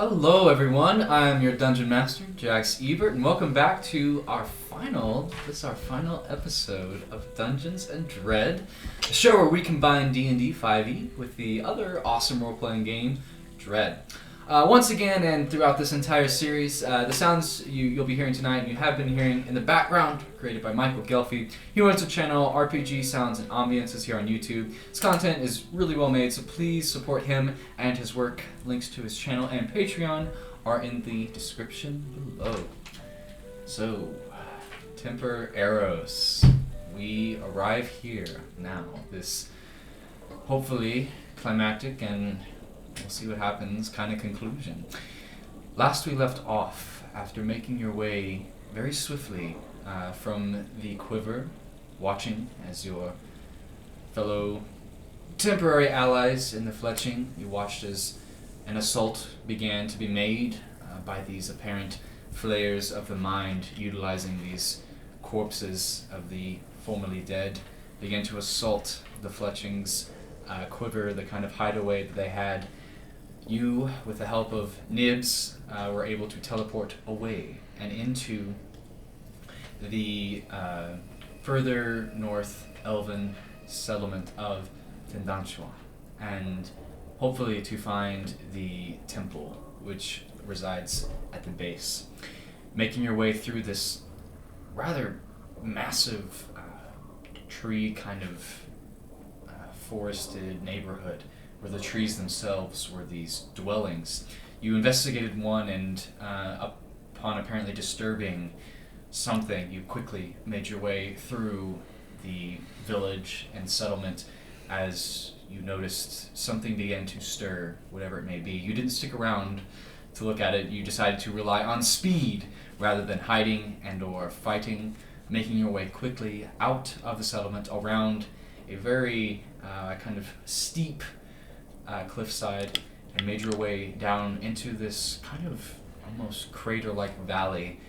Hello everyone, I'm your Dungeon Master, Jax Ebert, and welcome back to our final episode of Dungeons and Dread, a show where we combine D&D 5e with the other awesome role-playing game, Dread. Once again, and throughout this entire series, the sounds you'll be hearing tonight and you have been hearing in the background, created by Michael Ghelfi. He runs the channel RPG Sounds and Ambience here on YouTube. His content is really well made, so please support him and his work. Links to his channel and Patreon are in the description below. So, Temper Arrows. We arrive here now. This hopefully climactic and we'll see what happens kind of conclusion. Last we left off, after making your way very swiftly from the quiver, watching as your fellow temporary allies in the fletching, you watched as an assault began to be made by these apparent flayers of the mind, utilizing these corpses of the formerly dead, began to assault the fletching's quiver, the kind of hideaway that they had. You, with the help of Nibs, were able to teleport away and into the further north elven settlement of Tendanshua, and hopefully to find the temple, which resides at the base. Making your way through this rather massive tree kind of forested neighborhood, where the trees themselves were these dwellings. You investigated one, and upon apparently disturbing something, you quickly made your way through the village and settlement as you noticed something began to stir, whatever it may be. You didn't stick around to look at it. You decided to rely on speed rather than hiding and or fighting, making your way quickly out of the settlement around a very kind of steep cliffside, and made your way down into this kind of almost crater-like valley,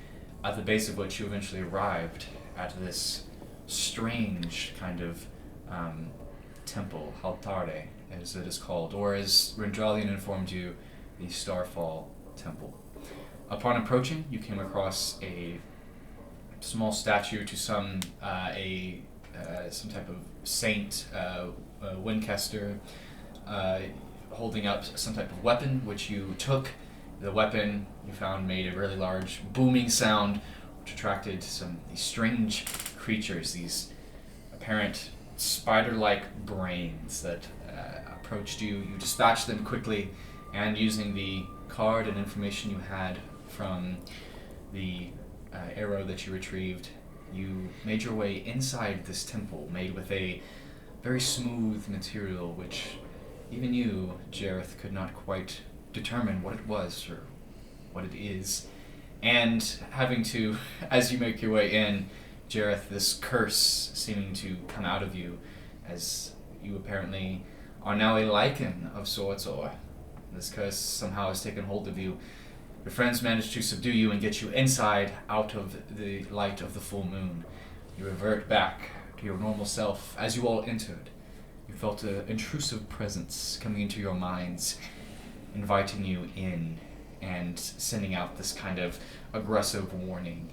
at the base of which you eventually arrived at this strange kind of temple, Altare, as it is called, or as Rendralian informed you, the Starfall Temple. Upon approaching, you came across a small statue to some type of saint, Winchester, holding up some type of weapon, which you took. The weapon you found made a really large booming sound, which attracted these strange creatures, these apparent spider-like brains that approached you. You dispatched them quickly, and using the card and information you had from the arrow that you retrieved, you made your way inside this temple, made with a very smooth material, which even you, Jareth, could not quite determine what it was or what it is. And having to, as you make your way in, Jareth, this curse seeming to come out of you, as you apparently are now a lichen of sorts, or this curse somehow has taken hold of you. Your friends managed to subdue you and get you inside, out of the light of the full moon. You revert back to your normal self. As you all entered, you felt an intrusive presence coming into your minds, inviting you in and sending out this kind of aggressive warning.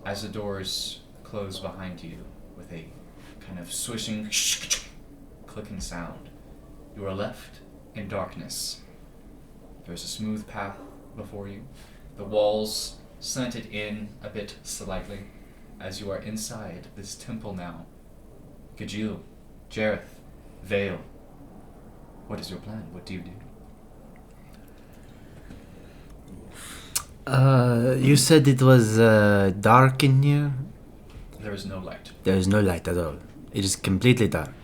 As the doors close behind you with a kind of swishing, clicking sound, you are left in darkness. There's a smooth path before you. The walls slanted in a bit slightly as you are inside this temple now. Gajil, Jareth, Vale, what is your plan? What do you do? You said it was dark in here? There is no light. There is no light at all. It is completely dark.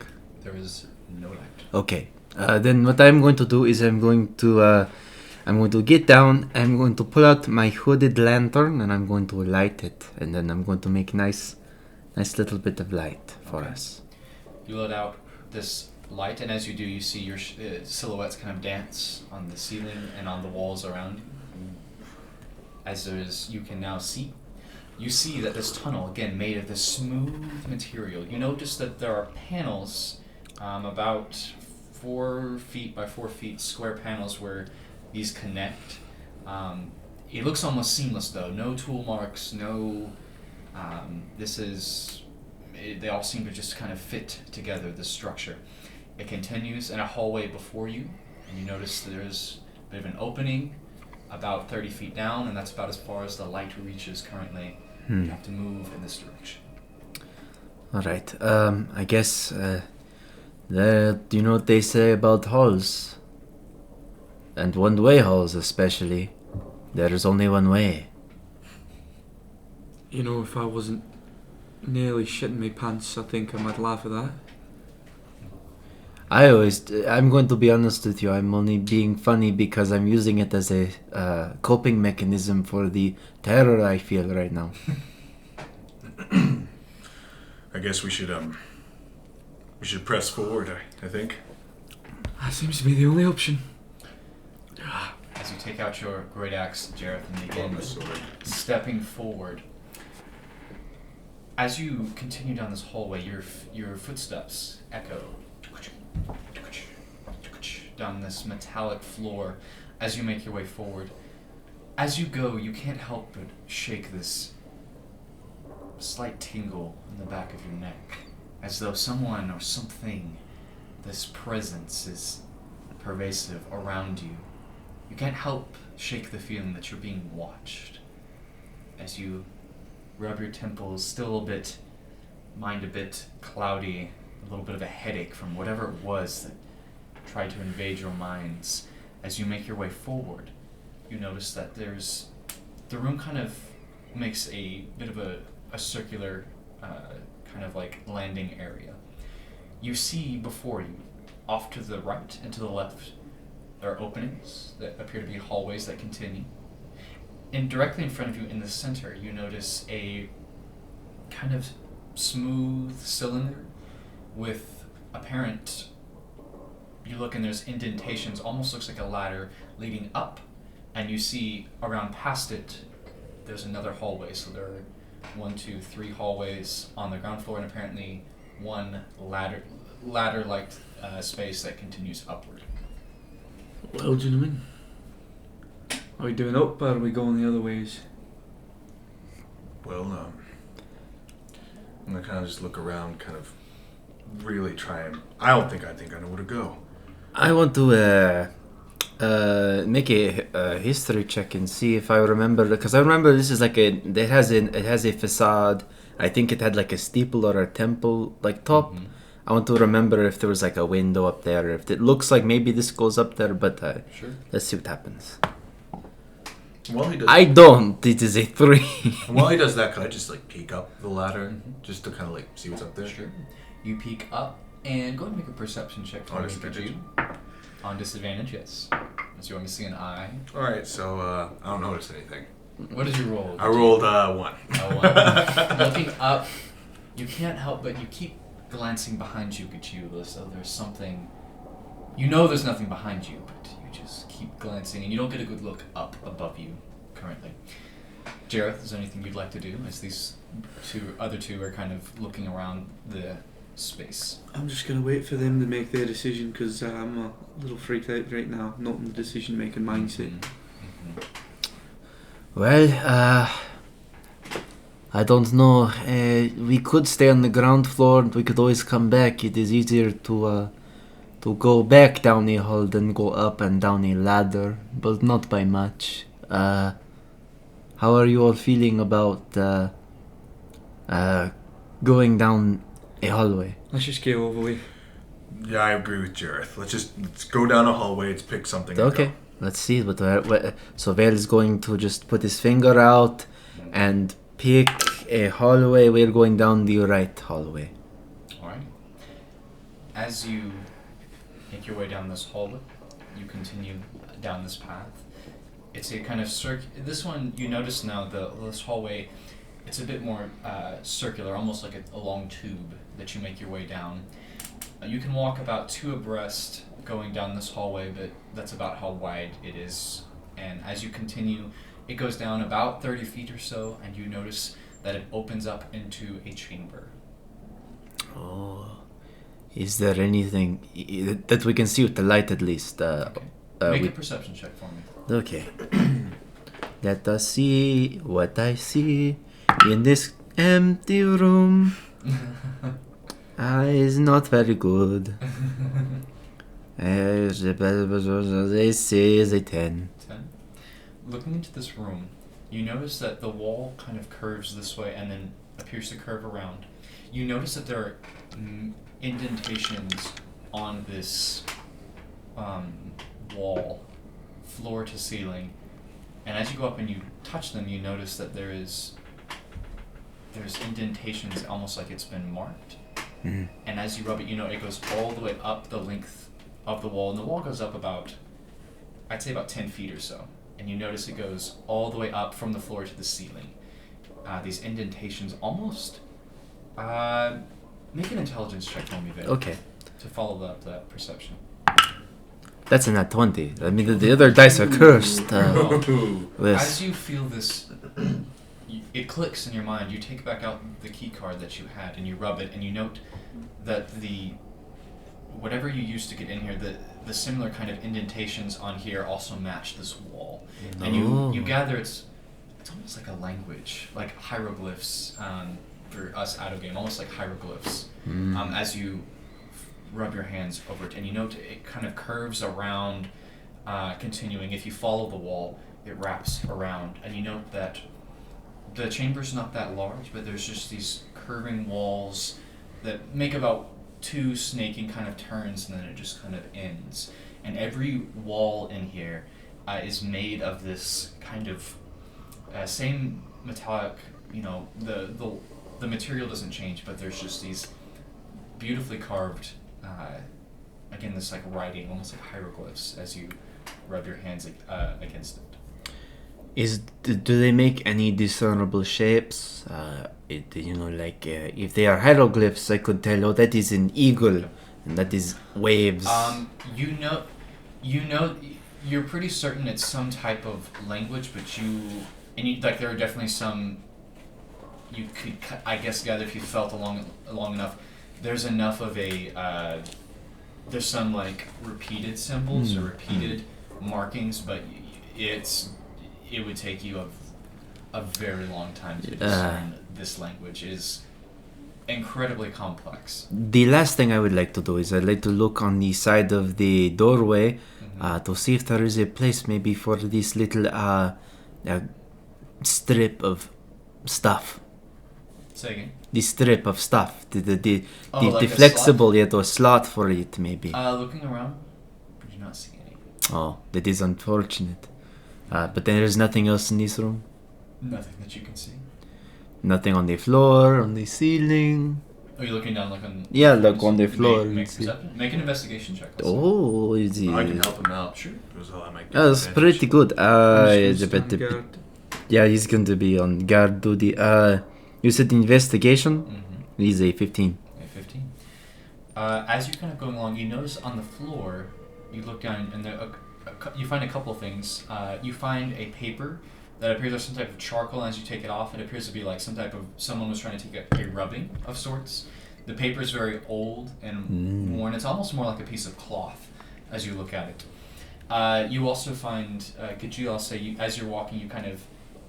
There is no light. Okay. Then what I'm going to do is I'm going to get down, I'm going to pull out my hooded lantern, and I'm going to light it, and then I'm going to make nice little bit of light for us. You let out this light, and as you do, you see your silhouettes kind of dance on the ceiling and on the walls around you. As you can now see, you see that this tunnel, again, made of this smooth material. You notice that there are panels, about 4 feet by 4 feet, square panels where these connect, It looks almost seamless though. No tool marks. No. They all seem to just kind of fit together. This structure. It continues in a hallway before you, and you notice there's a bit of an opening, about 30 feet down, and that's about as far as the light reaches currently. You have to move in this direction. All right. I guess. Do you know what they say about halls? And one-way halls, especially. There is only one way. You know, if I wasn't nearly shitting my pants, I think I might laugh at that. I'm going to be honest with you, I'm only being funny because I'm using it as a coping mechanism for the terror I feel right now. I guess we should press forward, I think. That seems to be the only option. As you take out your great axe, Jareth, and begin stepping forward. As you continue down this hallway, your footsteps echo down this metallic floor as you make your way forward. As you go, you can't help but shake this slight tingle in the back of your neck, as though someone or something, this presence is pervasive around you. You can't help shake the feeling that you're being watched. As you rub your temples, still a bit, mind a bit cloudy, a little bit of a headache from whatever it was that tried to invade your minds. As you make your way forward, you notice that the room kind of makes a bit of a circular kind of like landing area. You see before you, off to the right and to the left, there are openings that appear to be hallways that continue. And directly in front of you in the center, you notice a kind of smooth cylinder with apparent, you look and there's indentations, almost looks like a ladder leading up, and you see around past it, there's another hallway. So there are 1, 2, 3 hallways on the ground floor, and apparently one ladder-like space that continues upward. Well, gentlemen, are we doing up or are we going the other ways? Well, I'm gonna kind of just look around, kind of really try and... I think I know where to go. I want to make a history check and see if I remember, because I remember this is like it has a facade. I think it had like a steeple or a temple like top. Mm-hmm. I want to remember if there was like a window up there. If it looks like maybe this goes up there, but sure. Let's see what happens. While he does, I don't. It is a 3. While he does that, could I just like peek up the ladder just to kind of like see what's up there? Sure. You peek up and go ahead and make a perception check for me, could you? On disadvantage, yes. So you want me to see an eye? All right. So I don't notice anything. What did you roll? I rolled 1. A 1. Looking up, you can't help but you keep glancing behind you, Gachiu, as though there's something. You know there's nothing behind you, but you just keep glancing, and you don't get a good look up above you currently. Jareth, is there anything you'd like to do as these other two are kind of looking around the space? I'm just going to wait for them to make their decision because I'm a little freaked out right now, not in the decision-making mindset. Mm-hmm. Well, I don't know. We could stay on the ground floor. We could always come back. It is easier to go back down a hall than go up and down a ladder, but not by much. How are you all feeling about going down a hallway? Let's just go over with. Yeah, I agree with Jareth. Let's go down a hallway. Let's pick something. Okay, let's see. So Wylde is going to just put his finger out and pick a hallway. We're going down the right hallway. Alright. As you make your way down this hallway, you continue down this path. It's a kind of this one, you notice now, this hallway, it's a bit more circular, almost like a long tube that you make your way down. You can walk about 2 abreast going down this hallway, but that's about how wide it is. And as you continue, it goes down about 30 feet or so, and you notice that it opens up into a chamber. Oh, is there anything that we can see with the light at least? Okay. Make a perception check for me. Okay. Let us see what I see in this empty room. Is not very good. They say is a 10. 10. Looking into this room, you notice that the wall kind of curves this way and then appears to curve around. You notice that there are indentations on this wall, floor to ceiling, and as you go up and you touch them, you notice that there's indentations almost like it's been marked. Mm. And as you rub it, it goes all the way up the length of the wall, and the wall goes up about, I'd say about 10 feet or so. And you notice it goes all the way up from the floor to the ceiling. These indentations almost, make an intelligence check for me, Vic. Okay. To follow up that perception. That's a nat 20. I mean, the other dice are cursed. As you feel this, it clicks in your mind. You take back out the key card that you had and you rub it, and you note that whatever you used to get in here, the similar kind of indentations on here also match this wall. And you gather it's almost like a language, like hieroglyphs, for us out of game, almost like hieroglyphs. As you rub your hands over it, and you note it kind of curves around, continuing. If you follow the wall, it wraps around, and you note that the chamber's not that large, but there's just these curving walls that make about 2 snaking kind of turns, and then it just kind of ends. And every wall in here is made of this kind of same metallic, the material doesn't change, but there's just these beautifully carved, again, this like writing, almost like hieroglyphs, as you rub your hands against it. Do they make any discernible shapes? If they are hieroglyphs, I could tell, oh, that is an eagle, and that is waves. You're pretty certain it's some type of language, but there are definitely some. You could, I guess, gather if you felt long enough. There's enough of a. There's some like repeated symbols or repeated markings, but it would take you a very long time to discern this language. It is incredibly complex. The last thing I would like to do is I'd like to look on the side of the doorway to see if there is a place maybe for this little strip of stuff. Say again? The strip of stuff. The like flexible yet or slot for it maybe. Looking around, you do not see any. Oh, that is unfortunate. But there is nothing else in this room? Nothing that you can see. Nothing on the floor, on the ceiling? Are you looking down like on... Yeah, look on the floor. Make an investigation check. Oh, is it... I can help him out. Sure. That's pretty good. Guard. Yeah, he's going to be on guard duty. You said investigation? Mm-hmm. He's a 15. A 15. As you're kind of going along, you notice on the floor, you look down and you find a couple things. You find a paper that appears like some type of charcoal, and as you take it off, it appears to be like some type of... Someone was trying to take a rubbing of sorts. The paper is very old and worn. It's almost more like a piece of cloth as you look at it. You also find... I'll say, as you're walking,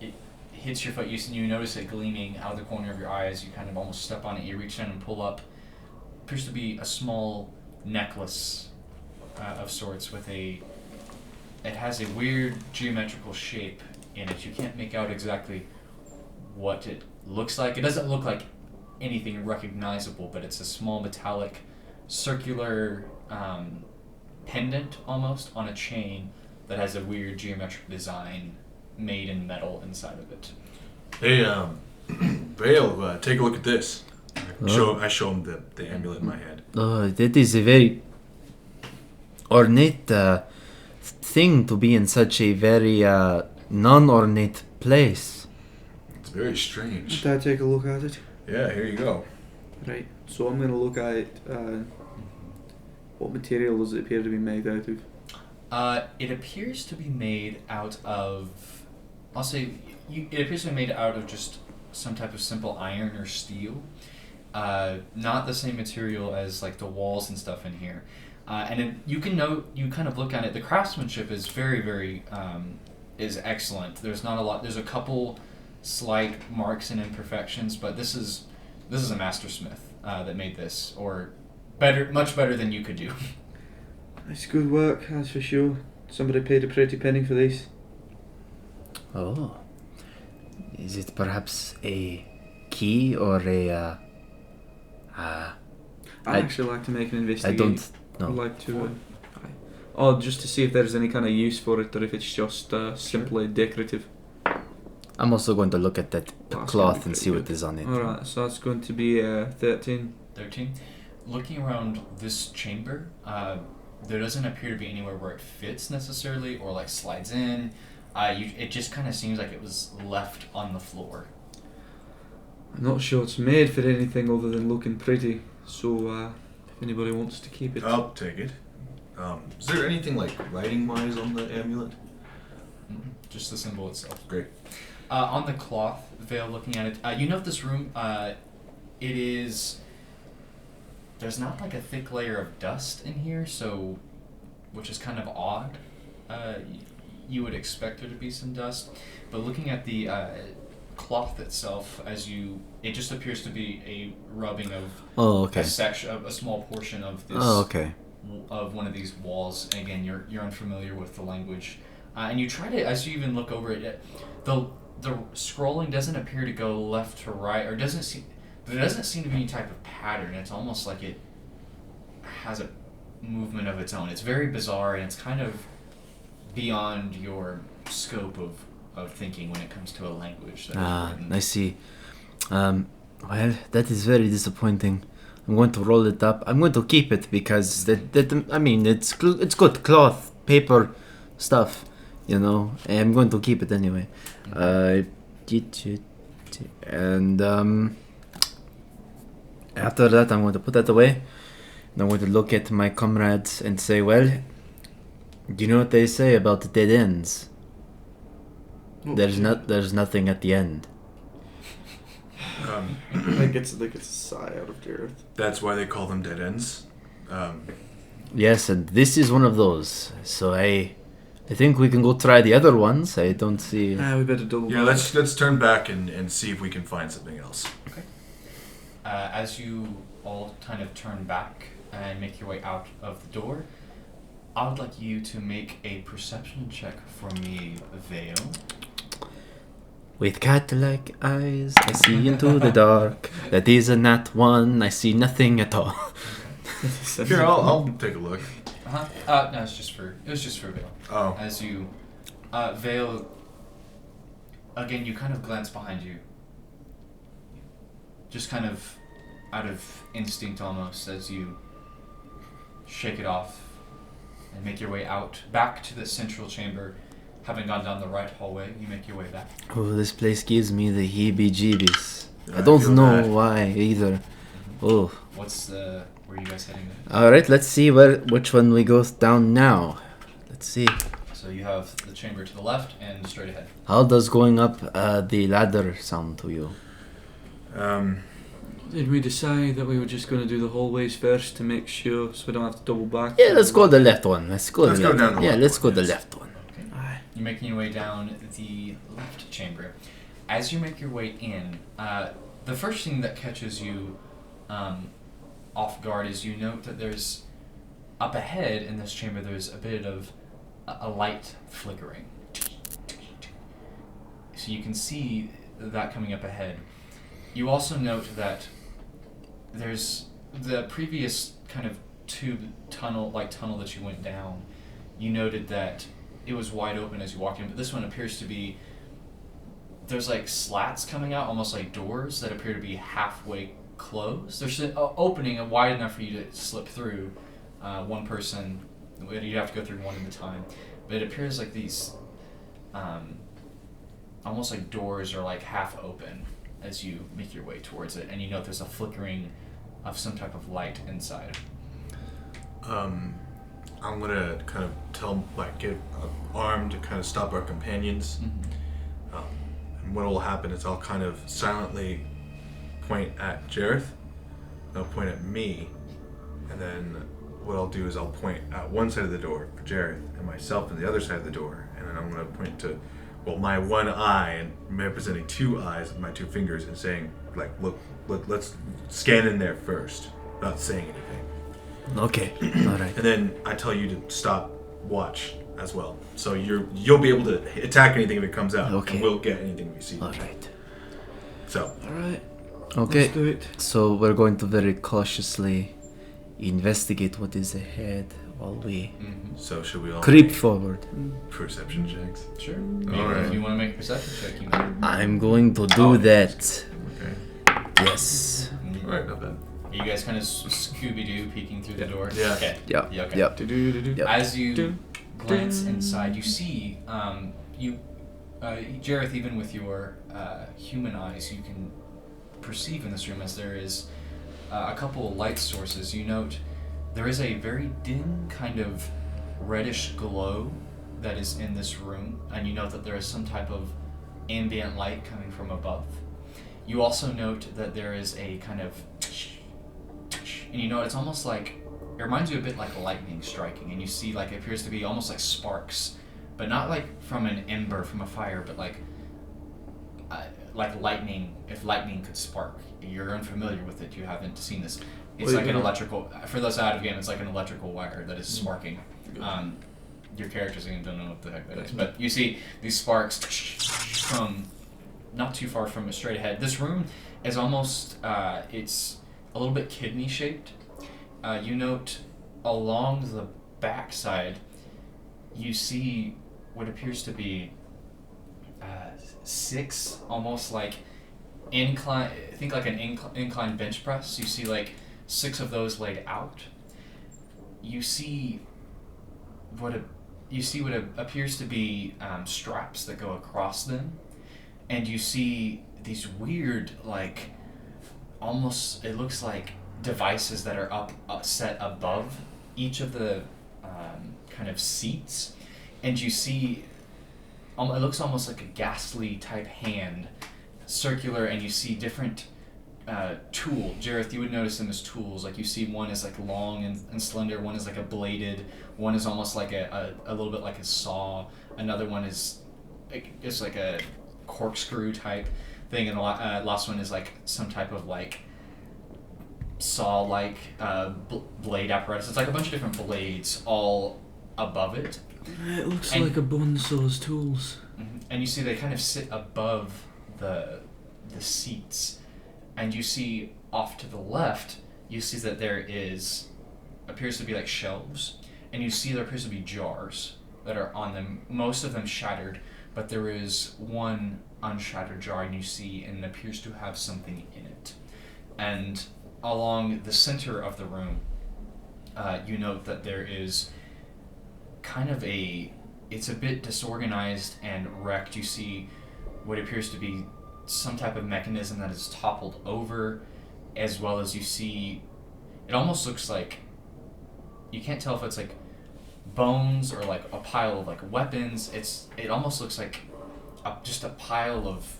it hits your foot, you notice it gleaming out of the corner of your eye as you kind of almost step on it. You reach down and pull up. Appears to be a small necklace of sorts with a... It has a weird geometrical shape in it. You can't make out exactly what it looks like. It doesn't look like anything recognizable, but it's a small metallic circular pendant almost on a chain that has a weird geometric design made in metal inside of it. Hey, Vale, take a look at this. I show him the amulet in my head. Oh, that is a very ornate thing to be in such a very non-ornate place. It's very strange. Did I take a look at it? Yeah, here you go. Right, so I'm going to look at it. What material does it appear to be made out of? It appears to be made out of... I'll say... it appears to be made out of just some type of simple iron or steel. Not the same material as like the walls and stuff in here. You kind of look at it, the craftsmanship is very, very is excellent. There's not a lot. There's a couple slight marks and imperfections, but this is a mastersmith that made this, or better, much better than you could do. It's good work, that's for sure. Somebody paid a pretty penny for this. Oh. Is it perhaps a key or a... I'd I- actually like to make an I investigation. don't I'd know. like to. Oh, just to see if there's any kind of use for it, or if it's just simply decorative. I'm also going to look at that That's cloth gonna be and see pretty what is on it. Alright, so that's going to be 13. 13. Looking around this chamber, there doesn't appear to be anywhere where it fits necessarily, or like slides in. It just kind of seems like it was left on the floor. I'm not sure it's made for anything other than looking pretty, so if anybody wants to keep it. I'll take it. Is there anything like writing-wise on the amulet? Just the symbol itself. Great. On the cloth veil, looking at it, you note this room, it is... There's not like a thick layer of dust in here, so... Which is kind of odd. You would expect there to be some dust. But looking at the cloth itself, it just appears to be a rubbing of Oh, okay. a section, of a small portion of this... Oh, okay. Of one of these walls. And again, you're unfamiliar with the language, and you try to, as you even look over it, the scrolling doesn't appear to go left to right, or there doesn't seem to be any type of pattern. It's almost like it has a movement of its own. It's very bizarre, and it's kind of beyond your scope of thinking when it comes to a language. That is written. I see. Well, that is very disappointing. I'm going to roll it up. I'm going to keep it because I mean, it's good cloth, paper, stuff, you know. I'm going to keep it anyway. And after that, I'm going to put that away. And I'm going to look at my comrades and say, well, do you know what they say about dead ends? There's nothing at the end. Like it's a sigh out of the earth. That's why they call them dead ends. Yes, and this is one of those. So I think we can go try the other ones. I don't see. We better double. Yeah, back. let's turn back and see if we can find something else. Okay. As you all kind of turn back and make your way out of the door, I would like you to make a perception check for me, Vale. With cat-like eyes, I see into the dark. That is a nat one. I see nothing at all. Here, I'll take a look. No, it was just for Vale. Oh. As you, Vale, again, you kind of glance behind you. Just kind of out of instinct almost, as you shake it off and make your way out, back to the central chamber. Having gone down the right hallway, you make your way back. Oh, this place gives me the heebie-jeebies. Yeah, I don't feel know that. why either. Oh. Where are you guys heading then? Alright, let's see which one we go down now. Let's see. So you have the chamber to the left and straight ahead. How does going up the ladder sound to you? Did we decide that we were just going to do the hallways first to make sure, so we don't have to double back? Yeah, let's go the left one. Let's go Let's go down the Yeah, left let's go one, the yes. left one. Okay. You're making your way down the left chamber. As you make your way in, the first thing that catches you off guard is you note that there's, up ahead in this chamber, there's a bit of a light flickering. So you can see that coming up ahead. You also note that there's the previous kind of tunnel that you went down. You noted that it was wide open as you walked in, but this one appears to be, there's like slats coming out, almost like doors that appear to be halfway closed. There's an opening wide enough for you to slip through. One person, you have to go through one at a time. But it appears like these, almost like doors are like half open as you make your way towards it, and you note there's a flickering of some type of light inside. I'm gonna kind of give an arm to kind of stop our companions. Mm-hmm. And what will happen is I'll kind of silently point at Jareth, I'll point at me, and then what I'll do is I'll point at one side of the door for Jareth and myself at the other side of the door, and then I'm going to point to, well, my one eye and representing two eyes with my two fingers and saying, like, look, let's scan in there first, not saying anything. Okay. All right. And then I tell you to stop watch as well. So you'll be able to attack anything if it comes out. Okay. And we'll get anything we see. All right. So. All right. Okay. Let's do it. So we're going to very cautiously investigate what is ahead while we So should we all creep make forward. perception checks? Sure. All right. If you want to make a perception check, you can. I'm going to do Oh, that. Okay. Yes. All right, not bad. Are you guys kind of Scooby-Doo peeking through the door? Yeah. Okay. Yep. Yeah, okay. Yep. Do-do-do-do. As you Dun, glance dun. inside, you see, Jareth, even with your human eyes, you can perceive in this room as there is a couple of light sources. You note there is a very dim kind of reddish glow that is in this room, and you note that there is some type of ambient light coming from above. You also note that there is a kind of, and you know it's almost like, it reminds you a bit like lightning striking, and you see like it appears to be almost like sparks, but not like from an ember from a fire, but like lightning. If lightning could spark, you're unfamiliar with it. You haven't seen this. It's Well, like an yeah. electrical. For those out of game, it's like an electrical wire that is sparking. Your characters don't know what the heck that is, but you see these sparks from not too far from it, straight ahead. This room is almost it's a little bit kidney shaped. You note along the backside, you see what appears to be 6 almost like incline. Think like an incline bench press. You see like 6 of those laid out. You see what appears to be straps that go across them, and you see these weird like almost it looks like devices that are set above each of the kind of seats, and you see it looks almost like a ghastly type hand, circular, and you see different tool. Jareth, you would notice them as tools. Like you see one is like long and slender, one is like a bladed, one is almost like a little bit like a saw, another one is just like a corkscrew type thing, and the last one is like some type of like saw-like blade apparatus. It's like a bunch of different blades all above it. It looks And- like a bonsaw's tools. And you see they kind of sit above the seats, and you see off to the left, you see that there appears to be like shelves, and you see there appears to be jars that are on them, most of them shattered, but there is one unshattered jar, and you see, and it appears to have something in it. And along the center of the room, you note that there is kind of it's a bit disorganized and wrecked. You see what appears to be some type of mechanism that is toppled over, as well as you see, it almost looks like, you can't tell if it's like bones or like a pile of like weapons. It almost looks like just a pile of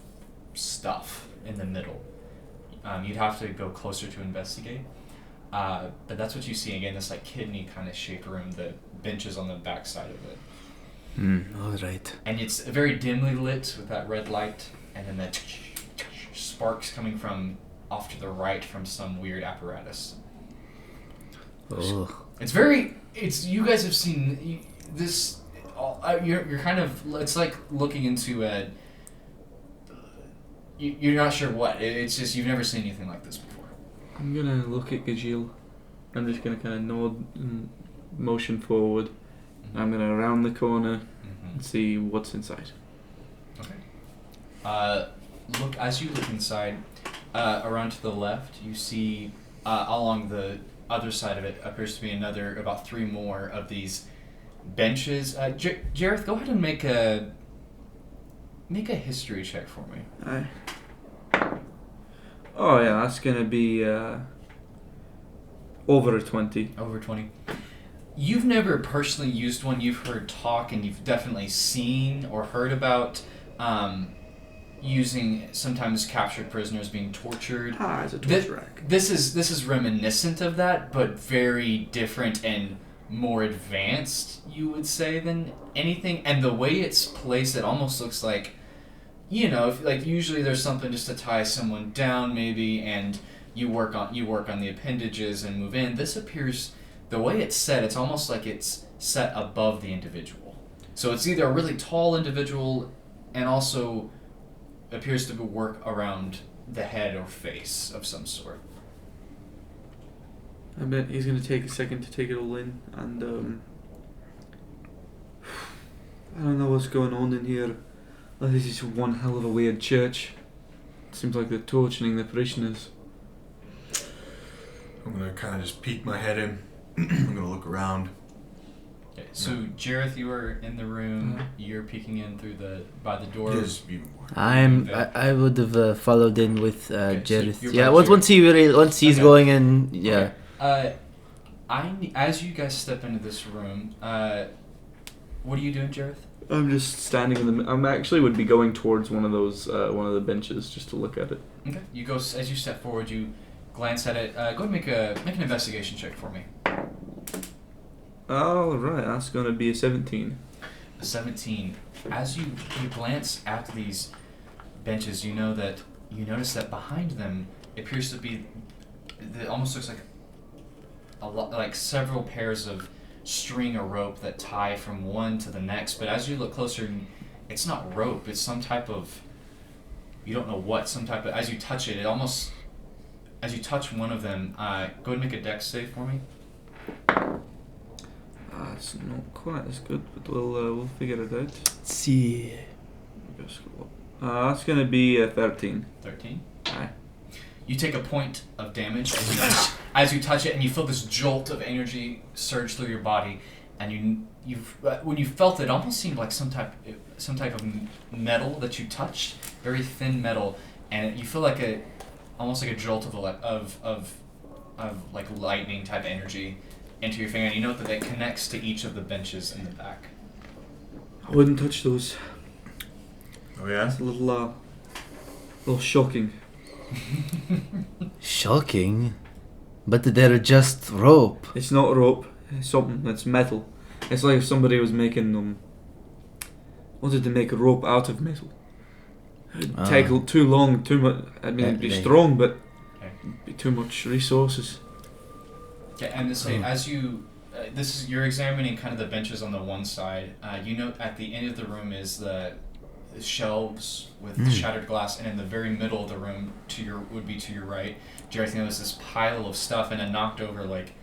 stuff in the middle. You'd have to go closer to investigate. But that's what you see again, this like kidney kind of shaped room, the benches on the back side of it. All right. And it's very dimly lit with that red light, and then the sparks coming from off to the right from some weird apparatus. Oh. You guys have seen this, you're kind of, it's like looking into you're not sure what, it's just you've never seen anything like this before. I'm gonna look at Gajil. I'm just gonna kind of nod and motion forward. I'm gonna round the corner and see what's inside. Okay. As you look inside, around to the left, you see along the other side of it appears to be about 3 more of these benches. Jareth, go ahead and make a history check for me. Aye. Oh yeah, that's gonna be over a 20. Over 20. You've never personally used one. You've heard talk, and you've definitely seen or heard about using sometimes captured prisoners being tortured. It's a torture rack. This is reminiscent of that, but very different and more advanced, you would say, than anything. And the way it's placed, it almost looks like, if, like usually there's something just to tie someone down, maybe, and you work on the appendages and move in. This appears, the way it's set, it's almost like it's set above the individual. So it's either a really tall individual and also appears to work around the head or face of some sort. I bet he's going to take a second to take it all in, and I don't know what's going on in here. This is one hell of a weird church. Seems like they're torturing the parishioners. I'm going to kind of just peek my head in. I'm going to look around. Okay, so Jareth, you are in the room. You're peeking in by the door. Yes, you I would have followed in with Jareth. So Yeah, by once he's Okay. going in, yeah. Okay. As you guys step into this room, what are you doing, Jareth? I'm just standing in the. I'm actually would be going towards one of those, one of the benches just to look at it. Okay. You go as you step forward. You glance at it. Go ahead and make an investigation check for me. All right, that's gonna be a 17. A 17. As you glance at these benches, you notice that behind them appears to be. It almost looks like several pairs of string or rope that tie from one to the next. But as you look closer, it's not rope. It's some type of. You don't know what. Some type of. As you touch it, as you touch one of them, go ahead and make a dex save for me. It's not quite as good, but we'll figure it out. Let's see. That's gonna be a 13. 13. Aye. You take a point of damage as you touch it, and you feel this jolt of energy surge through your body. And when you felt it, almost seemed like some type of metal that you touched, very thin metal, and you feel like almost like a jolt of like lightning type energy into your finger. And you note that it connects to each of the benches in the back. I wouldn't touch those. Oh yeah? It's a little shocking. Shocking, but they're just rope. It's not rope. It's something that's metal. It's like if somebody was making wanted to make a rope out of metal. It'd take too long, too much. I mean, it'd be strong, but it'd be too much resources. Okay, and as you, you're examining kind of the benches on the one side. You note at the end of the room is the shelves with shattered glass, and in the very middle of the room to your right, Jareth, notices this pile of stuff, and a knocked over like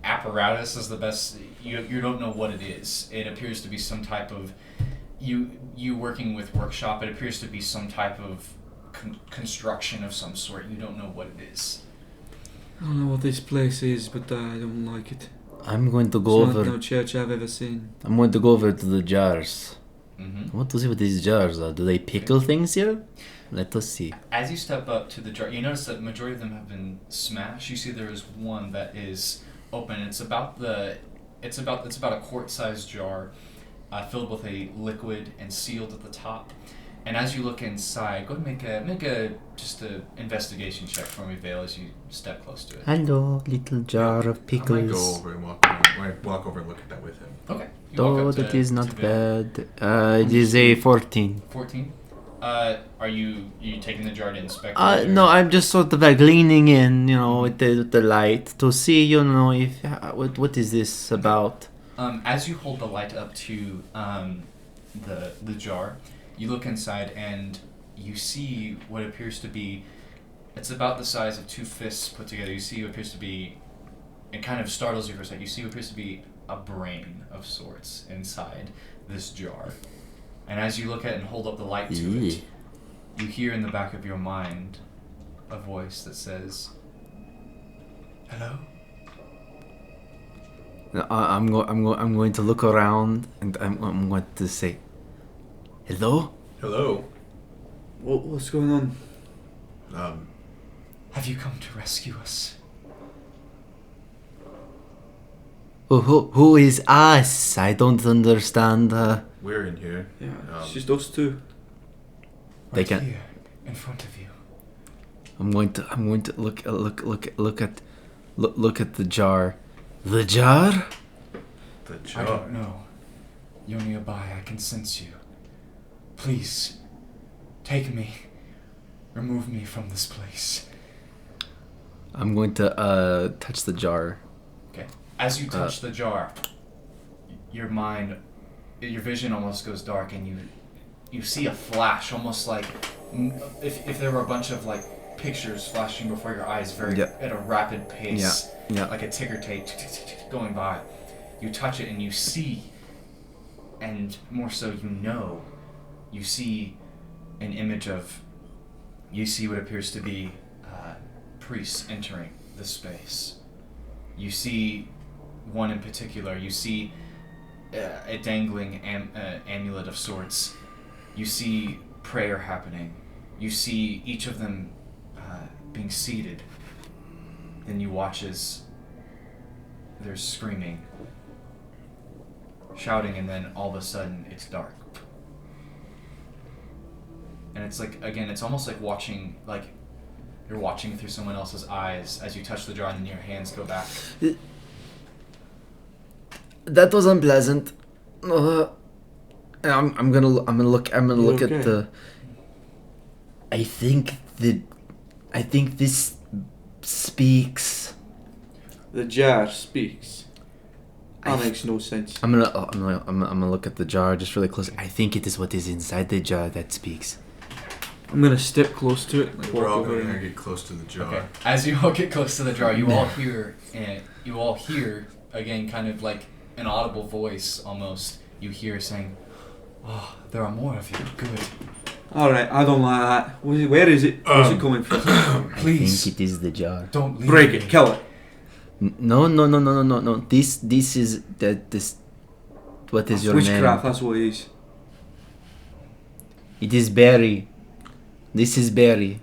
apparatus is the best. You don't know what it is. It appears to be some type of you working with workshop. It appears to be some type of construction of some sort. You don't know what it is. I don't know what this place is, but I don't like it. I'm going to go It's not over. no church I've ever seen. I'm going to go over to the jars. Mm-hmm. I want to see what these jars are. Do they pickle things here? Let us see. As you step up to the jar, you notice that the majority of them have been smashed. You see there is one that is open. It's about a quart-sized jar, filled with a liquid and sealed at the top. And as you look inside, go ahead and make a investigation check for me, Vale, as you step close to it. Hello, little jar of I might pickles. go over and walk over and look at that with him. Okay. You walk Oh, up that to- is to not Vale. bad. It is a 14. 14. Are you taking the jar to inspect it? or- No, I'm just sort of like leaning in, with the light to see, if what is this about? As you hold the light up to the jar, you look inside and you see what appears to be. It's about the size of two fists put together. You see what appears to be. It kind of startles you for a second. You see what appears to be a brain of sorts inside this jar. And as you look at it and hold up the light to it, you hear in the back of your mind a voice that says, "Hello?" I'm going to look around and I'm going to say, hello? Hello. What's going on? Have you come to rescue us? Who is us? I don't understand. We're in here. Yeah, it's just us two. They Right can- here, in front of you. I'm going to look at the jar. The jar? The I jar. don't know. You're nearby. I can sense you. Please, take me. Remove me from this place. I'm going to touch the jar. Okay. As you touch the jar, your vision almost goes dark, and you see a flash, almost like if there were a bunch of like pictures flashing before your eyes, at a rapid pace, like a ticker tape going by. You touch it and you see, and more so you see an image of. You see what appears to be priests entering the space. You see one in particular. You see a dangling amulet of sorts. You see prayer happening. You see each of them being seated. Then you watch as there's screaming, shouting, and then all of a sudden it's dark. And it's like, again, it's almost like watching, like you're watching through someone else's eyes as you touch the jar and then your hands go back. That was unpleasant. I'm gonna look okay? at the. I think this speaks. The jar speaks. That makes no sense. I'm gonna look at the jar just really close. I think it is what is inside the jar that speaks. I'm gonna step close to it. Like, We're all walk over going to and- get close to the jar. Okay. As you all get close to the jar, you all hear again, kind of like an audible voice almost. You hear saying, "Oh, there are more of you. Good. All right, I don't like that. Where is it? Where's it coming from? Please, I think it is the jar. don't leave Break me." it, kill it. No. This is this. What is your Witchcraft, name? that's what it is. It is Barry. This is Barry.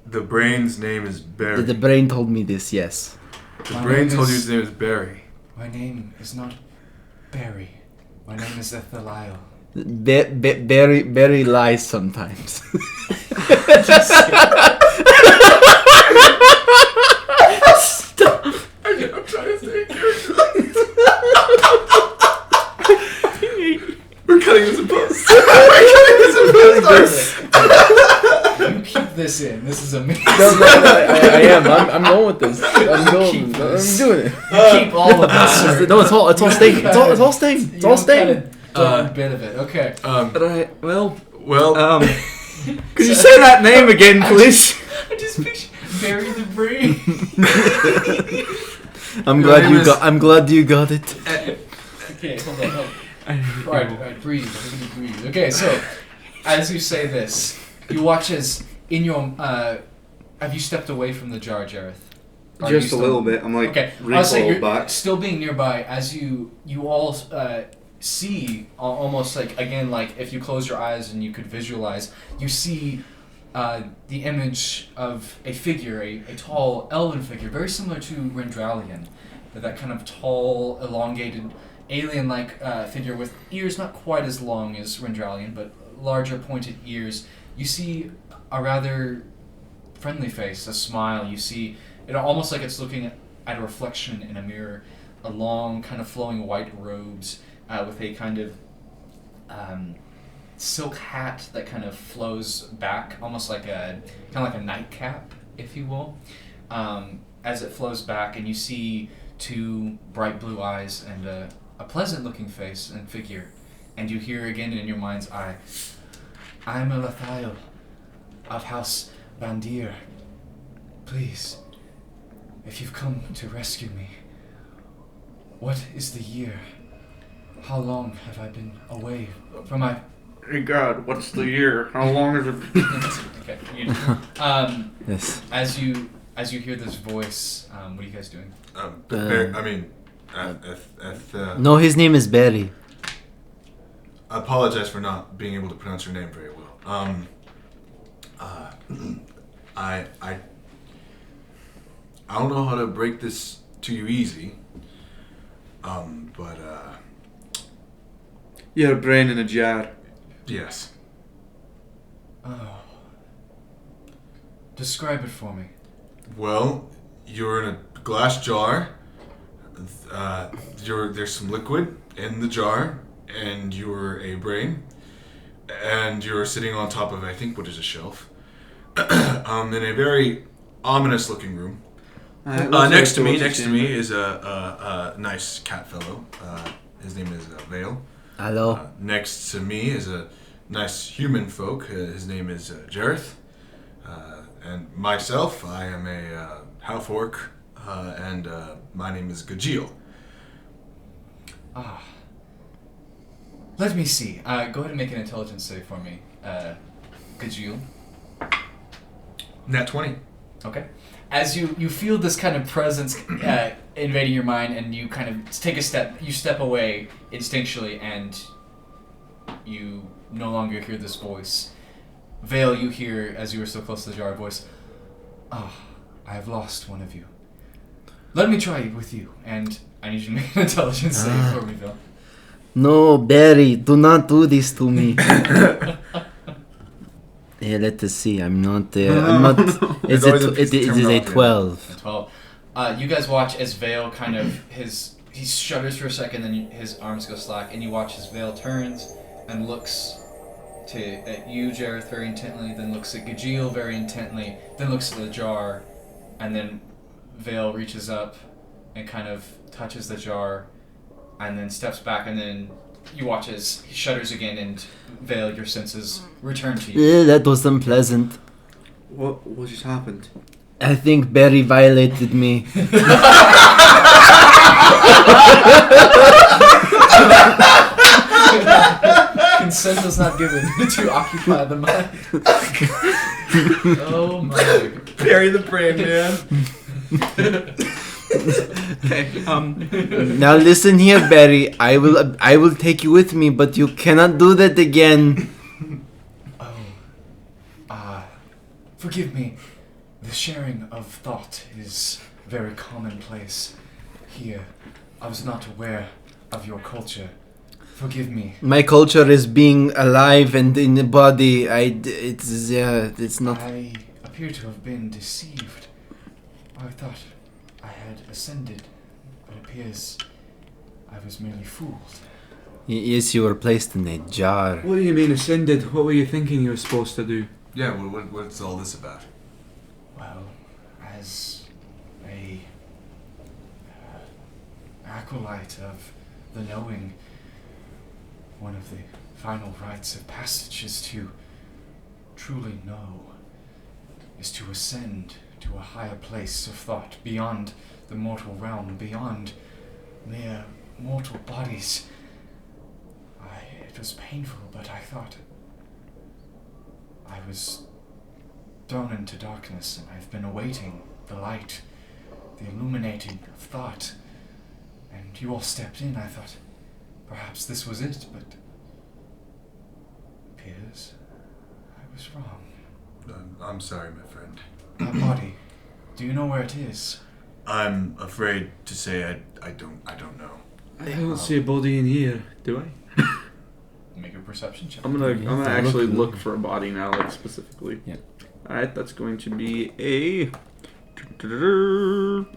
The brain's name is Barry. The brain told me this. Yes. The My brain name told you is- his name is Barry. My name is not Barry. My name is Ethelial. Barry lies sometimes. I'm trying to say We're cutting this in post. You keep this in. This is amazing. I am. I'm going with this. I'm doing it. You keep all of this. No, it's all staying. It's all staying. It's all staying. A bit of it. Okay. Right, well, could you say that name again, please? I just picture bury the brain. I'm glad you got it. Okay, hold on. Alright, breathe. Everybody breathe. Okay, so as you say this, you watch as in your have you stepped away from the jar, Jareth? Or are you Just a still- little bit. I'm like Okay, I'll say you're back. still being nearby as you all see almost like, again, like if you close your eyes and you could visualize, you see the image of a figure, a tall elven figure, very similar to Rendralian, that kind of tall, elongated, alien-like figure with ears not quite as long as Rendralian, but larger pointed ears. You see a rather friendly face, a smile. You see it almost like it's looking at a reflection in a mirror, a long kind of flowing white robes with a kind of silk hat that kind of flows back, almost like a nightcap, if you will, as it flows back, and you see two bright blue eyes and a pleasant-looking face and figure, and you hear again in your mind's eye, "I'm a Lathiel of House Bandir. Please, if you've come to rescue me, what is the year? How long have I been away from my..." Hey God, what's the year? How long is it? Okay. Yes. As you hear this voice, what are you guys doing? No, his name is Barry. I apologize for not being able to pronounce your name very well. I don't know how to break this to you easy. But You're a brain in a jar. yes. Oh. Describe it for me. Well, you're in a glass jar. there's some liquid in the jar, and you're a brain, and you're sitting on top of, I think, what is a shelf, in a very ominous-looking room. Next to me is a nice cat fellow. His name is Vale. Hello. Next to me is a nice human folk. His name is Jareth. And myself, I am a half orc, and my name is Gajil. Ah. Let me see. Go ahead and make an intelligence save for me, Gajil. Nat 20. Okay. As you feel this kind of presence invading your mind, and you kind of take a step, you step away instinctually, and you no longer hear this voice. Vale, you hear, as you were so close to the jar, voice, "Ah, I have lost one of you. Let me try with you," and I need you to make an intelligence save for me, Vale. No, Barry, do not do this to me. Yeah, let us see. I'm not. It is a 12. 12. You guys watch as Vale kind of he shudders for a second, then his arms go slack, and you watch as Vale turns and looks at you, Jareth, very intently, then looks at Gajil very intently, then looks at the jar, and then Vale reaches up and kind of touches the jar, and then steps back, and then you watch as he shudders again, and Vale, your senses return to you. That was unpleasant. What just happened? I think Barry violated me. Consent was not given to occupy the mind. Oh my. Bury the brain, man. Okay. Now listen here, Barry. I will take you with me, but you cannot do that again. Forgive me. The sharing of thought is very commonplace here. I was not aware of your culture. Forgive me. My culture is being alive and in the body. It's not. I appear to have been deceived. I thought I had ascended, but it appears I was merely fooled. Yes, you were placed in a jar. What do you mean ascended? What were you thinking you were supposed to do? Yeah, what's all this about? Well, as a acolyte of the knowing, one of the final rites of passage is to truly know, is to ascend to a higher place of thought, beyond the mortal realm, beyond mere mortal bodies. It was painful, but I thought I was thrown into darkness, and I've been awaiting the light, the illuminating of thought. And you all stepped in. I thought perhaps this was it, but it appears I was wrong. I'm sorry, my friend. My body. Do you know where it is? I'm afraid to say I don't know. I don't see a body in here, do I? Make a perception check. I'm gonna actually look for a body now, like specifically. Yeah. Alright, that's going to be a.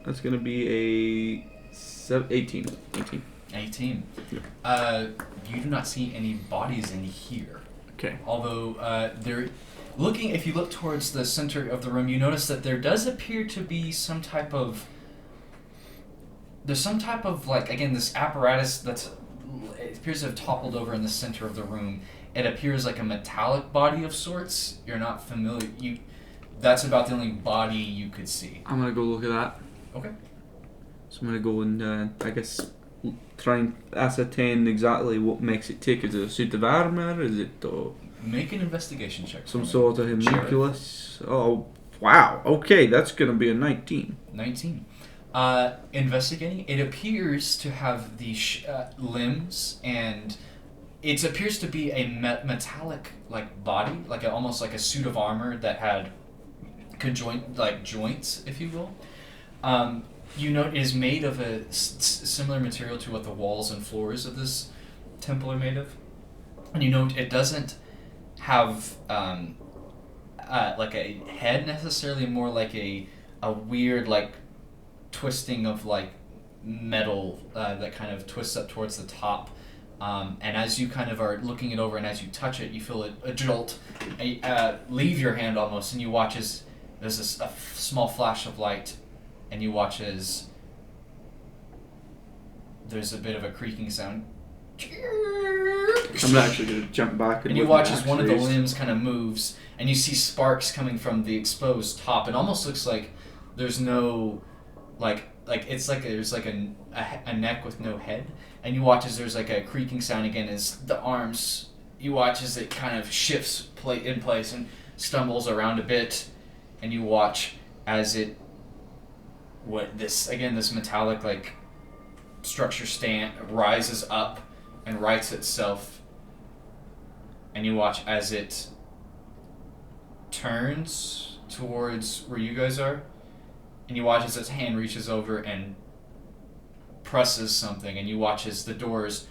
That's gonna be a 18. 18. Yeah. You do not see any bodies in here. Okay. Although they're looking, if you look towards the center of the room, you notice that there does appear to be some type of. There's some type of, like, again, this apparatus it appears to have toppled over in the center of the room. It appears like a metallic body of sorts. You're not familiar. That's about the only body you could see. I'm gonna go look at that. Okay. So I'm gonna go and I guess try and ascertain exactly what makes it tick. Is it a suit of armor? Is it Make an investigation check. some sort of homunculus? Oh, wow. Okay, that's gonna be a 19. 19. Investigating, it appears to have the limbs, and it appears to be a metallic like body, like almost like a suit of armor that had joints, if you will. You know, it is made of a similar material to what the walls and floors of this temple are made of, and you note it doesn't have like a head necessarily, more like a weird like twisting of like metal that kind of twists up towards the top. And as you kind of are looking it over and as you touch it, you feel a jolt leave your hand almost, and you watch as there's a small flash of light, and you watch as there's a bit of a creaking sound. I'm actually going to jump back. And you watch as one of the limbs kind of moves, and you see sparks coming from the exposed top. It almost looks like there's no, like it's like there's like a neck with no head. And you watch as there's like a creaking sound again as the arms, you watch as it kind of shifts in place and stumbles around a bit. And you watch as this metallic like structure rises up and rights itself. And you watch as it turns towards where you guys are. And you watch as its hand reaches over and presses something. And you watch as the doors...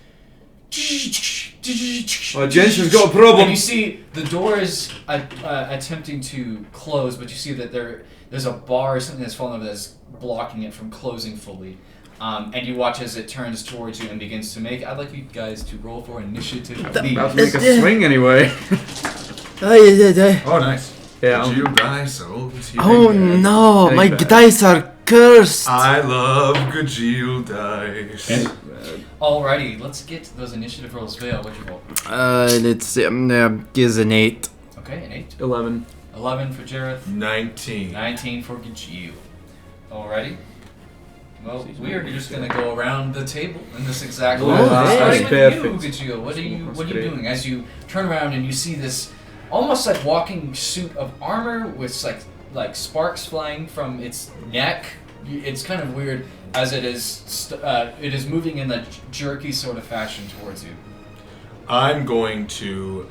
Oh, Jensen's got a problem! And you see the door is attempting to close, but you see that there's a bar or something that's fallen over that's blocking it from closing fully. And you watch as it turns towards you and begins to make... I'd like you guys to roll for initiative. About to make a swing anyway. Oh, nice. Yeah. Did you die so? Oh no, my dice are cursed. I love Gajeel dice. Alrighty, let's get those initiative rolls. Vale, what'd you roll? Let's see. Gives an 8. Okay, an 8. 11. 11 for Jareth. 19. 19 for Gajeel. Alrighty. Well, we are just gonna go around the table in this exact way. That's Starting with you, Gajeel. What are you doing as you turn around and you see this almost like walking suit of armor with like sparks flying from its neck? It's kind of weird as it is moving in a jerky sort of fashion towards you. I'm going to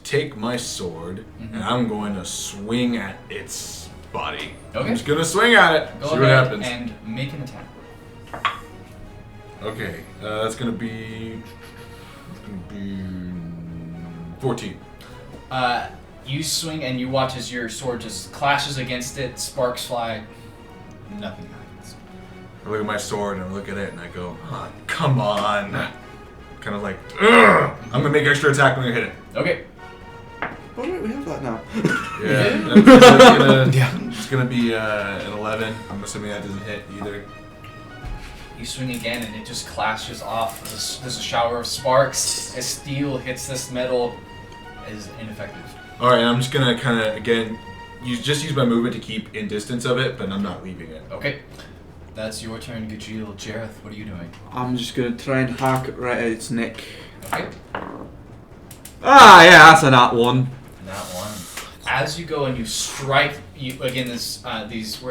take my sword and I'm going to swing at its body. Okay. I'm just going to swing at it. Go see ahead what happens. and make an attack. Okay, that's going to be 14. You swing and you watch as your sword just clashes against it, sparks fly, nothing happens. I look at my sword and I look at it and I go, oh, come on. Kind of like, ugh! I'm going to make extra attack when I hit it. Okay. Oh wait, we have that now. Yeah, it's going to be an 11. I'm assuming that doesn't hit either. You swing again and it just clashes off. There's a shower of sparks as steel hits this metal. Is ineffective. Alright, I'm just gonna kind of, again, use my movement to keep in distance of it, but I'm not leaving it. Okay. That's your turn, Gajeel. Jareth, what are you doing? I'm just going to try and hack it right at its neck. Okay. Ah, yeah, that's a nat 1. That one. As you go and you strike, these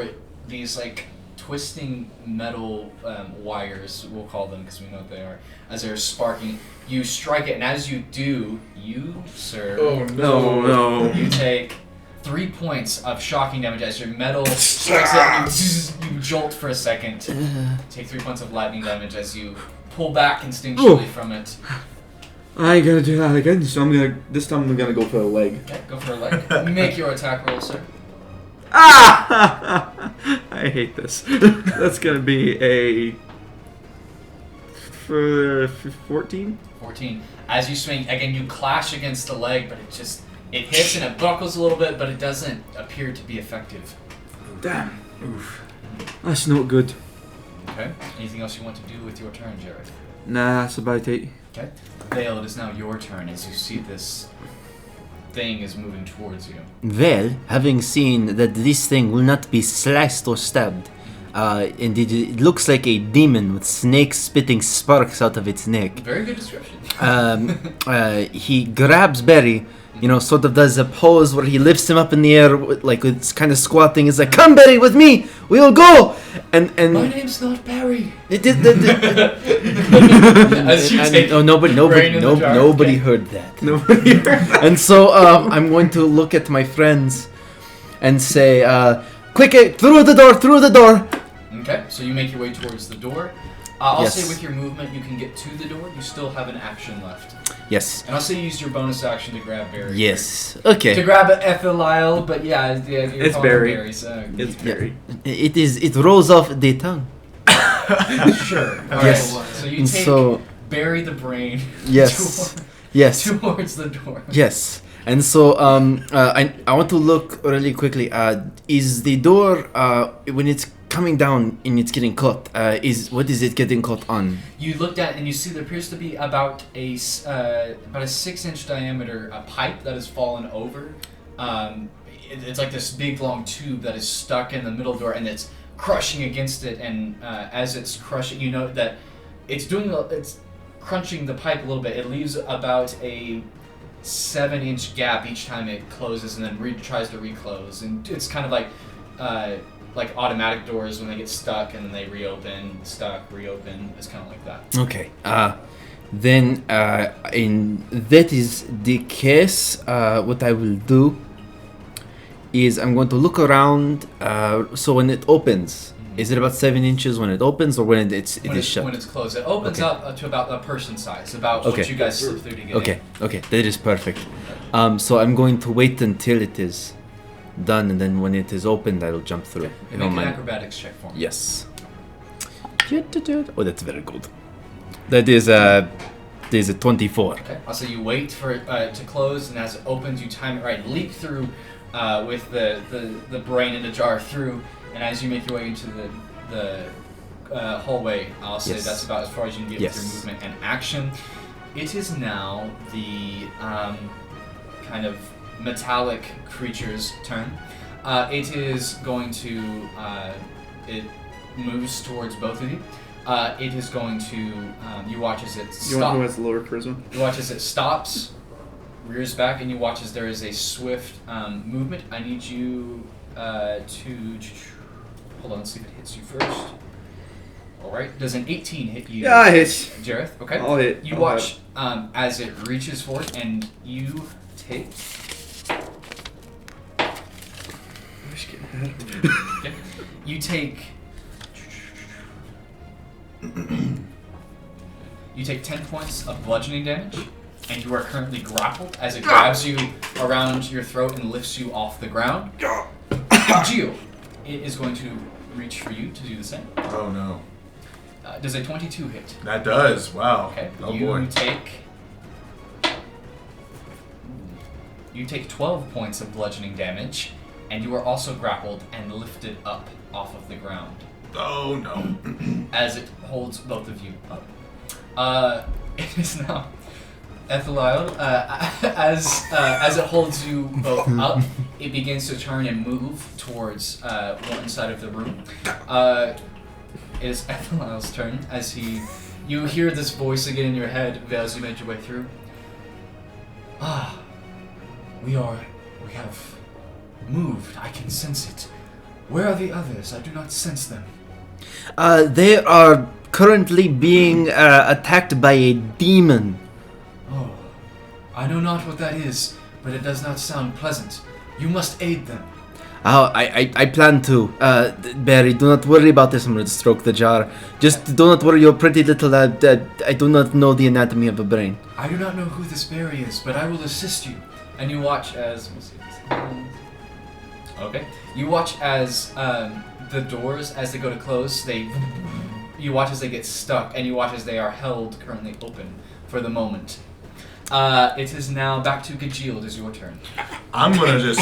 like twisting metal wires, we'll call them because we know what they are, as they're sparking, you strike it, and as you do, you, sir, No. you take 3 points of shocking damage as your metal strikes it, and you jolt for a second. Take 3 points of lightning damage as you pull back instinctually from it. I ain't gonna do that again, so this time I'm gonna go for a leg. Okay, go for a leg. Make your attack roll, sir. Ah! I hate this. That's gonna be a 14. 14. As you swing, again, you clash against the leg, but it hits and it buckles a little bit, but it doesn't appear to be effective. Damn. Oof. That's not good. Okay. Anything else you want to do with your turn, Jared? Nah, that's about it. Okay. Vale, it is now your turn as you see this thing is moving towards you. Well, having seen that this thing will not be sliced or stabbed, indeed it looks like a demon with snakes spitting sparks out of its neck. Very good description. He grabs Barry, sort of does a pose where he lifts him up in the air, like it's kind of squatting. He's like, "Come, Barry, with me. We'll go." And my name's not Barry. As you take nobody heard that. Nobody heard that. And so I'm going to look at my friends and say, "Quick, through the door!" Okay, so you make your way towards the door. I'll Yes. say with your movement, you can get to the door. You still have an action left. Yes. And I'll say you used your bonus action to grab Barry. Yes. To Okay. grab Ethelial, but yeah, you're It's calling Barry. Barry, so It's very. It rolls off the tongue. sure. All Yes. right, so you And take so Barry the brain. yes. Yes. Towards the door. Yes. And so I want to look really quickly. Is the door when it's coming down and it's getting caught? What is it getting caught on? You looked at and you see there appears to be about a 6-inch diameter pipe that has fallen over. It's like this big long tube that is stuck in the middle door and it's crushing against it. And as it's crushing, you know that it's crunching the pipe a little bit. It leaves about a 7-inch gap each time it closes and then tries to reclose. And it's kind of like automatic doors when they get stuck and then they reopen, stuck, reopen. It's kind of like that. Okay. Then in that is the case, what I will do is I'm going to look around. So when it opens, is it about 7 inches when it opens, or when it is shut? When it's closed, it opens Okay. up to about a person size, about Okay. what you guys slip through to get Okay. Okay. That is perfect. So I'm going to wait until it is done, and then when it is opened, I'll jump through. in. If you Make don't an mind. acrobatics check for me. Yes. Oh, that's very good. That is a 24. Okay. Also, you wait for it to close, and as it opens, you time it right. Leap through with the brain in the jar through, and as you make your way into the hallway, I'll say Yes. that's about as far as you can get Yes. with your movement and action. It is now the kind of metallic creature's turn. It is going to it moves towards both of you. It is going to you watch as it You want who stops. has lower charisma? You watch as it stops, rears back, and you watch as there is a swift movement. I need you to hold on. Let's see if it hits you first. All right. Does an 18 hit you? Yeah, I hit. Jareth. Okay. I'll hit. You I'll watch as it reaches forward, and you take. Okay. You take. You take 10 points of bludgeoning damage, and you are currently grappled as it grabs you around your throat and lifts you off the ground. Gio, it is going to reach for you to do the same. Oh no. Does a 22 hit? That does. Wow. Okay. Oh you boy. take 12 points of bludgeoning damage, and you are also grappled and lifted up off of the ground Oh no. as it holds both of you up. It is now Ethelial. As it holds you both up, it begins to turn and move towards one side of the room. It is Ethelial's turn as you hear this voice again in your head as you made your way through. We have moved. I can sense it. Where are the others? I do not sense them. They are currently being attacked by a demon. Oh, I know not what that is, but it does not sound pleasant. You must aid them. Oh, I plan to. Barry, do not worry about this. I'm going to stroke the jar. Just do not worry, your pretty little. I do not know the anatomy of a brain. I do not know who this Barry is, but I will assist you. And you watch as... Let me see if this happens. Okay. You watch as the doors, as they go to close, you watch as they get stuck, and you watch as they are held currently open for the moment. It is now back to Gajeel. It is your turn. I'm gonna just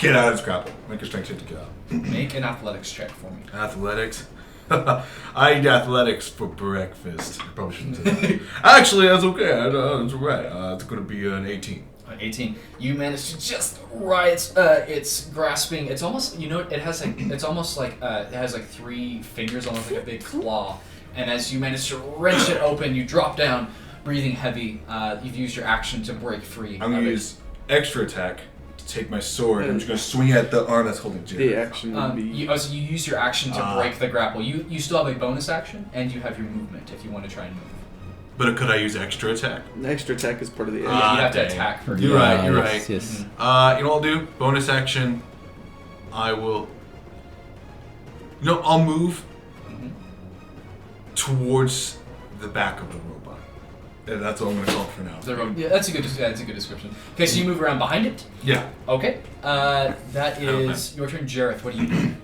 get out of this grapple. Make a strength check to get out. Make an athletics check for me. Athletics. I eat athletics for breakfast. I probably shouldn't say that. Actually, that's okay. That's right. It's gonna be an 18. 18. You managed to just right. It's grasping. It's almost. You know. It has like. It's almost like. It has like 3 fingers, almost like a big claw. And as you manage to wrench it open, you drop down, breathing heavy. You've used your action to break free. I'm gonna use extra attack to take my sword. I'm just gonna swing at the arm that's holding Jared. The action would be. You use your action to break the grapple. You still have a bonus action, and you have your movement if you want to try and move. But could I use extra attack? Extra attack is part of the. Yeah, you have to dang. attack first. You're right. You're Yes, right. yes. Mhm. You know what I'll do? Bonus action. I will. I'll move Mhm. towards the back of the robot. And that's what I'm going to call it for now. Yeah, that's a good description. Okay, so you move around behind it. Yeah. Okay. That is your turn, Jareth. What do you do?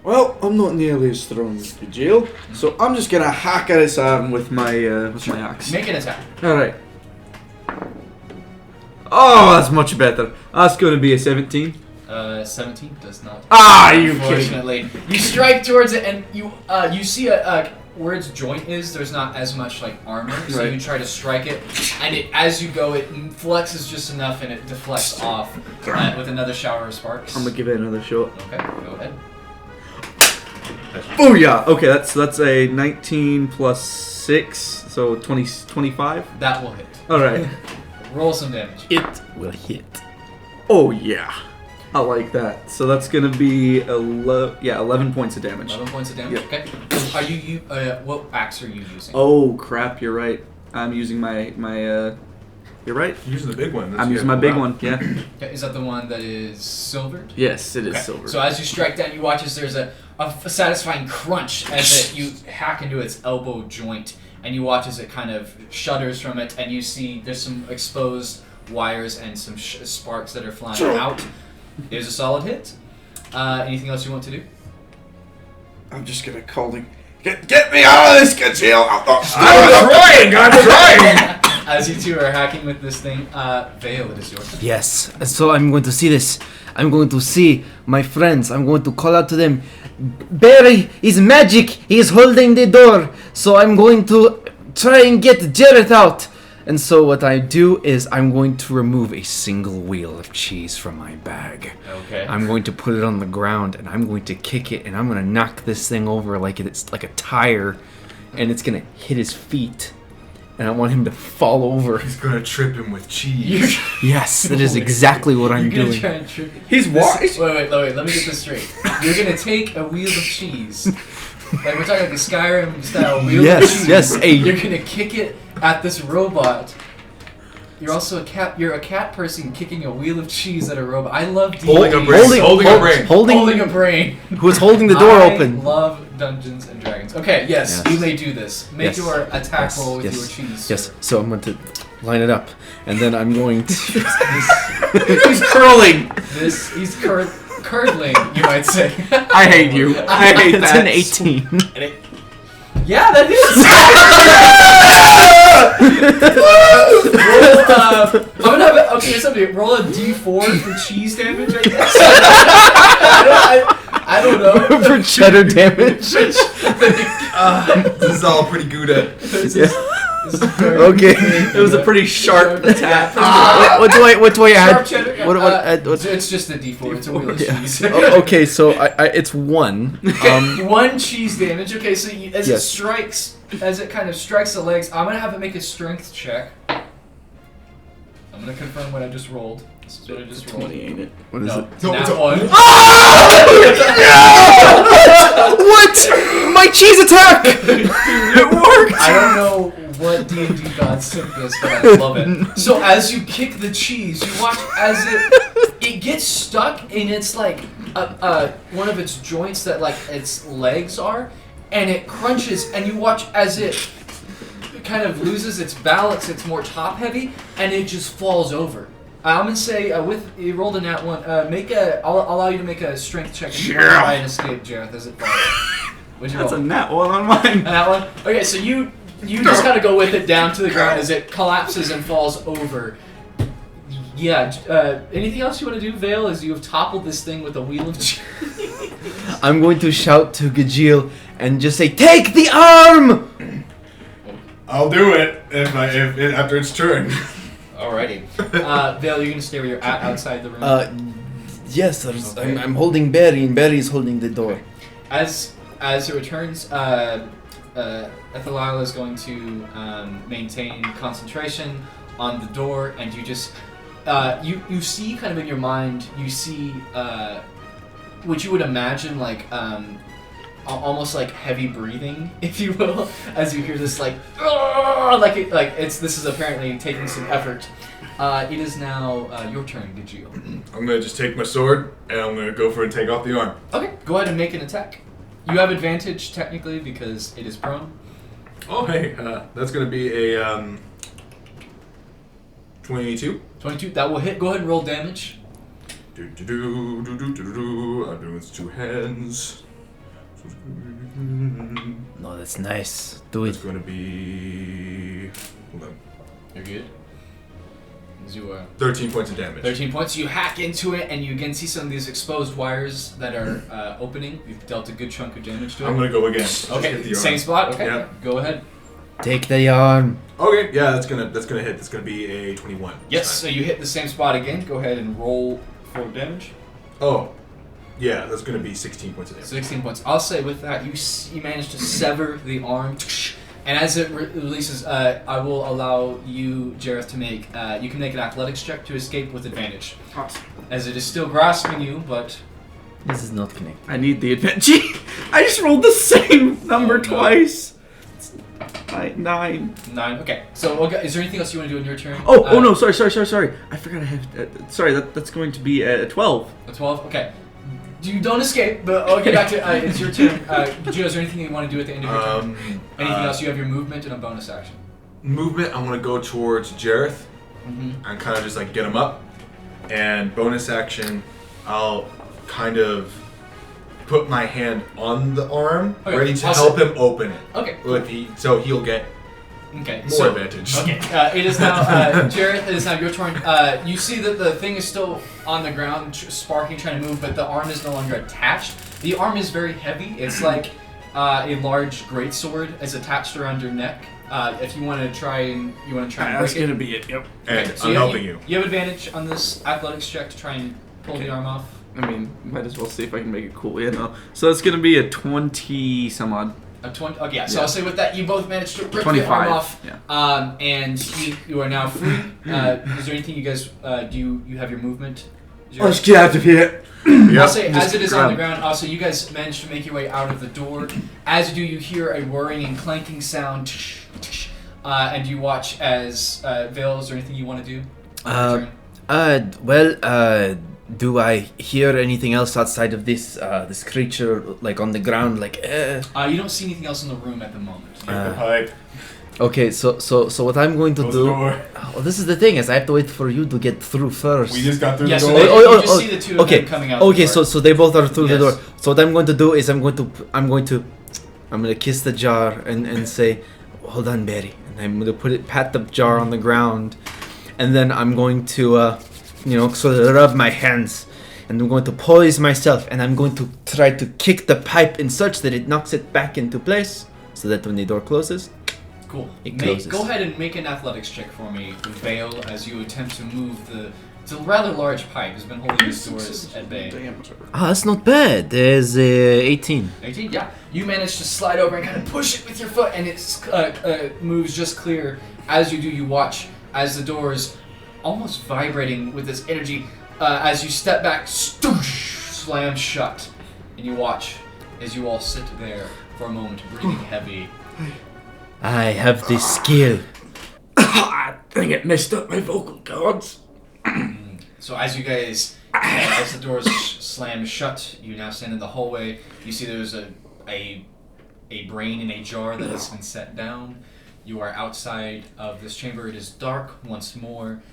Well, I'm not nearly as strong as Gajil, so I'm just gonna hack at its arm with my axe. Make an attack. All right. Oh, that's much better. That's going to be a 17. 17 does not. Ah, you kidding? Unfortunately, you strike towards it, and you see where its joint is. There's not as much like armor, so Right. you try to strike it, and as you go, it flexes just enough, and it deflects off with another shower of sparks. I'm gonna give it another shot. Okay, go ahead. Booyah! Okay, that's a 19 plus 6, so 25. That will hit. All right. Roll some damage. It will hit. Oh yeah, I like that. So that's gonna be 11 points of damage. 11 points of damage. Yep. Okay. Are you what axe are you using? Oh crap! You're right. I'm using my. You're right. You're using the big one. I'm using my big one. Yeah. Okay, is that the one that is silvered? Yes, it is Okay. silver. So as you strike down, you watch as there's a satisfying crunch as you hack into its elbow joint, and you watch as it kind of shudders from it, and you see there's some exposed wires and some sparks that are flying out. It is a solid hit. Anything else you want to do? I'm just gonna call him. Get me out of this, Gajil! I'm trying. As you two are hacking with this thing, Vale, it is your turn. Yes. So I'm going to see this. I'm going to see my friends. I'm going to call out to them. Barry is magic. He is holding the door. So I'm going to try and get Jareth out. And so what I do is I'm going to remove a single wheel of cheese from my bag. Okay. I'm going to put it on the ground and I'm going to kick it and I'm going to knock this thing over like it's like a tire, and it's going to hit his feet. And I want him to fall over. He's going to trip him with cheese. Yes, that is exactly what I'm You're gonna doing. try and trip. He's wise. Wait, let me get this straight. You're gonna take a wheel of cheese, like we're talking like a Skyrim style wheel of cheese. Yes. You're gonna kick it at this robot. You're also a cat. You're a cat person kicking a wheel of cheese at a robot. I love D&D. Holding a brain. Holding a brain. Who's holding the door I open? love Dungeons and Dragons. Okay, yes, Yes. you may do this. Make Yes. your attack roll with Yes. your cheese. Yes. So I'm going to line it up, and then I'm going to. He's curling. He's curdling, you might say. I hate you. I hate It's that. an 18. Yeah, that is. I'm gonna have it. Okay, somebody roll a d4 for cheese damage. I guess. I don't know. For cheddar damage. This is all pretty good at. This is very Okay. It was a pretty sharp attack. What do I Sharp add? cheddar. What? It's just a d4. It's a wheel of Yeah. cheese. Okay, so it's 1. One cheese damage. Okay, so as it Yes. strikes, as it kind of strikes the legs, I'm gonna have it make a strength check. I'm gonna confirm what I just rolled. This is what I just rolled. ain't it? What is No, it? it's No, nat it's a- one. What? My cheese attack! It worked! I don't know what D&D gods took this, but I love it. So as you kick the cheese, you watch as it gets stuck in its like one of its joints that like its legs are, and it crunches, and you watch as it kind of loses its balance. It's more top heavy, and it just falls over. I'm gonna say with you rolled a nat one. I'll allow you to make a strength check and try and escape, Jareth, as it falls. What'd you That's a Oh. roll? nat one on mine. That one? Okay, so you just kind of go with it down to the ground as it collapses and falls over. Yeah, anything else you want to do, Vale, as you have toppled this thing with a wheel of cheese? I'm going to shout to Gajil and just say, "Take the arm!" I'll do it if after its turn. Alrighty. Vale, you're going to stay where you're at outside the room? Yes, Okay. I'm holding Barry, and Barry's holding the door. As it returns, Athaliah is going to maintain concentration on the door, and you just you see kind of in your mind, you see what you would imagine like almost like heavy breathing, if you will, as you hear this like this is apparently taking some effort. It is now your turn, Gajil. I'm gonna just take my sword and I'm gonna go for and take off the arm. Okay, go ahead and make an attack. You have advantage technically because it is prone. Oh, hey, that's going to be a 22. 22. That will hit. Go ahead and roll damage. I'm doing with 2 hands. No, that's nice. Do It's it. going to be... Hold on. You're good. You 13 points of damage. 13 points. You hack into it, and you again see some of these exposed wires that are opening. You've dealt a good chunk of damage to it. I'm going to go again. Okay, same spot. Okay, Yeah. go ahead. Take the yarn. Okay, yeah, that's gonna hit. That's gonna be a 21. Yes, so you hit the same spot again. Go ahead and roll for damage. Oh, yeah, that's gonna be 16 points of damage. 16 points. I'll say with that, you manage to sever the arm, and as it releases, I will allow you, Jareth, to make. You can make an athletics check to escape with advantage, as it is still grasping you, but. This is not connected. I need the advantage. I just rolled the same number no. twice. It's 9. 9. Okay. So, okay, is there anything else you want to do in your turn? Oh no! Sorry. I forgot I have. Sorry, that's going to be a 12. A 12. Okay. You don't escape, but I'll get back to it's your turn. Gio, is there anything you want to do at the end of your turn? Anything else? You have your movement and a bonus action. Movement, I'm gonna go towards Jareth and kind of just like get him up. And bonus action, I'll kind of put my hand on the arm, ready to help him open it. Okay. So he'll get more advantage. Okay. It is now, Jareth, it is now your turn. You see that the thing is still on the ground, sparking, trying to move, but the arm is no longer attached. The arm is very heavy. It's like a large greatsword is attached around your neck. If you want to try and break That's it. gonna be it. Yep. And Okay, so I'm helping you. You have advantage on this athletics check to try and pull the arm off. I mean, might as well see if I can make it cool. Yeah, no. So it's gonna be a 20 some odd. A 20. Okay, yeah. So Yeah. I'll say with that, you both managed to rip the 25. arm off. Yeah. And you are now free. Is there anything you guys do? You have your movement? Is your- Let's get out of here. I'll say Just as it is on the grab. ground. Also, you guys managed to make your way out of the door. As you do, you hear a whirring and clanking sound, and you watch as Vale. Is there anything you want to do? Do I hear anything else outside of this this creature, like on the ground, like? You don't see anything else in the room at the moment. The pipe. Okay, so what I'm going to Close do? the door. Oh, this is the thing, is I have to wait for you to get through first. We just got through Yeah, the so door. you just see the two of them coming out. Okay, the door. so they both are through the Yes. door. So what I'm going to do is I'm gonna kiss the jar and say, "Hold on, Barry," and I'm gonna pat the jar on the ground, and then I'm going to sort of rub my hands, and I'm going to poise myself, and I'm going to try to kick the pipe in such that it knocks it back into place, so that when the door closes, Cool. it closes. Go ahead and make an athletics check for me, Vale, as you attempt to move it's a rather large pipe. Has been holding these doors at bay. that's not bad. There's 18. 18, yeah. You manage to slide over and kind of push it with your foot, and it moves just clear. As you do, you watch as the doors, almost vibrating with this energy, as you step back, stoosh, slam shut, and you watch as you all sit there for a moment, breathing heavy. I have the skill. I think it messed up my vocal cords. So as you guys, as the doors slam shut, you now stand in the hallway. You see there's a brain in a jar that has been set down. You are outside of this chamber. It is dark once more.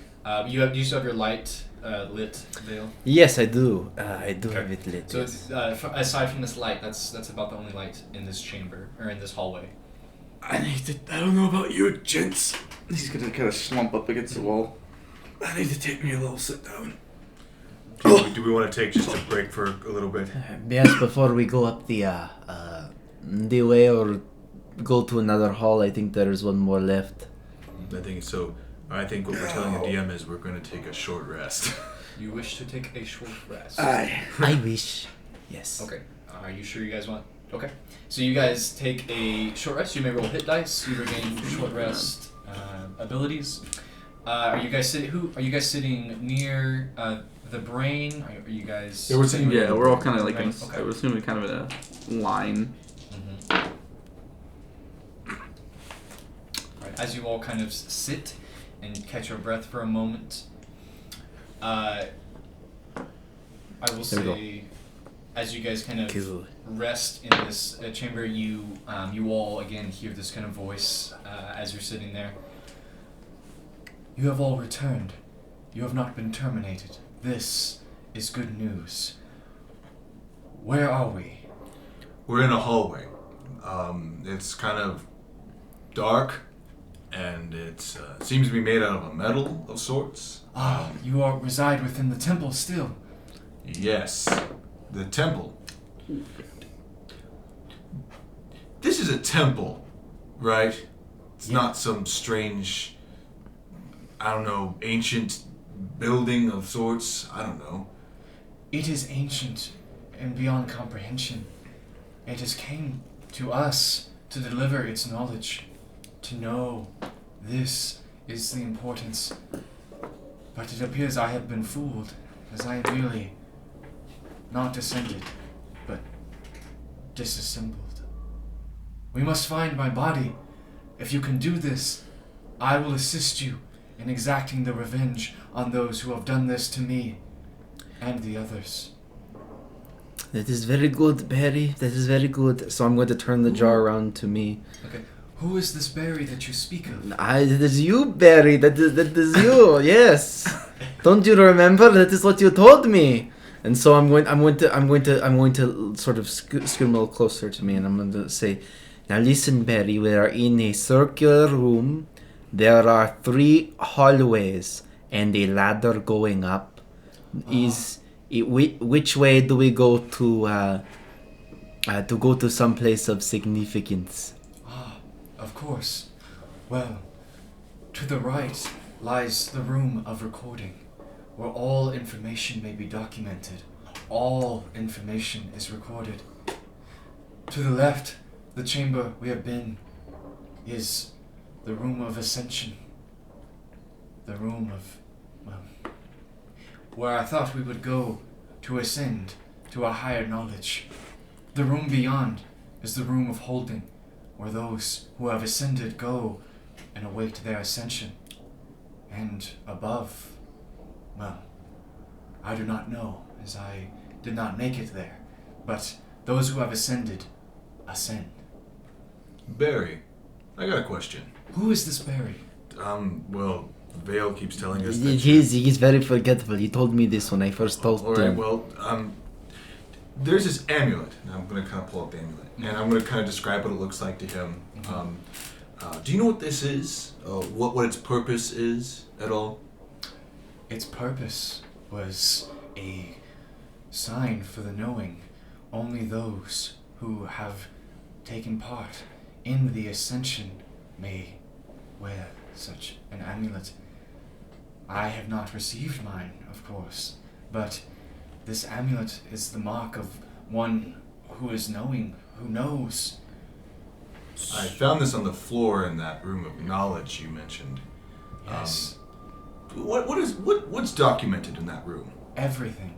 You still have your light lit, Vale? Yes, I do. I do have it lit. So yes. aside from this light, that's about the only light in this chamber, or in this hallway. I don't know about you, gents. He's gonna kind of slump up against the wall. I need to take me a little sit down. Do we want to take just a break for a little bit? Yes, before we go up the way or go to another hall, I think there is one more left. I think so. I think what we're telling the DM is we're going to take a short rest. You wish to take a short rest. Aye. I wish. Yes. Okay. Are you sure you guys want? Okay. So you guys take a short rest. You may roll hit dice. You regain short rest abilities. Are you guys sitting near the brain? Are you guys? Yeah, we're sitting- Yeah, we're all kind of like Right, in okay. I would assume kind of in a line. Right. As you all kind of sit and catch your breath for a moment, I will There we say, as you guys kind of Cool. rest in this chamber, you all again hear this kind of voice as you're sitting there. You have all returned. You have not been terminated. This is good news. Where are we? We're in a hallway. It's kind of dark, and it seems to be made out of a metal of sorts. You reside within the temple still. Yes, the temple. This is a temple, right? It's not some strange, I don't know, ancient building of sorts. I don't know. It is ancient and beyond comprehension. It has came to us to deliver its knowledge, to know this is the importance. But it appears I have been fooled, as I am really not descended, but disassembled. We must find my body. If you can do this, I will assist you in exacting the revenge on those who have done this to me and the others. That is very good, Barry. That is very good. So I'm going to turn the jar around to me. Okay. Who is this Barry that you speak of? That is you, Barry. That is you. Yes. Don't you remember? That is what you told me. And so I'm going to sort of scoot a little closer to me, and I'm going to say, now listen, Barry. We are in a circular room. There are 3 hallways and a ladder going up. Which way do we go to go to some place of significance? Of course. Well, to the right lies the room of recording, where all information may be documented. All information is recorded. To the left, the chamber we have been is the room of ascension. The room of, well, where I thought we would go to ascend to a higher knowledge. The room beyond is the room of holding, where those who have ascended go and await their ascension. And above, well, I do not know, as I did not make it there, but those who have ascended ascend. Barry, I got a question. Who is this Barry? Well, Vale keeps telling us that He's very forgetful. He told me this when I first told all right, him. well, there's this amulet. Now I'm going to kind of pull up the amulet, and I'm going to kind of describe what it looks like to him. Do you know what this is? What its purpose is at all? Its purpose was a sign for the knowing. Only those who have taken part in the ascension may wear such an amulet. I have not received mine, of course, but this amulet is the mark of one who is knowing, who knows. I found this on the floor in that room of knowledge you mentioned. Yes. What's documented in that room? Everything.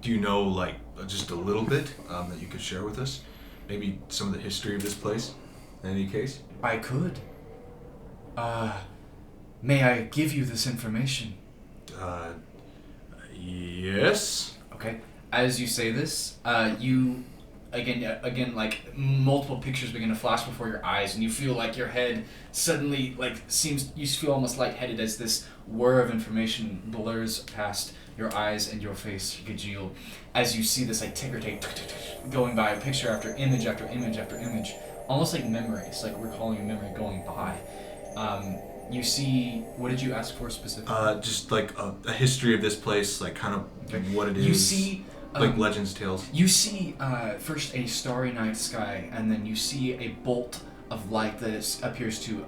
Do you know, like, just a little bit that you could share with us? Maybe some of the history of this place, in any case? I could. May I give you this information? Yes. Okay. As you say this, you again, like multiple pictures begin to flash before your eyes, and you feel like your head suddenly you feel almost lightheaded as this whir of information blurs past your eyes and your face, Gajeel, as you see this like ticker tape going by, picture after image after image after image, almost like memories, like recalling a memory going by. You see, what did you ask for specifically? Just like a history of this place, like kind of what it is. You see, like legends, tales. You see first a starry night sky, and then you see a bolt of light that appears to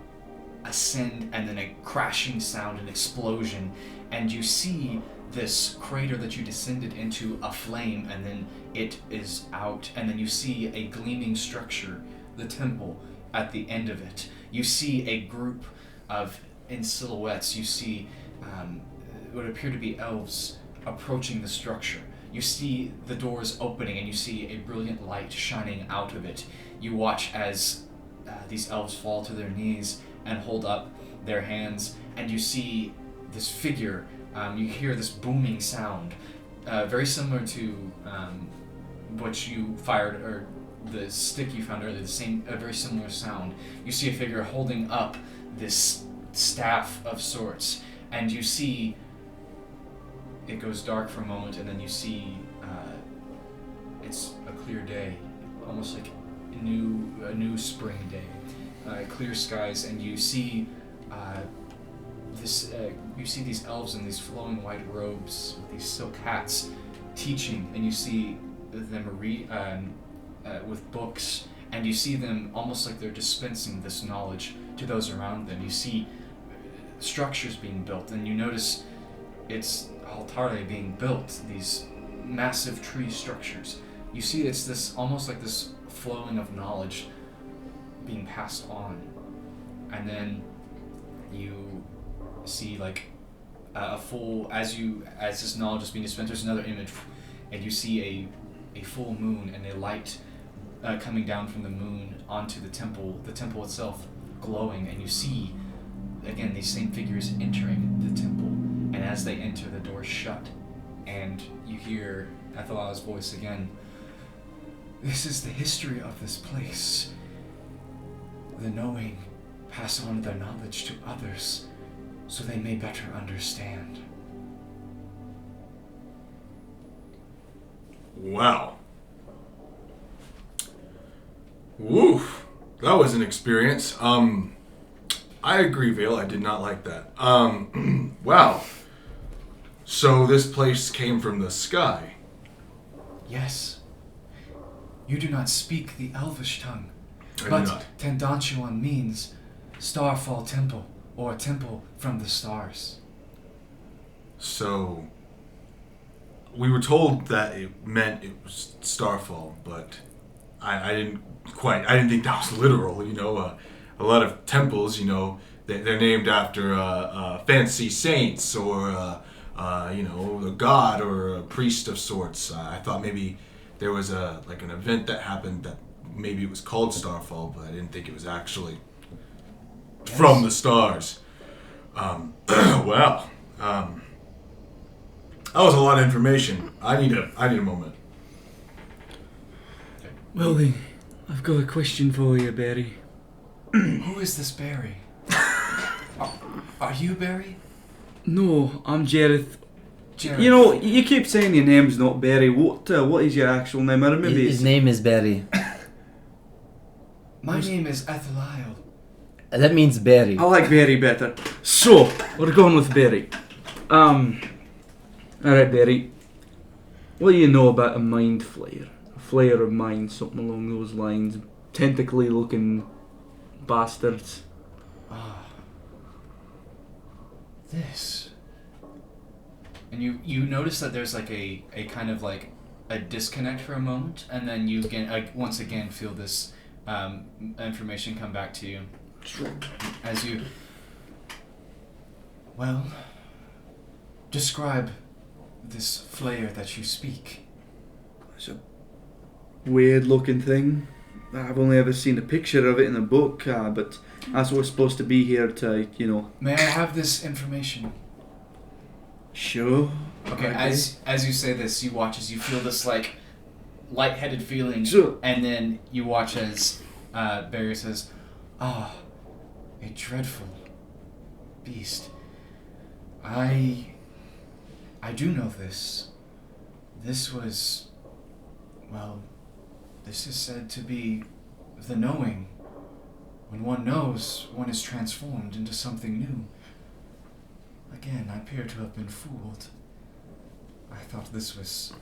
ascend, and then a crashing sound, an explosion, and you see this crater that you descended into a flame, and then it is out, and then you see a gleaming structure, the temple, at the end of it. You see a group of, in silhouettes, you see what appear to be elves approaching the structure. You see the doors opening, and you see a brilliant light shining out of it. You watch as these elves fall to their knees and hold up their hands, and you see this figure. You hear this booming sound, very similar to what you fired, or the stick you found earlier, a very similar sound. You see a figure holding up this staff of sorts, and you see it goes dark for a moment, and then you see it's a clear day, almost like a new spring day, clear skies, and you see you see these elves in these flowing white robes with these silk hats teaching, and you see them with books, and you see them almost like they're dispensing this knowledge to those around them. You see structures being built, and you notice it's Altare being built, these massive tree structures. You see it's this almost like this flowing of knowledge being passed on, and then you see like a full, as this knowledge is being dispensed, there's another image, and you see a full moon and a light coming down from the moon onto the temple itself glowing, and you see again these same figures entering the temple, and as they enter, the doors shut, and you hear Athalai's voice again. This is the history of this place. The knowing pass on their knowledge to others so they may better understand. Wow. Woof. That was an experience. I agree, Vale. I did not like that. Wow. So this place came from the sky. Yes. You do not speak the Elvish tongue, I but do not. Tendanchuan means Starfall Temple, or Temple from the Stars. So we were told that it meant it was Starfall, but I didn't think that was literal. You know, a lot of temples, you know, they're named after fancy saints or you know, a god or a priest of sorts. I thought maybe there was an event that happened that maybe it was called Starfall, but I didn't think it was actually from the stars. Wow. That was a lot of information. I need a moment. Well then, I've got a question for you, Barry. Who is this Barry? Are you Barry? No, I'm Jareth. Jareth. You know, you keep saying your name's not Barry. What is your actual name? I remember His name is Barry. My name is Athaliel. That means Barry. I like Barry better. So, we're going with Barry. Alright, Barry. What do you know about a mind flayer? A flayer of mind, something along those lines. Tentacly looking bastards. This. And you notice that there's like a kind of like a disconnect for a moment, and then you once again feel this information come back to you. As you... Well, describe this flare that you speak. It's a weird looking thing. I've only ever seen a picture of it in a book, but that's what we're supposed to be here to, you know... May I have this information? Sure. Okay, as you say this, you watch as you feel this like lightheaded feeling, Sure. and then you watch as Barry says, a dreadful beast. I do know this. This was, well, this is said to be the knowing. When one knows, one is transformed into something new. Again, I appear to have been fooled. I thought this was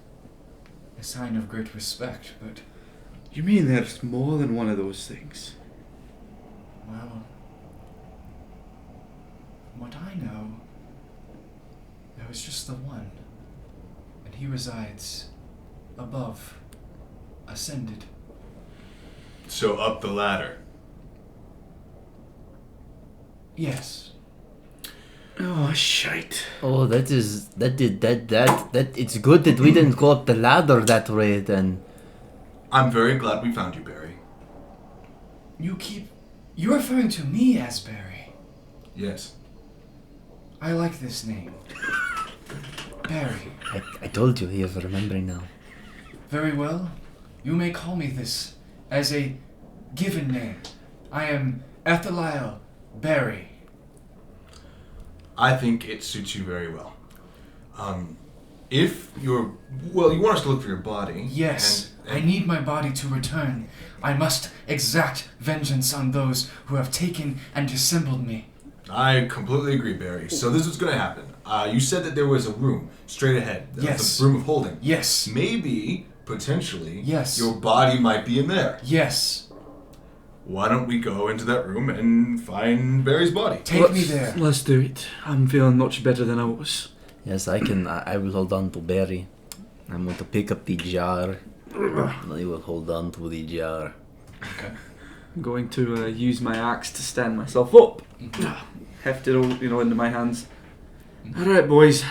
a sign of great respect, but... You mean there's more than one of those things? Well, from what I know, there was just the one, and he resides above, ascended. So up the ladder. Yes. Oh, shite. Oh, it's good that we didn't go up the ladder that way then. I'm very glad we found you, Barry. You're referring to me as Barry. Yes. I like this name. Barry. I told you, he is remembering now. Very well. You may call me this as a given name. I am Etheliel Barry. I think it suits you very well. If you want us to look for your body. Yes, and I need my body to return. I must exact vengeance on those who have taken and dissembled me. I completely agree, Barry. So this is what's going to happen. You said that there was a room straight ahead. Yes. The room of holding. Yes. Maybe, potentially, Yes. your body might be in there. Yes. Why don't we go into that room and find Barry's body? Take me there. Let's do it. I'm feeling much better than I was. Yes, I can. I will hold on to Barry. I'm going to pick up the jar. I will hold on to the jar. Okay. I'm going to use my axe to stand myself up. Heft it all, into my hands. Alright, boys.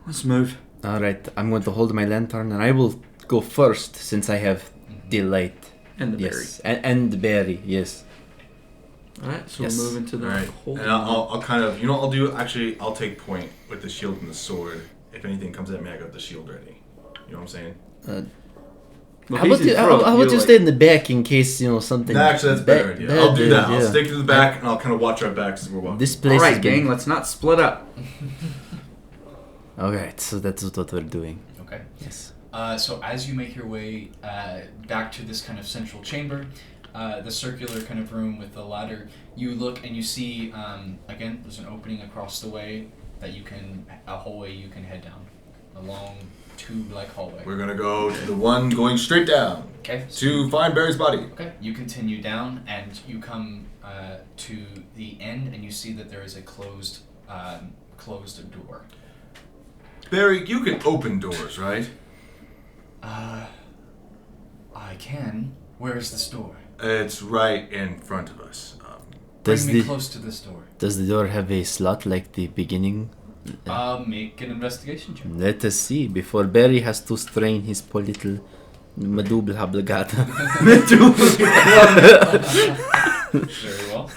Let's move. Alright, I'm going to hold my lantern and I will go first since I have the light. And the Yes. And the berry, yes. Alright, so Yes. we'll move into the Alright. hole. And I'll kind of, I'll do, actually, I'll take point with the shield and the sword. If anything comes at me, I got the shield ready. You know what I'm saying? Well, how he's about in you, front, how about you're you like- stay in the back in case, something... Actually, that's a better idea. I'll do that. I'll yeah. stick to the back and I'll kind of watch our backs as we're walking. This place Alright, has been... gang, let's not split up. Alright, so that's what we're doing. Okay. Yes. So as you make your way back to this kind of central chamber, the circular kind of room with the ladder, you look and you see, again, there's an opening across the way that a hallway you can head down. A long tube-like hallway. We're gonna go to the one going straight down Okay. to find Barry's body. Okay. You continue down and you come to the end and you see that there is a closed door. Barry, you can open doors, right? I can. Where is this door? It's right in front of us. Does Bring me the, close to this door. does the door have a slot like the beginning? Make an investigation check. Let us see, before Barry has to strain his poor little medubal oblongata. Very well.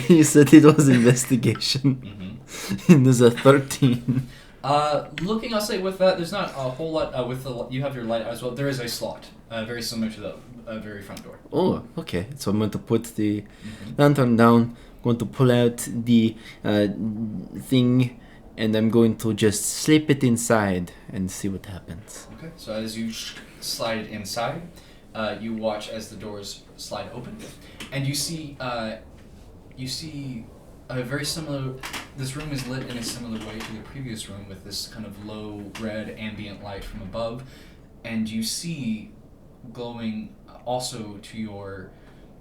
He said it was investigation. Mm-hmm. It was a 13. Looking, I'll say with that, there's not a whole lot. You have your light as well. There is a slot, very similar to the very front door. Oh, okay. So I'm going to put the lantern down, going to pull out the thing, and I'm going to just slip it inside and see what happens. Okay. So as you slide it inside, you watch as the doors slide open, and you see a very similar. This room is lit in a similar way to the previous room with this kind of low red ambient light from above, and you see glowing also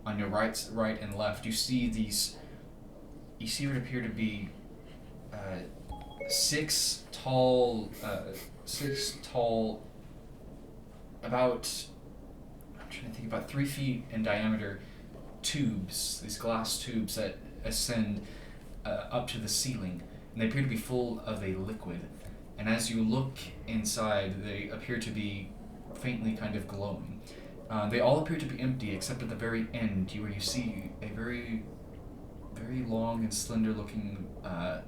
on your right and left. You see what appear to be six tall, about, I'm trying to think, about 3 feet in diameter tubes, these glass tubes that ascend up to the ceiling, and they appear to be full of a liquid. And as you look inside, they appear to be faintly kind of glowing. They all appear to be empty, except at the very end, where you see a very, very long and slender-looking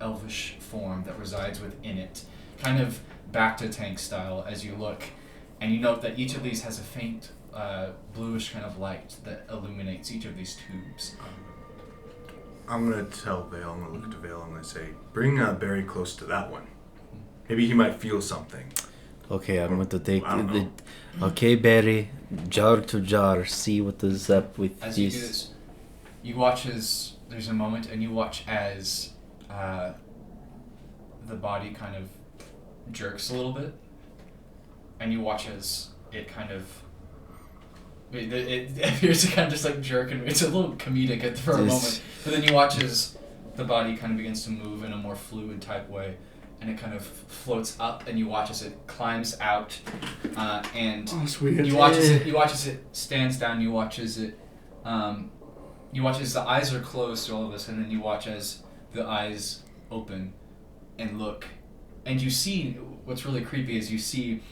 elvish form that resides within it, kind of back-to-tank style as you look. And you note that each of these has a faint bluish kind of light that illuminates each of these tubes. I'm gonna tell Vale, I'm gonna look to Vale, I'm gonna say, bring Barry close to that one. Maybe he might feel something. Okay, I'm going to take I don't the... know. Okay, Barry, jar to jar, see what is up with As this. you do this, you watch as there's a moment, and you watch as the body kind of jerks a little bit, and you watch as it kind of it appears to kind of just like jerk, and it's a little comedic for a moment, but then you watch as the body kind of begins to move in a more fluid type way, and it kind of floats up, and you watch as it climbs out, and Oh, that's weird. you watch as it stands down. You watch as the eyes are closed to all of this, and then you watch as the eyes open and look, and you see what's really creepy is you see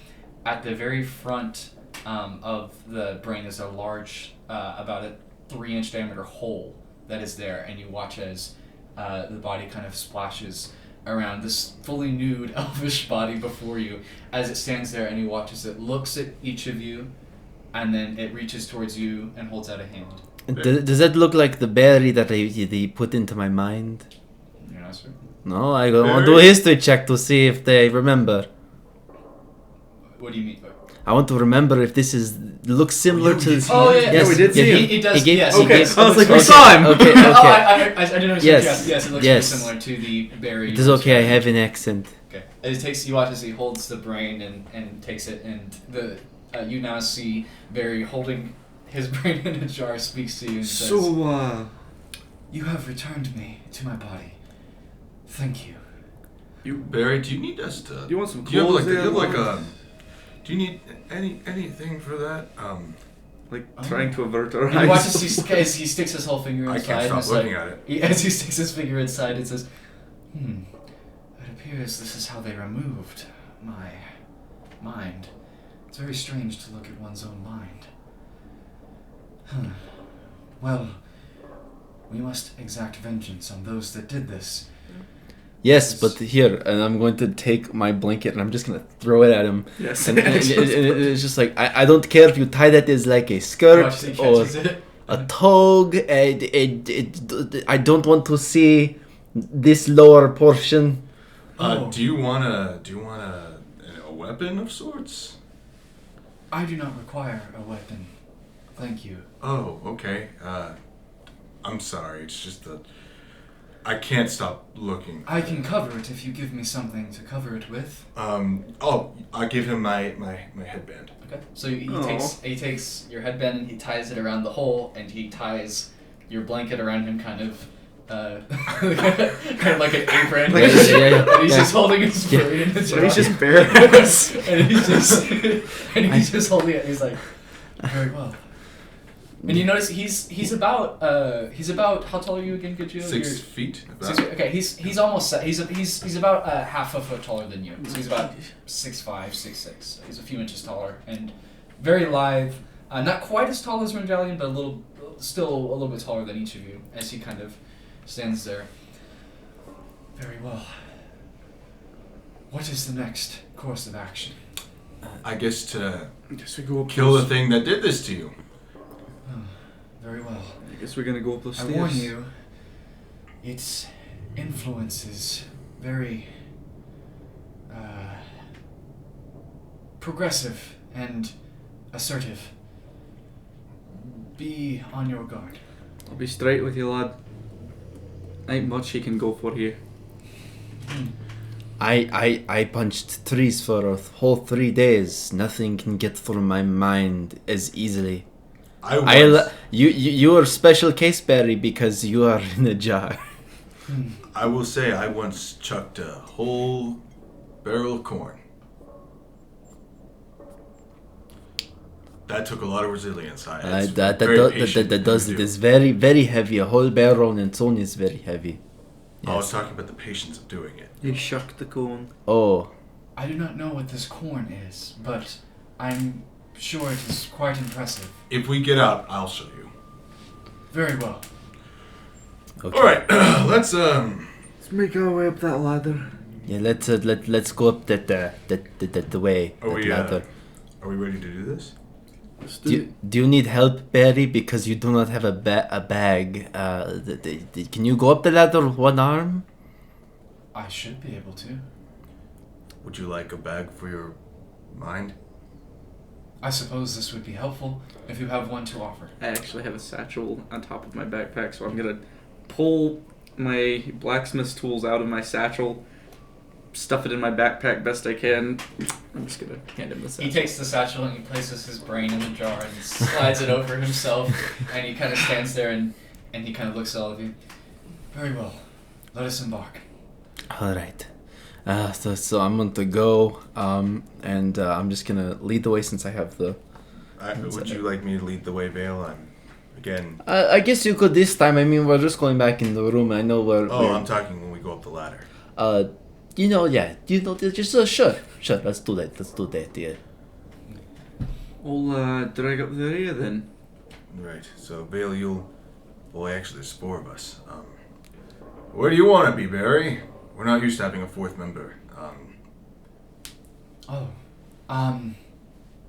at the very front of the brain is a large, about a 3-inch diameter hole that is there, and you watch as the body kind of splashes around this fully nude elvish body before you as it stands there, and you watch as it looks at each of you and then it reaches towards you and holds out a hand. Does that look like the berry that they put into my mind? You're not certain. No, I want to do a history check to see if they remember. What do you mean? I want to remember if this looks similar to. Oh yeah, Yes, we did see him. He does. He gave- Yes. he Okay, gave- sounds like we okay, saw him. Okay, Oh, okay. I didn't understand. Yes. Yes, it looks Yes. very similar to the berry. It is okay. I have an accent. Okay. It takes you watch as he holds the brain and takes it, and the you now see Barry holding his brain in a jar, speaks to you and says, "You have returned me to my body. Thank you." Barry, do you need us to? Do you want some Do you have clothes like, there, do you have like Lord? do you need anything for that? Trying to avert our And you watch eyes. as he sticks his whole finger I inside. can't and stop it's looking like, at it. As he sticks his finger inside, it says, "It appears this is how they removed my mind. It's very strange to look at one's own mind. Well, we must exact vengeance on those that did this." Yes, but here, and I'm going to take my blanket and I'm just going to throw it at him. Yes. And it's just like, I don't care if you tie that as like a Watch skirt as he or catches it. a toga. I don't want to see this lower portion. Do you want a weapon of sorts? I do not require a weapon. Thank you. Oh, okay. I'm sorry. It's just that I can't stop looking. I can cover it if you give me something to cover it with. I'll give him my headband. Okay. So he takes your headband and he ties it around the hole, and he ties your blanket around him, kind of like an apron. Like and he's just holding his brain in the So jar. he's just bare. and he's just holding it. He's like, very well. And you notice he's about how tall are you again, Gajil? 6 feet. Okay, he's almost he's about half a foot taller than you. So he's about 6'5", 6'6". He's a few inches taller and very lithe. Not quite as tall as Rangelian, but still a little bit taller than each of you as he kind of stands there. Very well. What is the next course of action? I guess to Guess we go up kill the those- thing that did this to you. Very well. I guess we're gonna go up those I stairs. warn you, its influence is very progressive and assertive. Be on your guard. I'll be straight with you, lad. Ain't much he can go for here. I punched trees for a whole 3 days. Nothing can get through my mind as easily. You are special case, Barry, because you are in a jar. I will say I once chucked a whole barrel of corn. That took a lot of resilience. That does it. It's very, very heavy. A whole barrel on its own is very heavy. I was talking about the patience of doing it. He shucked the cone. Oh. I do not know what this corn is, but I'm sure it is quite impressive. If we get out, I'll show you. Very well. Okay. All right, let's Let's make our way up that ladder. Yeah, let's go up that way. Are we ladder. are we ready to do this? Do you need help, Barry? Because you do not have a bag. Can you go up the ladder with one arm? I should be able to. Would you like a bag for your mind? I suppose this would be helpful if you have one to offer. I actually have a satchel on top of my backpack, so I'm gonna pull my blacksmith's tools out of my satchel, stuff it in my backpack best I can. I'm just gonna hand him the satchel. He takes the satchel and he places his brain in the jar and slides it over himself, and he kind of stands there and he kind of looks at all of you. Very well. Let us embark. All right. So I'm going to go, and I'm just going to lead the way since I have the... Would you like me to lead the way, Vale? Again... I guess you could this time. I mean, we're just going back in the room. I know we're... I'm talking when we go up the ladder. Just sure. Let's do that, yeah. We'll drag up the rear then. Right, so Vale, actually there's 4 of us. Where do you want to be, Barry? We're not used to having a 4th member.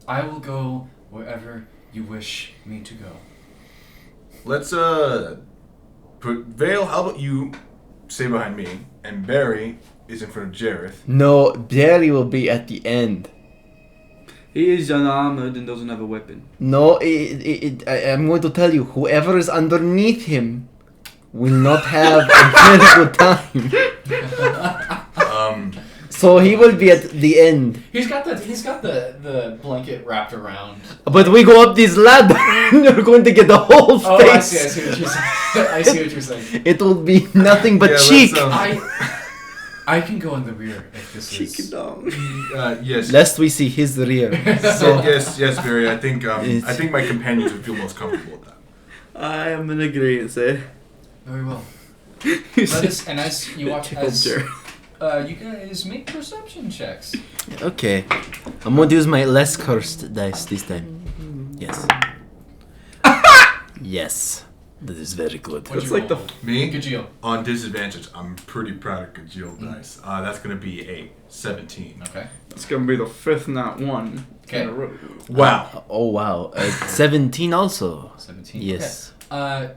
I will go wherever you wish me to go. Let's put Vale. How about you stay behind me, and Barry is in front of Jareth. No, Barry will be at the end. He is unarmored and doesn't have a weapon. No, I'm going to tell you, whoever is underneath him will not have a very good time. So he will be at the end. He's got the blanket wrapped around. But we go up this ladder and you're going to get the whole face. Oh, I see what you're saying. I see what you're saying. It will be nothing but cheek. I can go in the rear if this Cheek is... down. Yes. Lest we see his rear. So yes, Barry. I think my companions would feel most comfortable with that. I am in agreement, eh? Very well. As you watch, you guys make perception checks. Okay. I'm going to use my less cursed dice this time. Yes. Yes. That is very good. That's like the... Me? Gajeel. On disadvantage, I'm pretty proud of Gajeel dice. That's going to be a 17. Okay. It's going to be the fifth nat one. Okay. In a row. Wow. Oh, wow. 17 also. 17. Yes. Okay.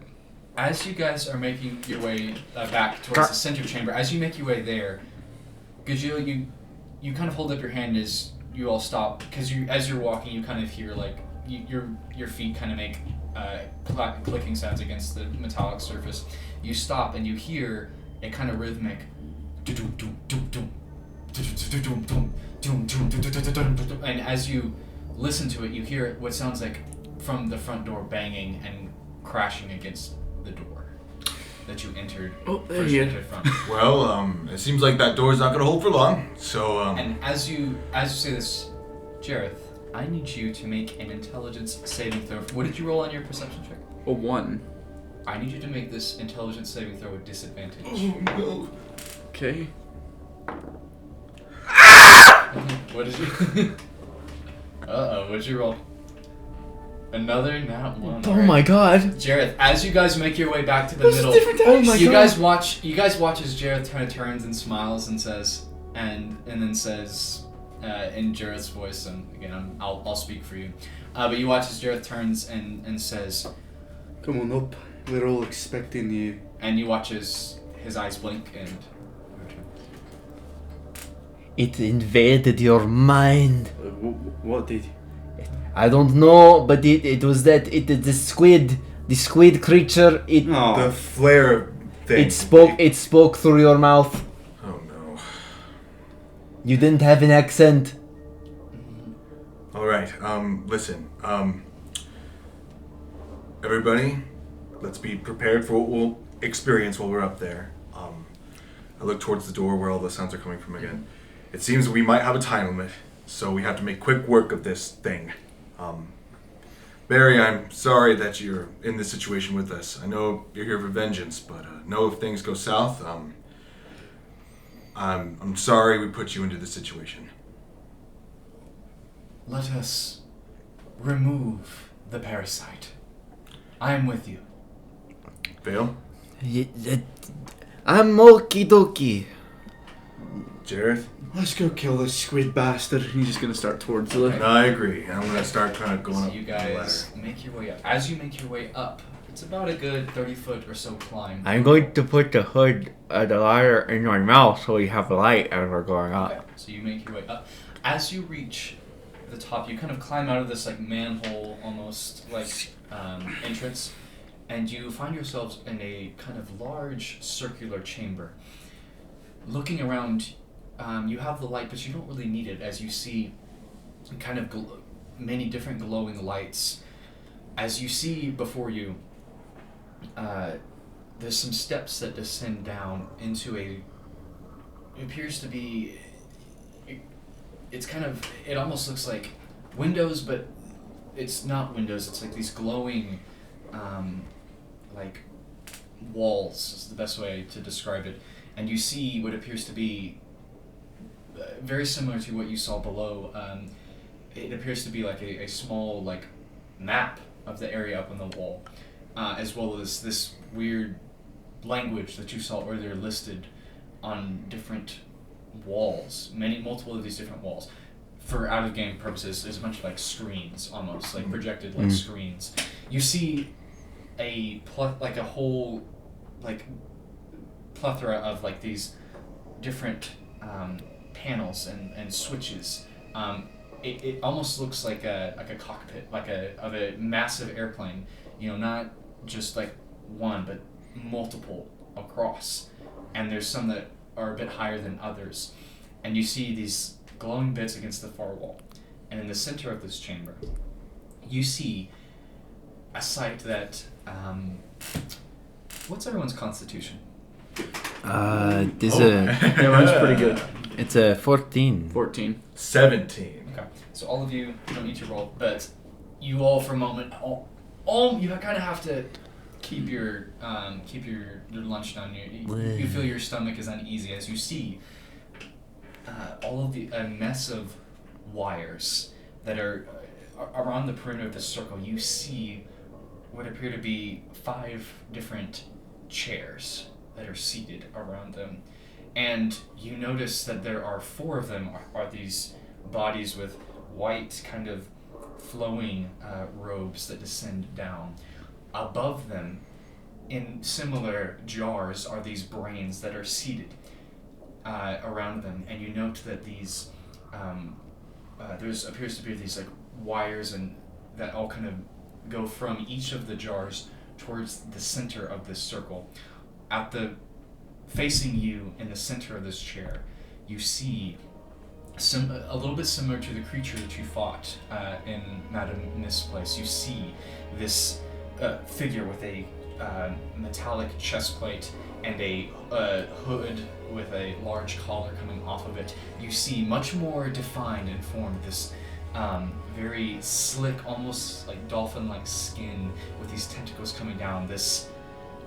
As you guys are making your way back towards the center chamber, as you make your way there, Gajeel, you kind of hold up your hand as you all stop, because as you're walking, you kind of hear like your feet kind of make clicking sounds against the metallic surface. You stop and you hear a kind of rhythmic and as you listen to it, you hear what sounds like from the front door banging and crashing against the door that you entered. Entered from. Well, it seems like that door's not gonna hold for long. So and as you say this, Jareth, I need you to make an intelligence saving throw. What did you roll on your perception check? A 1. I need you to make this intelligence saving throw with disadvantage. Oh no. Okay. What did you? What'd you roll? Another nat 1. Oh my god. Jareth, as you guys make your way back to the middle, Oh my you god. guys watch as Jareth kind of turns and smiles and says, and then says, in Jareth's voice, and again, I'll speak for you, but you watch as Jareth turns and says, Come on up. We're all expecting you. and you watch as his eyes blink and return. It invaded your mind. What did? I don't know, but it was that the squid creature. The flare thing. It spoke through your mouth. Oh no. You didn't have an accent. All right. Listen. Everybody, let's be prepared for what we'll experience while we're up there. I look towards the door where all the sounds are coming from again. It seems we might have a time limit, so we have to make quick work of this thing. Barry, I'm sorry that you're in this situation with us. I know you're here for vengeance, but know if things go south, I'm sorry we put you into this situation. Let us remove the parasite. I am with you. Vale? I'm okie dokie. Jareth? Let's go kill this squid bastard. He's just gonna start towards the lift. No, I agree. I'm gonna start kind of going So up you the ladder. guys make your way up. As you make your way up, it's about a good 30-foot or so climb. I'm going to put the hood of the ladder in my mouth so we have a light as we're going up. Okay, so you make your way up. As you reach the top, you kind of climb out of this like manhole almost like entrance, and you find yourselves in a kind of large circular chamber. Looking around, you have the light, but you don't really need it as you see kind of many different glowing lights. As you see before you, there's some steps that descend down into it appears to be, it almost looks like windows, but it's not windows, it's like these glowing, like walls is the best way to describe it. And you see what appears to be very similar to what you saw below. It appears to be like a small like map of the area up on the wall, as well as this weird language that you saw earlier listed on different walls, multiple of these different walls. for out of game purposes, is a bunch of like screens, almost like projected like screens. You see a whole like plethora of like these different panels and switches. It almost looks like a cockpit, of a massive airplane. Not just like one, but multiple across. And there's some that are a bit higher than others. And you see these glowing bits against the far wall. And in the center of this chamber, you see a sight that what's everyone's constitution? This Yeah, mine's pretty good. it's a 14. 14. 17. Okay, so all of you don't need to roll, but you all for a moment, you kind of have to keep your lunch down. You feel your stomach is uneasy as you see all of a mess of wires that are around the perimeter of this circle. You see what appear to be 5 different chairs that are seated around them. And you notice that there are 4 of them are these bodies with white kind of flowing robes that descend down. Above them, in similar jars, are these brains that are seated around them. And you note that these, there's appears to be these like wires and that all kind of go from each of the jars towards the center of this circle. Facing you in the center of this chair, you see a little bit similar to the creature that you fought in Madame Mist's place. You see this figure with a metallic chest plate and a hood with a large collar coming off of it. You see much more defined and formed this very slick, almost like dolphin-like skin with these tentacles coming down. This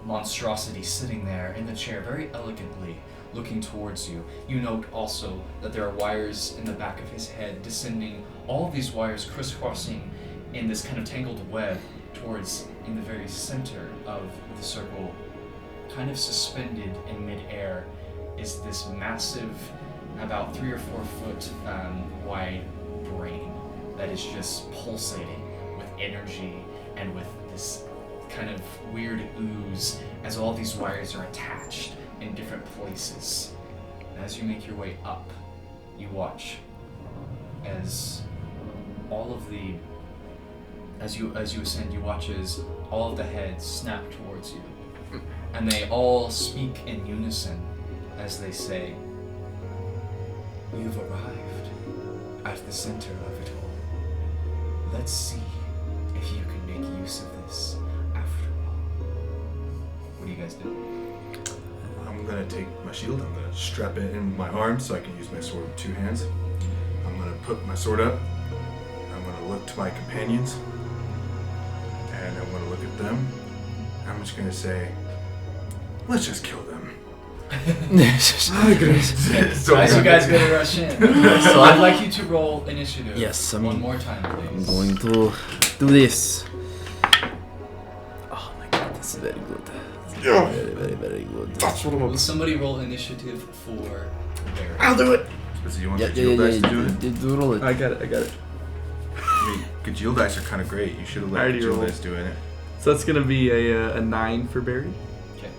monstrosity sitting there in the chair very elegantly looking towards you. You note also that there are wires in the back of his head descending, all of these wires crisscrossing in this kind of tangled web towards in the very center of the circle, kind of suspended in midair, is this massive, about 3 or 4 foot wide brain that is just pulsating with energy and with this kind of weird ooze as all these wires are attached in different places. And as you make your way up, you watch as all of the as you ascend, you watch as all of the heads snap towards you, and they all speak in unison as they say, "You've arrived at the center of it all. Let's see if you can make use of this after all." What do you guys do? I'm gonna take my shield, I'm gonna strap it in my arm so I can use my sword with 2 hands. I'm gonna put my sword up, I'm gonna look to my companions, and I'm gonna look at them. I'm just gonna say, let's just kill them. As you guys go to rush in, so I'd like you to roll initiative. Yes, one more time, I'm please. going to do this. Oh my god, this is very good. Yeah. Very, very, very good. That's what I'm Will somebody roll initiative for Barry? I'll do it! So you want Gajil dice to do it? Do roll it. I got it. I mean, Gajil dice are kind of great. You should have I let already Gajil rolled. dice doing it. So that's gonna be a 9 for Barry. Okay.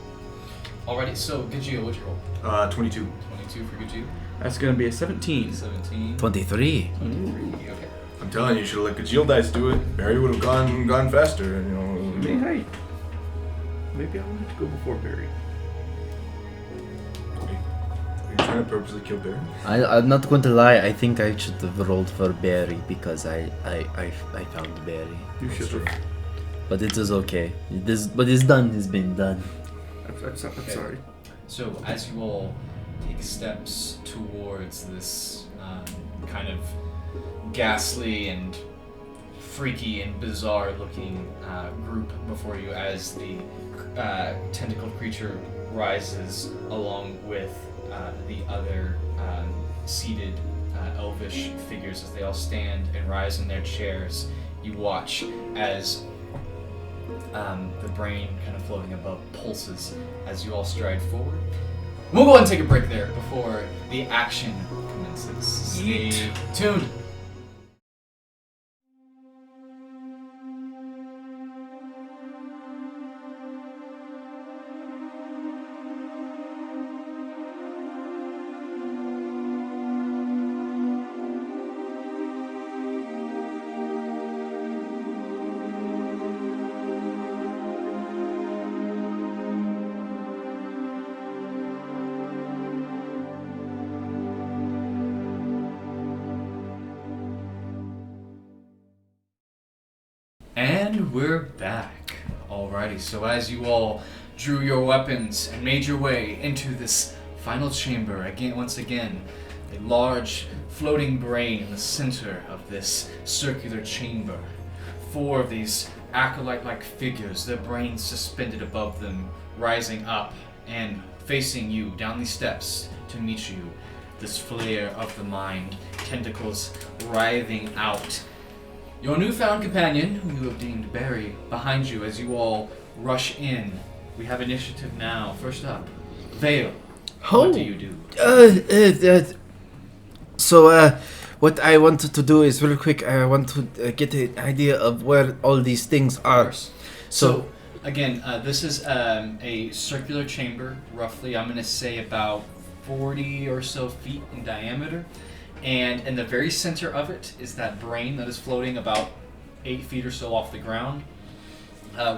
Alrighty, so Gajil, what'd you roll? 22. 22 for Gajil. That's gonna be a 17. 17. 23. 23, okay. I'm telling you, you should have let Gajil dice do it. Barry would have gone faster, you know. Hey, maybe I wanted to go before Barry. Are you trying to purposely kill Barry? I'm not going to lie, I think I should have rolled for Barry because I found Barry. You should have. But it is okay. But it's done, it's been done. I'm sorry. So as you all take steps towards this kind of ghastly and freaky and bizarre looking group before you, as the tentacled creature rises along with the other seated elvish figures as they all stand and rise in their chairs, you watch as the brain kind of floating above pulses as you all stride forward. We'll go ahead and take a break there before the action commences. Stay tuned. And we're back. Alrighty, so as you all drew your weapons and made your way into this final chamber, once again, a large floating brain in the center of this circular chamber. 4 of these acolyte-like figures, their brains suspended above them, rising up and facing you down these steps to meet you. This flare of the mind, tentacles writhing out. Your newfound companion, whom you have deemed Barry, behind you as you all rush in. We have initiative now. First up, Vale. What do you do? So, what I wanted to do is, real quick, I want to get an idea of where all these things are. So again, this is a circular chamber, roughly, I'm going to say about 40 or so feet in diameter. And in the very center of it is that brain that is floating about 8 feet or so off the ground,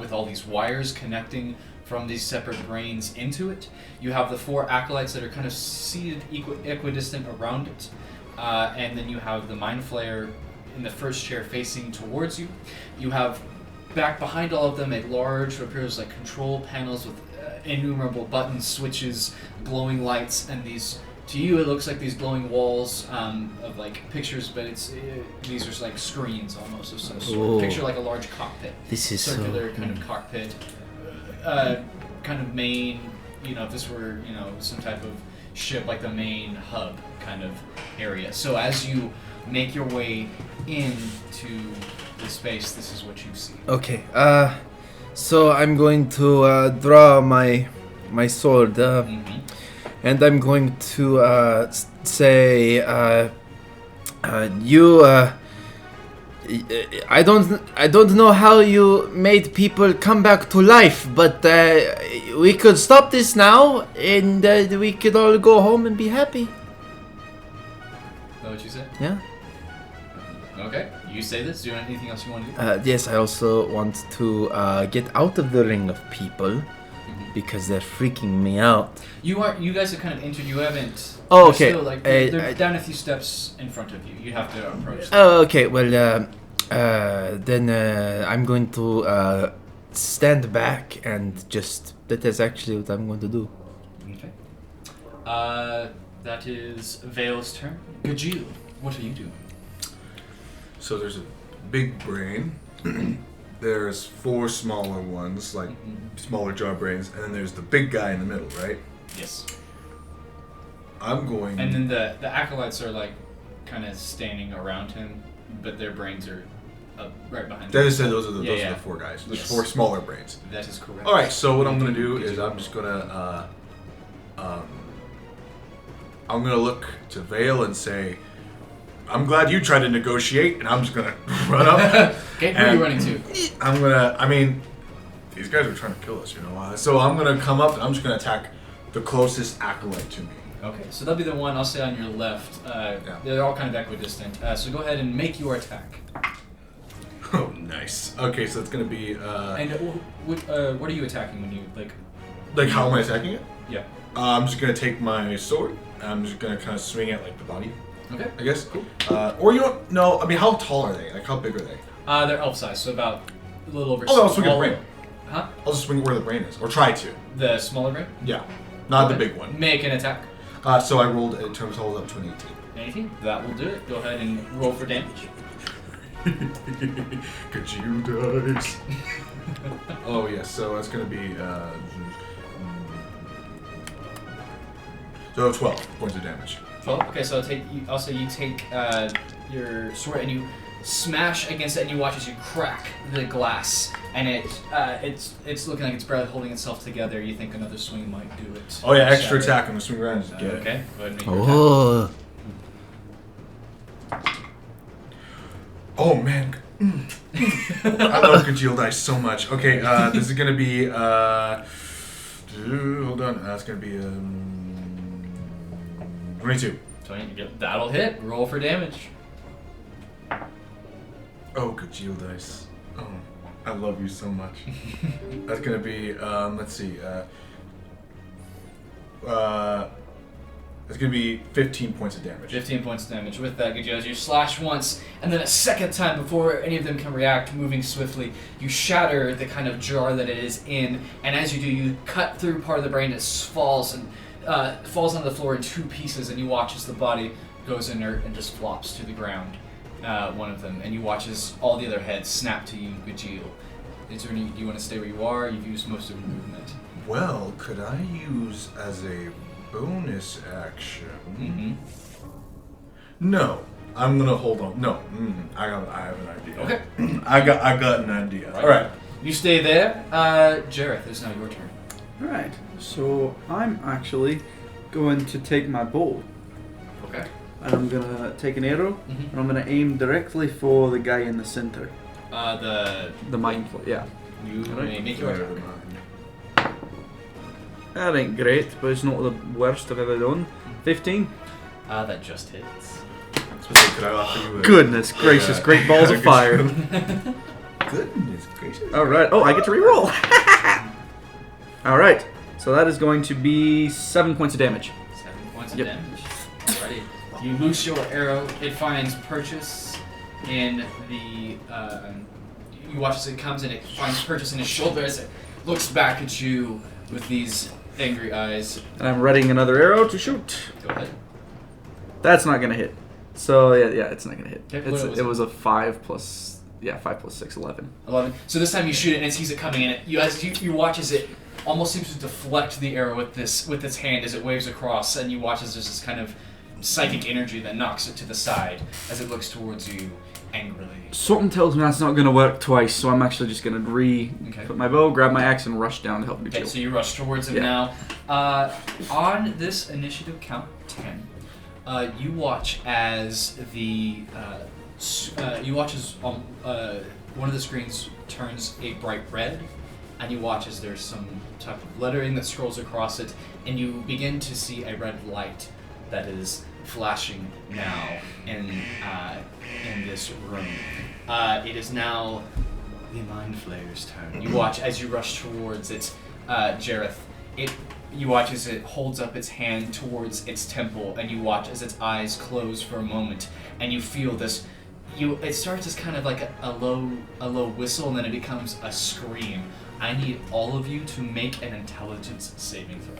with all these wires connecting from these separate brains into it. You have the 4 acolytes that are kind of seated equidistant around it. And then you have the Mind Flayer in the first chair facing towards you. You have back behind all of them a large, what appears like control panels with innumerable buttons, switches, glowing lights, and these, to you it looks like these glowing walls of like pictures, but these are like screens almost of some sort. Picture like a large cockpit. This is circular kind of cockpit. Kind of main, if this were, some type of ship, like the main hub kind of area. So as you make your way into the space, this is what you see. Okay, so I'm going to draw my sword, and I'm going to say, you. I don't know how you made people come back to life, but we could stop this now, and we could all go home and be happy. Is that what you said? Yeah. Okay, you say this. Do you have anything else you want to do? Yes, I also want to get out of the ring of people, because they're freaking me out. You guys have kind of entered. You haven't. Oh, okay. Still, like, they're down a few steps in front of you. You have to approach them. Oh, okay. Well, then I'm going to stand back and just. That is actually what I'm going to do. Okay. That is Vale's turn. Gajil, what are you doing? So there's a big brain. There's 4 smaller ones, like smaller jaw brains, and then there's the big guy in the middle, right? Yes. I'm going. And then the acolytes are like kind of standing around him, but their brains are right behind That him. is said those are the 4 guys. There's 4 smaller brains. That is correct. All right. So what I'm gonna do is I'm just gonna I'm gonna look to Vale and say, I'm glad you tried to negotiate, and I'm just gonna run up. Okay, who are you running to? I mean, these guys are trying to kill us, So I'm gonna come up and I'm just gonna attack the closest acolyte to me. Okay, so that'll be the one I'll say on your left. They're all kind of equidistant. So go ahead and make your attack. Oh, nice. Okay, so it's gonna be. And what are you attacking when you like? Like how am I attacking it? Yeah. I'm just gonna take my sword. I'm just gonna kind of swing at like the body. Okay. I guess. Cool. Or you don't. No, I mean, how tall are they? Like how big are they? They're elf size, so about a little over. Oh, I'll swing at the brain. Huh? I'll just swing where the brain is, or try to. The smaller brain? Yeah, not Okay. the big one. Make an attack. So I rolled a total up to an 18. 18? That will do it. Go ahead and roll for damage. Could you dice? Oh yes, so that's gonna be so 12 points of damage. 12? Okay, so I'll say you take your sword and you smash against it, and you watch as you crack the glass, and it's looking like it's barely holding itself together. You think another swing might do it. Oh yeah, extra attack on the swing around. Just get it. Okay, go ahead and make your attack. Oh man. I love congealed dice so much. Okay, this is gonna be hold on, that's gonna be 22. 20, that'll hit. Roll for damage. Oh, congealed dice. Oh, I love you so much. That's gonna be let's see, It's going to be 15 points of damage. 15 points of damage. With that, Gajil, you slash once, and then a second time before any of them can react, moving swiftly, you shatter the kind of jar that it is in, and as you do, you cut through part of the brain. It falls on the floor in two pieces, and you watch as the body goes inert and just flops to the ground. One of them, and you watch as all the other heads snap to you, Gajil. Is there any? Do you want to stay where you are? You've used most of your movement. Well, could I use as a bonus action? Mm-hmm. No, I'm gonna hold on. No, I have an idea. Okay. I got an idea. Right. All right. You stay there. Jareth, it's now your turn. Alright, so I'm actually going to take my bow. Okay. And I'm gonna take an arrow, Mhm. and I'm gonna aim directly for the guy in the center. The mind yeah. you Alright. may make your attack. That ain't great, but it's not the worst I've ever done. 15. That just hits. Could I offer you a... Goodness gracious, Yeah. great balls of fire. Goodness gracious. Alright, oh, I get to reroll. Alright, so that is going to be 7 points of damage. 7 points of Yep. damage. Alrighty. You loose your arrow. It finds purchase in the. You watch as it comes and it finds purchase in his shoulder as it looks back at you with these angry eyes. And I'm readying another arrow to shoot. Go ahead. That's not gonna hit. So yeah, it's not gonna hit. Okay, what was It it? was a 5 plus 6, 11. 11. So this time you shoot it and it sees it coming in. You watch as it almost seems to deflect the arrow with its hand as it waves across, and you watch as there's this kind of psychic energy that knocks it to the side as it looks towards you angrily. Something tells me that's not gonna work twice, so I'm actually just gonna Okay. put my bow, grab my axe, and rush down to help Okay, Gajil. so you rush towards him Yeah. now. On this initiative count 10, you watch as one of the screens turns a bright red, and you watch as there's some type of lettering that scrolls across it, and you begin to see a red light that is flashing now in this room. It is now the Mind Flayer's turn. You watch as you rush towards it, Jareth. You watch as it holds up its hand towards its temple, and you watch as its eyes close for a moment, and you feel this. It starts as kind of like a low whistle, and then it becomes a scream. I need all of you to make an intelligence saving throw.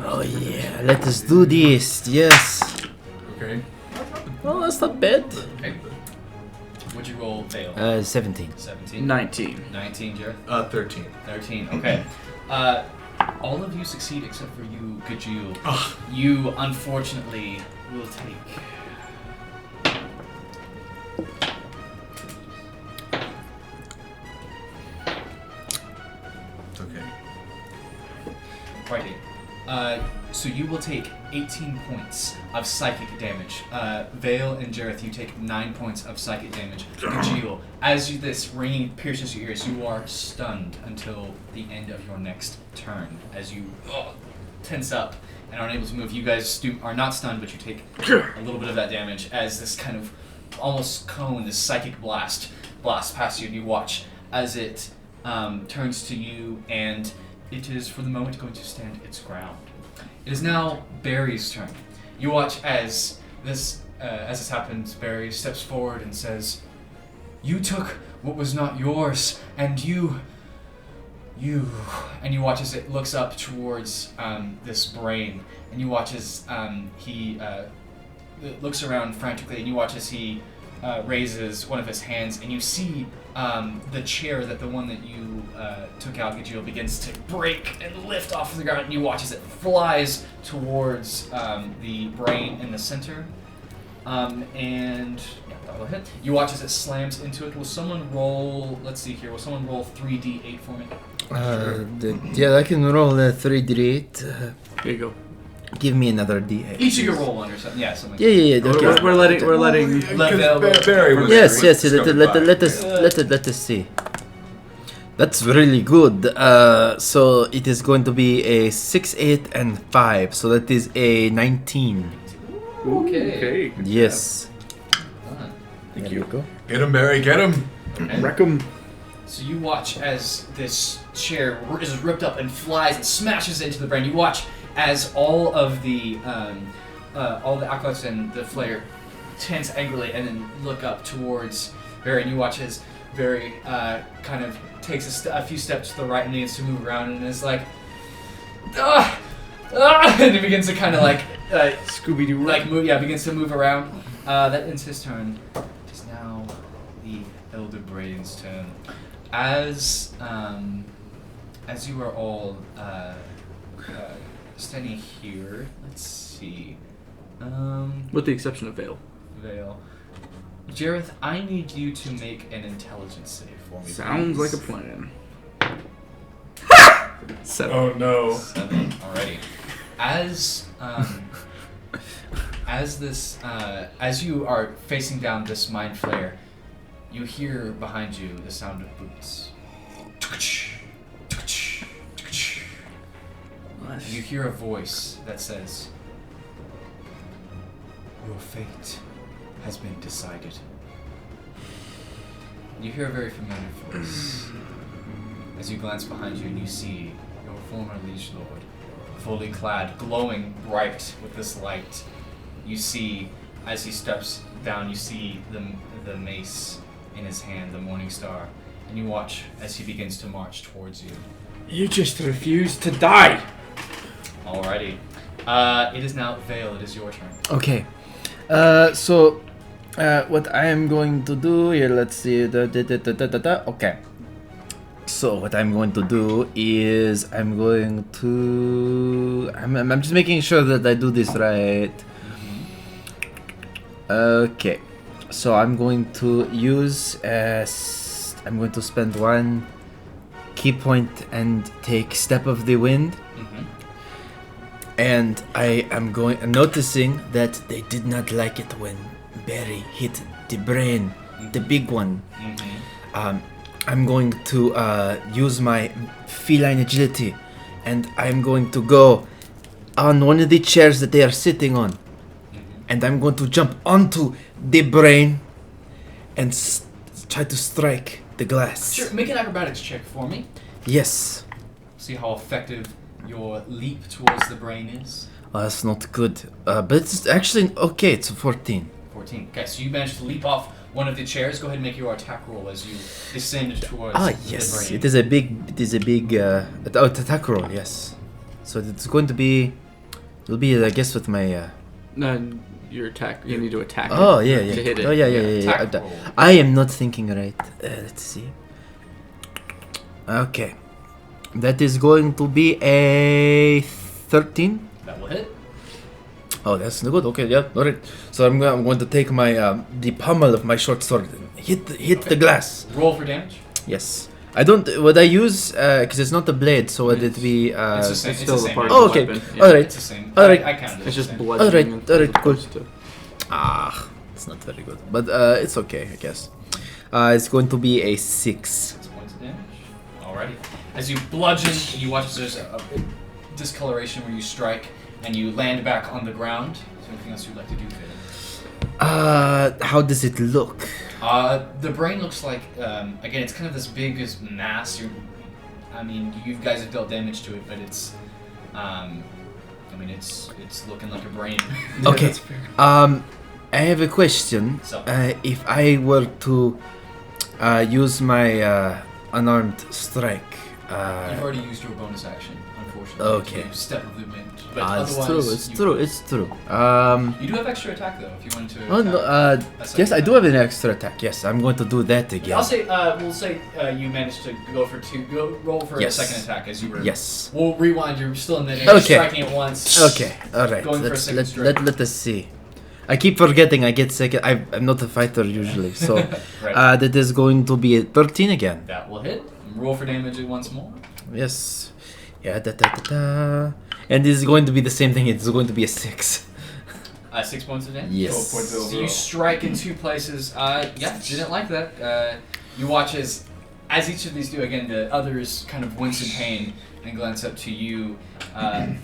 Oh yeah, let us do this. Yes. Okay. Well, that's not bad. Okay. Would you roll fail? 17. 17. 19. 19, Jareth. 13. 13. Okay. All of you succeed except for you, Gajil. Ugh. You unfortunately will take. Okay. Righty. So you will take 18 points of psychic damage. Vale and Jareth, you take 9 points of psychic damage. Gajil, as this ringing pierces your ears, you are stunned until the end of your next turn. As you tense up and are unable to move, you guys are not stunned, but you take a little bit of that damage as this kind of almost cone, this psychic blast past you, and you watch as it turns to you, and it is for the moment going to stand its ground. It is now Barry's turn. You watch as this happens. Barry steps forward and says, "You took what was not yours, and you." And you watch as it looks up towards this brain, and you watch as he looks around frantically, and you watch as he raises one of his hands, and you see the chair that the one that you took out, Gajil, begins to break and lift off of the ground, and you watch as it flies towards the brain in the center. And yeah, that'll hit. You watch as it slams into it. Will someone roll? Let's see here. Will someone roll 3d8 for me? Yeah, I can roll a 3d8. Here you go. Give me another d8. Each of you roll one or something. Yeah, something. Yeah. Okay. We're letting. Because Barry was Yes. discovered Let us see. That's really good. So it is going to be a 6, 8, and 5. So that is a 19. Okay. Yes. Thank There you. we go. Get him, Barry, get him! Okay. Wreck 'em. So you watch as this chair is ripped up and flies and smashes into the brain. You watch as all the acolytes and the flayer tense angrily and then look up towards Barry, and you watch as Barry kind of takes a few steps to the right and begins to move around and is like, and he begins to kind of like Scooby-Doo. like move, begins to move around. That ends his turn. It's now the Elder Braden's turn. As you are all standing here, let's see. With the exception of Vale. Jareth, I need you to make an intelligence save for me. Sounds please. like a plan. 7. Oh no. 7. Alrighty. As you are facing down this mind flare, you hear behind you the sound of boots. You hear a voice that says, "Your fate has been decided." You hear a very familiar voice as you glance behind you and you see your former liege lord, fully clad, glowing bright with this light. You see, as he steps down, you see the mace in his hand, the morning star, and you watch as he begins to march towards you. You just refuse to die. Alrighty. It is now Vale, it is your turn. Okay. So, what I am going to do here, let's see. Okay. So, what I'm going to do is I'm going to... I'm just making sure that I do this right. Okay. So, I'm going to use... I'm going to spend 1 key point and take Step of the Wind. And I am noticing that they did not like it when Barry hit the brain, the big one. I'm going to use my feline agility, and I'm going to go on one of the chairs that they are sitting on, and I'm going to jump onto the brain and try to strike the glass. Sure, make an acrobatics check for me. Yes. See how effective your leap towards the brain is. Oh, that's not good. But it's actually okay. It's a 14. 14. Okay, so you managed to leap off one of the chairs. Go ahead and make your attack roll as you descend towards the Yes. brain. It is a big attack roll. Yes. So it's going to be. It'll be, I guess, with my. No, your attack. You need to attack. Oh it yeah. To hit it. Oh yeah. Attack roll. I am not thinking right. Let's see. Okay. That is going to be a 13. That will hit. Oh, that's good. Okay, yeah, all right. So I'm going to take my the pommel of my short sword and hit the glass. Roll for damage. Yes. I don't. Would I use? Because it's not a blade, so would it be? It's the same. It's It's still the a same. part Oh, of the okay. weapon. All right. It's the same. All right. I counted it It's the just same. bludgeoning. All right, as cool. opposed to- It's not very good, but it's okay, I guess. It's going to be a 6. 6 points of damage. Alrighty. As you bludgeon, and you watch as there's a discoloration where you strike, and you land back on the ground. Is there anything else you'd like to do, Finn? How does it look? The brain looks like, again, it's kind of this big mass. You guys have dealt damage to it, but it's, it's looking like a brain. Okay. that's fair. I have a question. So- If I were to use my unarmed strike, You've already used your bonus action, unfortunately. Okay. To step of the wind. But it's otherwise, true. It's true. You do have extra attack though, if you wanted to. Oh no. attack a second Yes, I do time. have an extra attack. Yes, I'm going to do that again. I'll say, we'll say you managed to go for roll for Yes. a second attack as you were. Yes. We'll rewind. You're still in the air, Okay. striking it once. Okay. All right. Going for a second Let strike. let us see. I keep forgetting I get second. I'm not a fighter usually, so Right. that is going to be a 13 again. That will hit. Roll for damage once more. Yes. Yeah. And this is going to be the same thing. It's going to be a 6. 6 points of damage. Yes. 12 points So overall. you strike in 2 places. Yeah, didn't like that. You watch as each of these do, again, the others kind of wince in pain and glance up to you,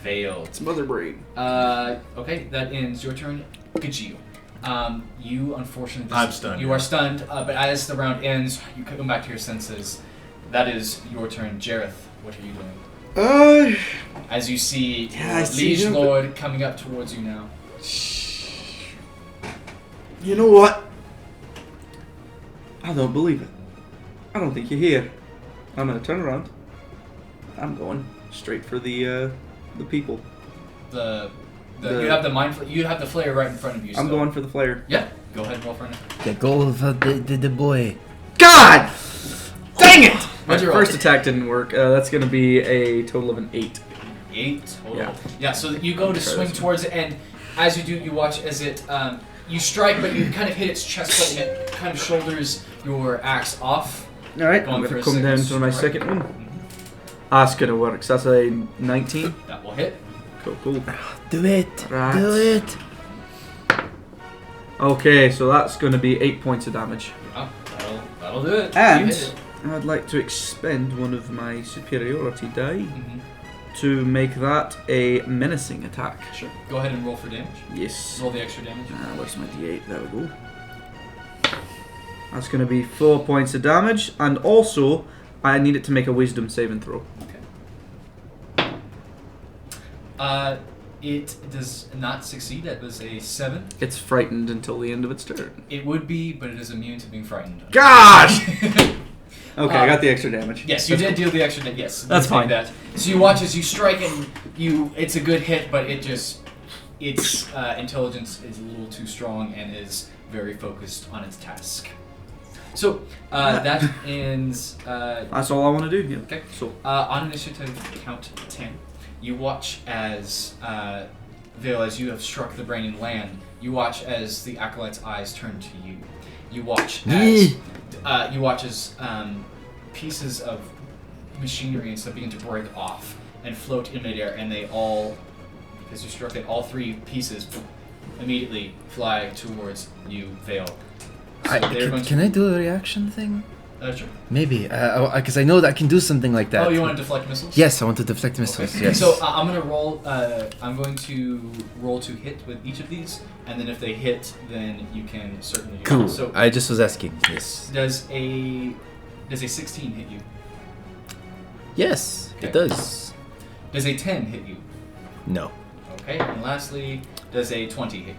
Vale. It's mother brain. Okay, that ends your turn. Gajil. You unfortunately... I'm stunned. You are stunned, but as the round ends, you come back to your senses. That is your turn. Jareth, what are you doing? As you see Yeah, I your see Liege him, but- Lord coming up towards you now. You know what? I don't believe it. I don't think you're here. I'm gonna turn around. I'm going straight for the people. The The- you have you have the flare right in front of you. I'm still. going for the flare. Yeah, go ahead and roll for it. Yeah, go for the boy. God! Dang it! My What'd you roll? first attack didn't work. That's gonna be a total of an 8. 8 total. Yeah. Yeah. So you go to Try swing this one. towards it, and as you do, you watch as it you strike, but you kind of hit its chest plate, and it kind of shoulders your axe off. Alright, Going I'm for gonna a come down second to my strike. second one. That's gonna work. So that's a 19. That will hit. Cool. Do it. Right. Do it. Okay, so that's gonna be 8 points of damage. Oh, that'll do it. You And hit it. I'd like to expend one of my superiority die Mhm. to make that a menacing attack. Sure. Go ahead and roll for damage. Yes. Roll the extra damage. Where's my d8? There we go. That's going to be 4 points of damage, and also I need it to make a wisdom saving throw. It does not succeed. That was a 7. It's frightened until the end of its turn. It would be, but it is immune to being frightened. Gosh! Okay, I got the extra damage. Yes, you That's did deal the extra. Yes, That's you take fine. That. So you watch as you strike and it's a good hit, but its intelligence is a little too strong and is very focused on its task. So that ends. That's all I want to do. Yeah. Okay. So On initiative count 10, you watch as Vale, as you have struck the brain and land. You watch as the acolyte's eyes turn to you. You watch as pieces of machinery and stuff begin to break off and float in midair, and they all, because you struck it, all 3 pieces immediately fly towards you, Vale. So they're going to- Can I do a reaction thing? Sure. Maybe, because I know that I can do something like that. Oh, you want to deflect missiles? Yes, I want to deflect missiles. Okay. Yes. So I'm gonna roll. I'm going to roll to hit with each of these, and then if they hit, then you can certainly do Cool. that. So I just was asking. Yes. does a 16 hit you? Yes, Okay. it does. Does a 10 hit you? No. Okay. And lastly, does a 20 hit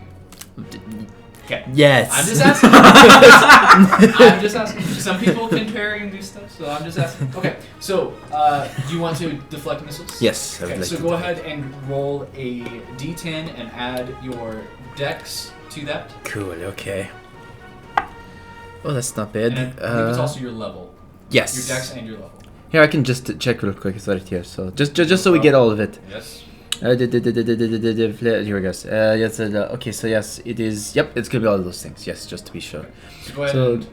you? Okay. Yes. I'm just asking. I'm just asking. Some people can parry and do stuff, so I'm just asking. Okay. So do you want to deflect missiles? Yes. I would Okay, like so to go do ahead and roll a d10 and add your dex to that. that. Cool. Okay. Oh, that's not bad. And I believe it's also your level. yes. Your dex and your level. Here, I can just check real quick. It's right here. So just so we get all of it. Yes. Here we go. Yes. Okay. So yes, it is. Yep. It's gonna be all of those things. Yes, just to be sure. So go ahead So, and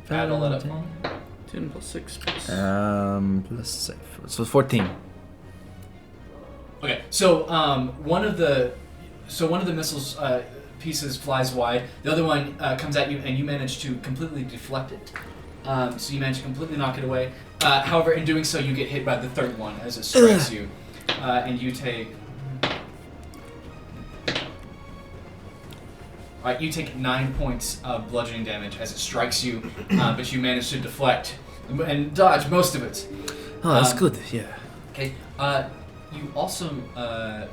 add all that up for me. 10 plus 6 plus. Plus so 14. Okay. So one of the missiles pieces flies wide. The other one comes at you, and you manage to completely deflect it. So you manage to completely knock it away. However, in doing so, you get hit by the third one as it strikes you, and you take. Alright, you take 9 points of bludgeoning damage as it strikes you, but you manage to deflect and dodge most of it. Oh, that's Um, good. Yeah. Okay. You also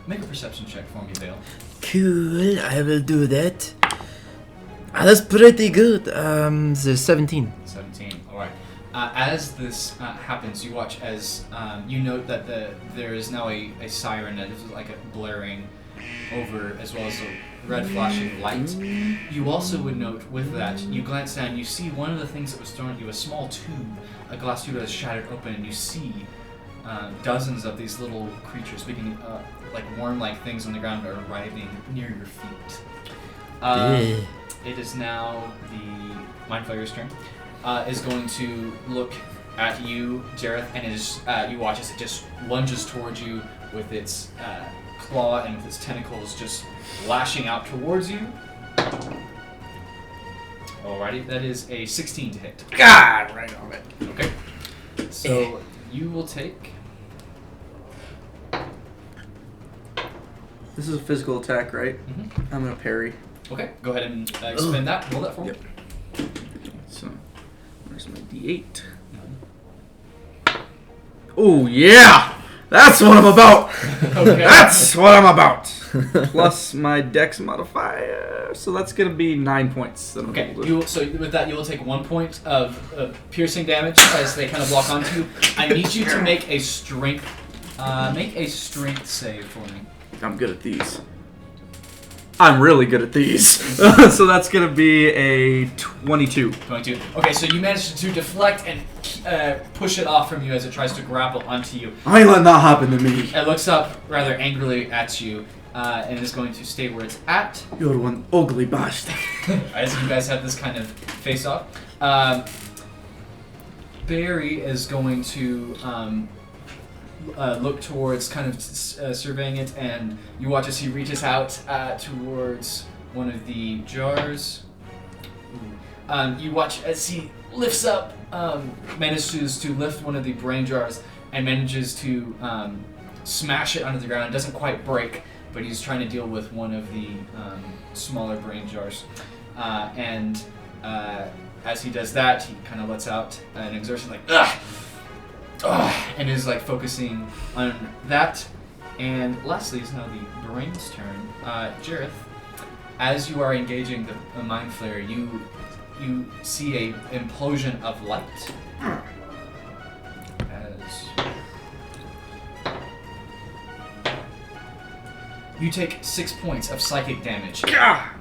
make a perception check for me, Vale. Cool. I will do that. That's pretty good. The 17. 17. All right. As this happens, you watch as you note that there is now a siren that is like a blaring over, as well as a red flashing light. You also would note with that, you glance down, you see one of the things that was thrown at you, a small tube, a glass tube that is shattered open, and you see dozens of these little creatures, beginning like worm-like things on the ground, are writhing near your feet. It is now the Mind Flayer's turn. Is going to look at you, Jareth, and you watch as it just lunges towards you with its claw and with its tentacles just lashing out towards you. Alrighty, that is a 16 to hit. God, right on it. Okay. So you will take. This is a physical attack, right? Mhm. I'm gonna parry. Okay, go ahead and expend that. Roll that for me. Yep. So, where's my d8? Oh yeah! That's what I'm about. Okay. That's what I'm about. Plus my dex modifier, so that's gonna be 9 points. That I'm Okay, able to- so with that, you will take 1 point of piercing damage as they kind of lock onto you. I need you to make a strength save for me. I'm good at these. I'm really good at these. So that's gonna be a 22. 22. Okay, so you managed to deflect and push it off from you as it tries to grapple onto you. I ain't letting that happen to me. It looks up rather angrily at you and is going to stay where it's at. You're one ugly bastard. As you guys have this kind of face-off. Barry is going to look towards kind of surveying it, and you watch as he reaches out towards one of the jars. You watch as he lifts up, manages to lift one of the brain jars and manages to smash it onto the ground. It doesn't quite break, but he's trying to deal with one of the smaller brain jars. As he does that, he kind of lets out an exertion like, ugh! And is like focusing on that. And lastly is now the brain's turn. Jareth, as you are engaging the mind flare, you see a implosion of light. As you take 6 points of psychic damage.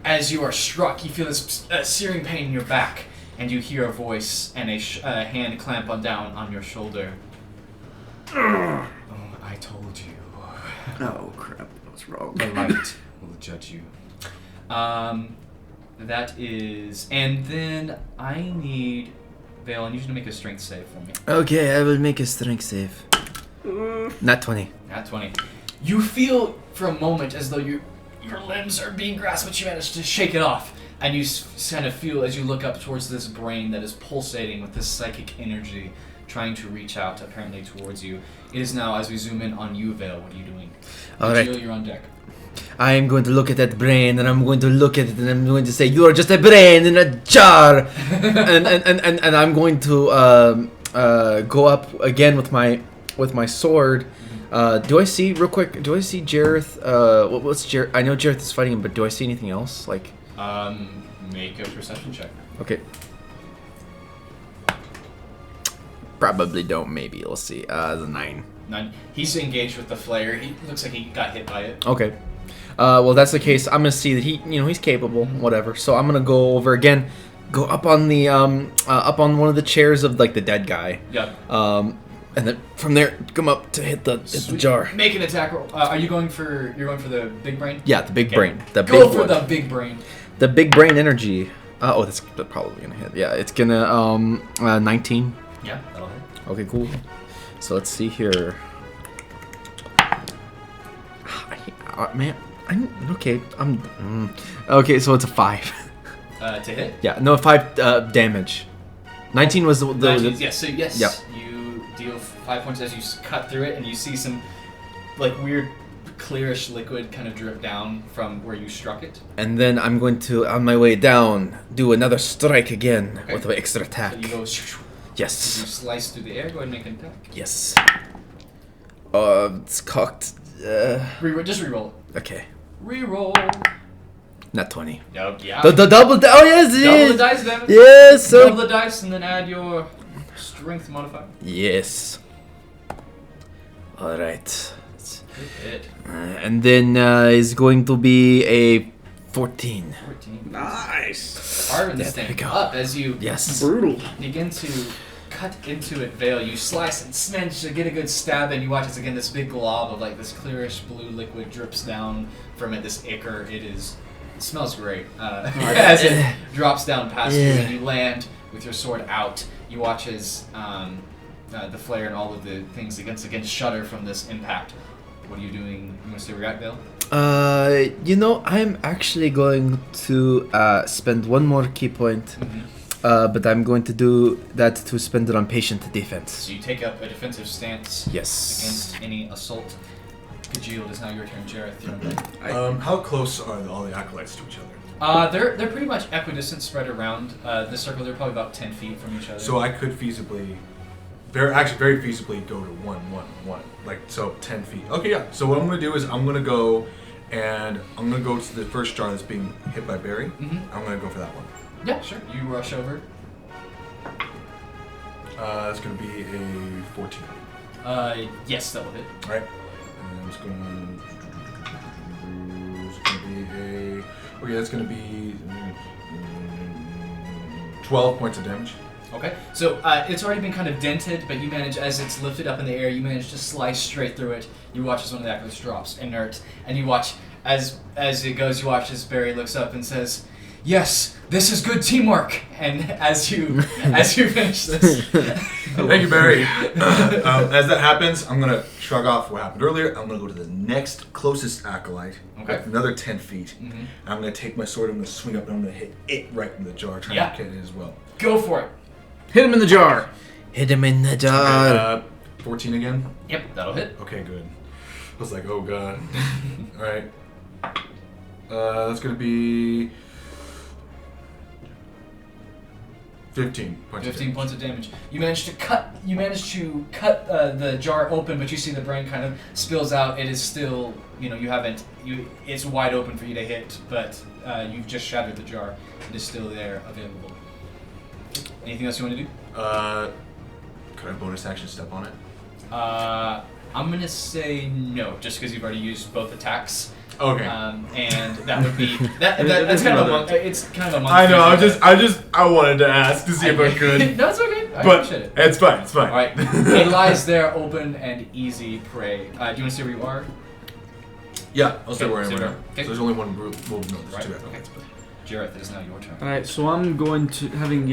As you are struck, you feel this searing pain in your back, and you hear a voice and a hand clamp down on your shoulder. Oh, I told you. Oh crap, I was wrong. The light will judge you. That is... And then I need... Vale, I need you to make a strength save for me. Okay, I will make a strength save. Not 20. Not 20. You feel for a moment as though your limbs are being grasped, but you manage to shake it off. And you kind of feel as you look up towards this brain that is pulsating with this psychic energy, trying to reach out apparently towards you. It is now, as we zoom in on you, Vale, what are you doing? Alright. Jill, you're on deck. I am going to look at that brain, and I'm going to look at it, and I'm going to say, "You are just a brain in a jar," and I'm going to go up again with my sword. Do I see real quick? Do I see Jareth? What's Jareth? I know Jareth is fighting him, but do I see anything else? Like, Make a perception check. okay. Probably don't. Maybe we'll see. The 9. 9. He's engaged with the flare. He looks like he got hit by it. Okay. Well, that's the case. I'm gonna see that he's capable. Whatever. So I'm gonna go over again. Go up on the up on one of the chairs of like the dead guy. Yep. And then from there come up to hit the jar. Make an attack roll. Are you going for? You're going for the big brain. Yeah, the big brain. The Go big for one. the big brain. The big brain energy. That's probably gonna hit. Yeah, it's gonna 19. Yeah, that'll hit. Okay, cool. So let's see here. Man, okay. Okay, so it's a 5. To hit. Yeah, no 5 damage. 19 was the 19, yes. So yes, Yep. you deal 5 points as you cut through it, and you see some like weird clearish liquid kind of drip down from where you struck it. And then I'm going to, on my way down, do another strike again with an extra attack. So you go. Yes. You slice through the air. Go ahead and make an attack. Yes. It's cocked. Just reroll it. Okay. Reroll. Not 20. Yep. Yeah. The double. Oh yes. Double the dice damage. Yes. So Double the dice and then add your strength modifier. yes. All right. Good hit. And then is going to be a 14. 14. Nice. Carving this There thing we go. up as you Yes. Brutal. begin to cut into it, Vale. You slice and manage to get a good stab in. You watch as again this big glob of like this clearish blue liquid drips down from it. This ichor. It smells great as it drops down past you, and you land with your sword out. You watch as the flare and all of the things again shudder from this impact. What are you doing? You want to stay where you're at, Vale? I'm actually going to spend one more key point. But I'm going to do that to spend it on patient defense. So you take up a defensive stance against any assault. Gajeel, it is now your turn. Jareth, you're on deck. How close are all the acolytes to each other? They're pretty much equidistant, spread around the circle. They're probably about 10 feet from each other. So I could feasibly very feasibly go to 1, like so 10 feet. Okay, yeah. So what I'm gonna do is I'm gonna go to the first jar that's being hit by Barry. Mm-hmm. I'm gonna go for that one. Yeah, sure. You rush over. That's gonna be a 14. Yes, that will hit. All right. And it's gonna be a. Okay, that's gonna be 12 points of damage. Okay, so it's already been kind of dented, but you manage, as it's lifted up in the air, you manage to slice straight through it. You watch as one of the acolytes drops, inert, and you watch as it goes. You watch as Barry looks up and says, "Yes, this is good teamwork." And as you finish this, thank you, Barry. As that happens, I'm gonna shrug off what happened earlier. I'm gonna go to the next closest acolyte. Okay. Another 10 feet. Mm-hmm. And I'm gonna take my sword. I'm gonna swing up and I'm gonna hit it right in the jar, trying to get it as well. Go for it. Hit him in the jar. Hit him in the jar. 14 again. Yep, that'll hit. Okay, good. I was like, oh god. All right. That's gonna be 15 points. 15 points of damage. You manage to cut the jar open, but you see the brain kind of spills out. It is still, it's wide open for you to hit, but you've just shattered the jar. It is still there, available. Anything else you want to do? Could I bonus action step on it? I'm gonna say no, just because you've already used both attacks. Okay. And that would be that's kind of a monk. It's kind of a monk. I know. I wanted to ask to see if I could. No, it's okay. I But appreciate it. it's fine. It's fine. All right. It lies there, open and easy prey. Do you want to see where you are? Yeah, I'll stay Okay, where I am stay right there. now. Okay. So there's only one group. Well, no, there's Right. two Okay. acolytes, but- Jareth, it is now your turn. Alright, so I'm going to, having,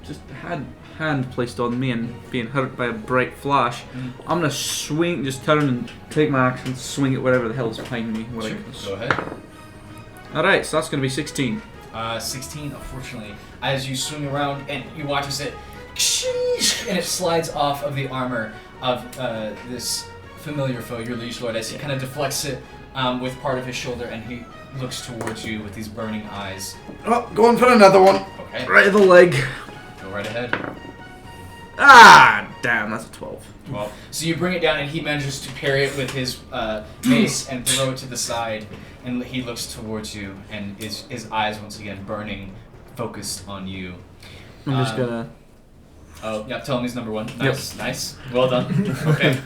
just had hand placed on me and being hurt by a bright flash, I'm going to swing, just turn and take my action, swing at whatever the hell is behind me. Sure. Go ahead. Alright, so that's going to be 16. 16, unfortunately, as you swing around and you watch as it and it slides off of the armor of this familiar foe, your liege lord, as he kind of deflects it with part of his shoulder, and he looks towards you with these burning eyes. Oh, going for another one. Okay, Right in the leg. go right ahead. Ah, damn, that's a 12. Well, so you bring it down, and he manages to parry it with his mace and throw it to the side, and he looks towards you, and his eyes once again burning, focused on you. I'm just gonna... Oh, yeah, tell him he's number one. Nice, nice. Well done. Okay.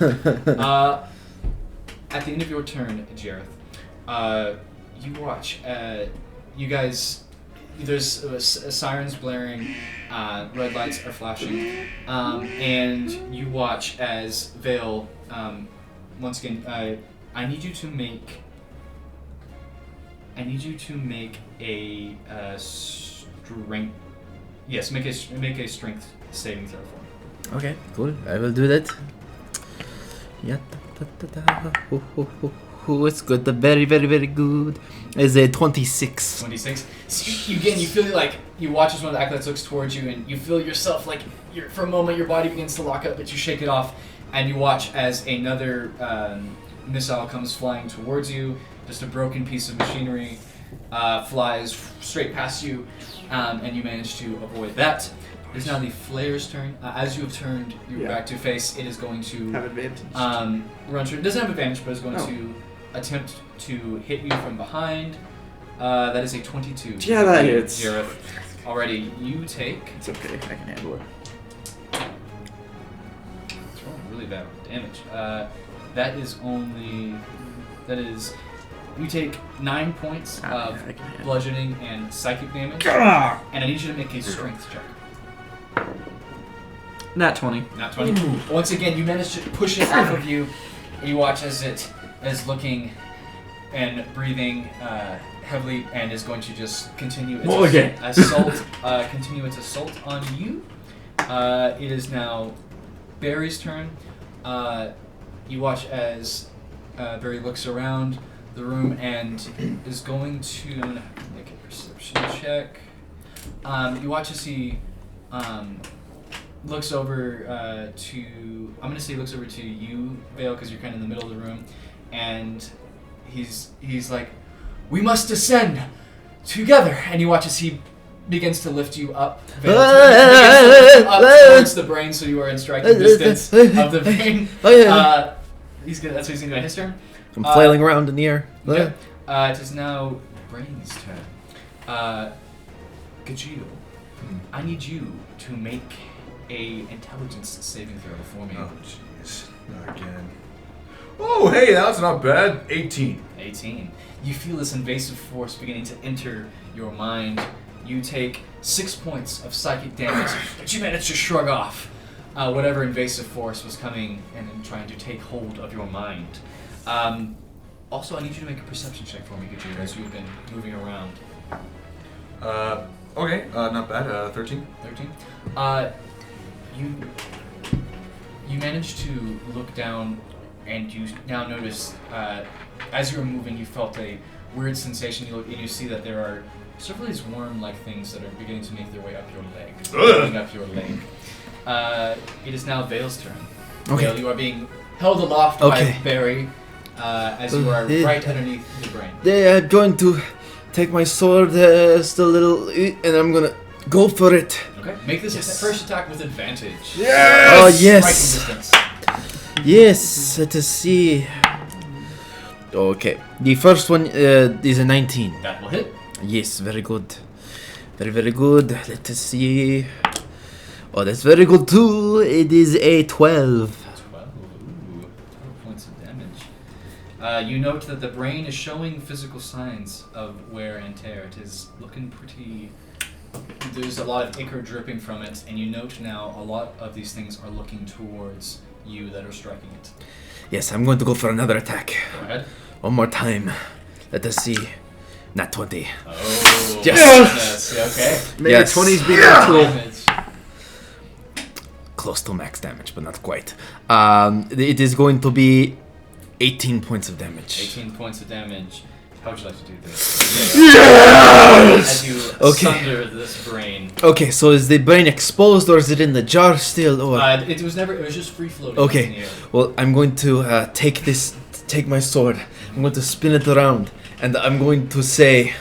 At the end of your turn, Jareth, you watch, you guys, there's sirens blaring, red lights are flashing, and you watch as Vale, once again, I need you to make a strength, yes, make a strength saving throw for me. Okay, cool. I will do that. Yeah. It's good. Very, very, very good. Is a 26. 26. So you feel like you watch as one of the acolytes looks towards you, and you feel yourself like for a moment your body begins to lock up, but you shake it off, and you watch as another missile comes flying towards you. Just a broken piece of machinery flies straight past you, and you manage to avoid that. It's now the Flayer's turn. As you have turned your back to face, it is going to Have advantage. run through. It doesn't have advantage, but it's going to attempt to hit you from behind. That is a 22. Yeah, that hits. Jareth. Already, you take. It's okay, I can handle it. It's rolling really bad damage. You take 9 points of I can handle bludgeoning and psychic damage, Ah! and I need you to make a strength check. Nat 20. Not 20. Once again, you manage to push it off of you. You watch as it is looking and breathing heavily, and is going to just continue its assault. Continue its assault on you. It is now Barry's turn. You watch as Barry looks around the room and is going to make a perception check. You watch as he looks over to... I'm going to say he looks over to you, Vale, because you're kind of in the middle of the room. And he's like, "We must descend together." And you watch as he begins to lift you up. Begins to lift you up towards the brain, so you are in striking distance of the brain. That's what he's going to do. His turn. I'm flailing around in the air. Okay. It is now Brain's turn. Gajil, I need you to make a intelligence saving throw for me. Oh, jeez. Not again. Oh, hey, that's not bad. 18. 18. You feel this invasive force beginning to enter your mind. You take 6 points of psychic damage, but you manage to shrug off whatever invasive force was coming and trying to take hold of your mind. Also, I need you to make a perception check for me, Gajil, as you've been moving around. Okay, not bad. 13. 13. You manage to look down, and you now notice, as you were moving, you felt a weird sensation. You look and you see that there are several of these worm-like things that are beginning to make their way up your leg. Going up your leg. It is now Vale's turn. Okay. Vale, you are being held aloft by Barry, as you are right underneath the brain. I'm going to take my sword, still a little, and I'm gonna go for it. Okay. Make this first attack with advantage. Yes! Oh, yes! Striking distance. Yes, let us see. Okay, the first one is a 19. That will hit. Yes, very good. Very, very good. Let us see. Oh, that's very good too. It is a 12. 12. Ooh, 12 points of damage. You note that the brain is showing physical signs of wear and tear. It is looking pretty... There's a lot of ichor dripping from it, and you note now a lot of these things are looking towards you that are striking it. Yes, I'm going to go for another attack. Go ahead. One more time. Let us see. Not 20. Oh, yes. Okay. May Yes. the 20s be natural. Damage. Close to max damage, but not quite. It is going to be 18 points of damage. 18 points of damage. How would you like to do this? As you sunder this brain. Okay, so is the brain exposed or is it in the jar still? Or? It was just free floating. Okay. In the air. Well, I'm going to take my sword. I'm going to spin it around, and I'm going to say,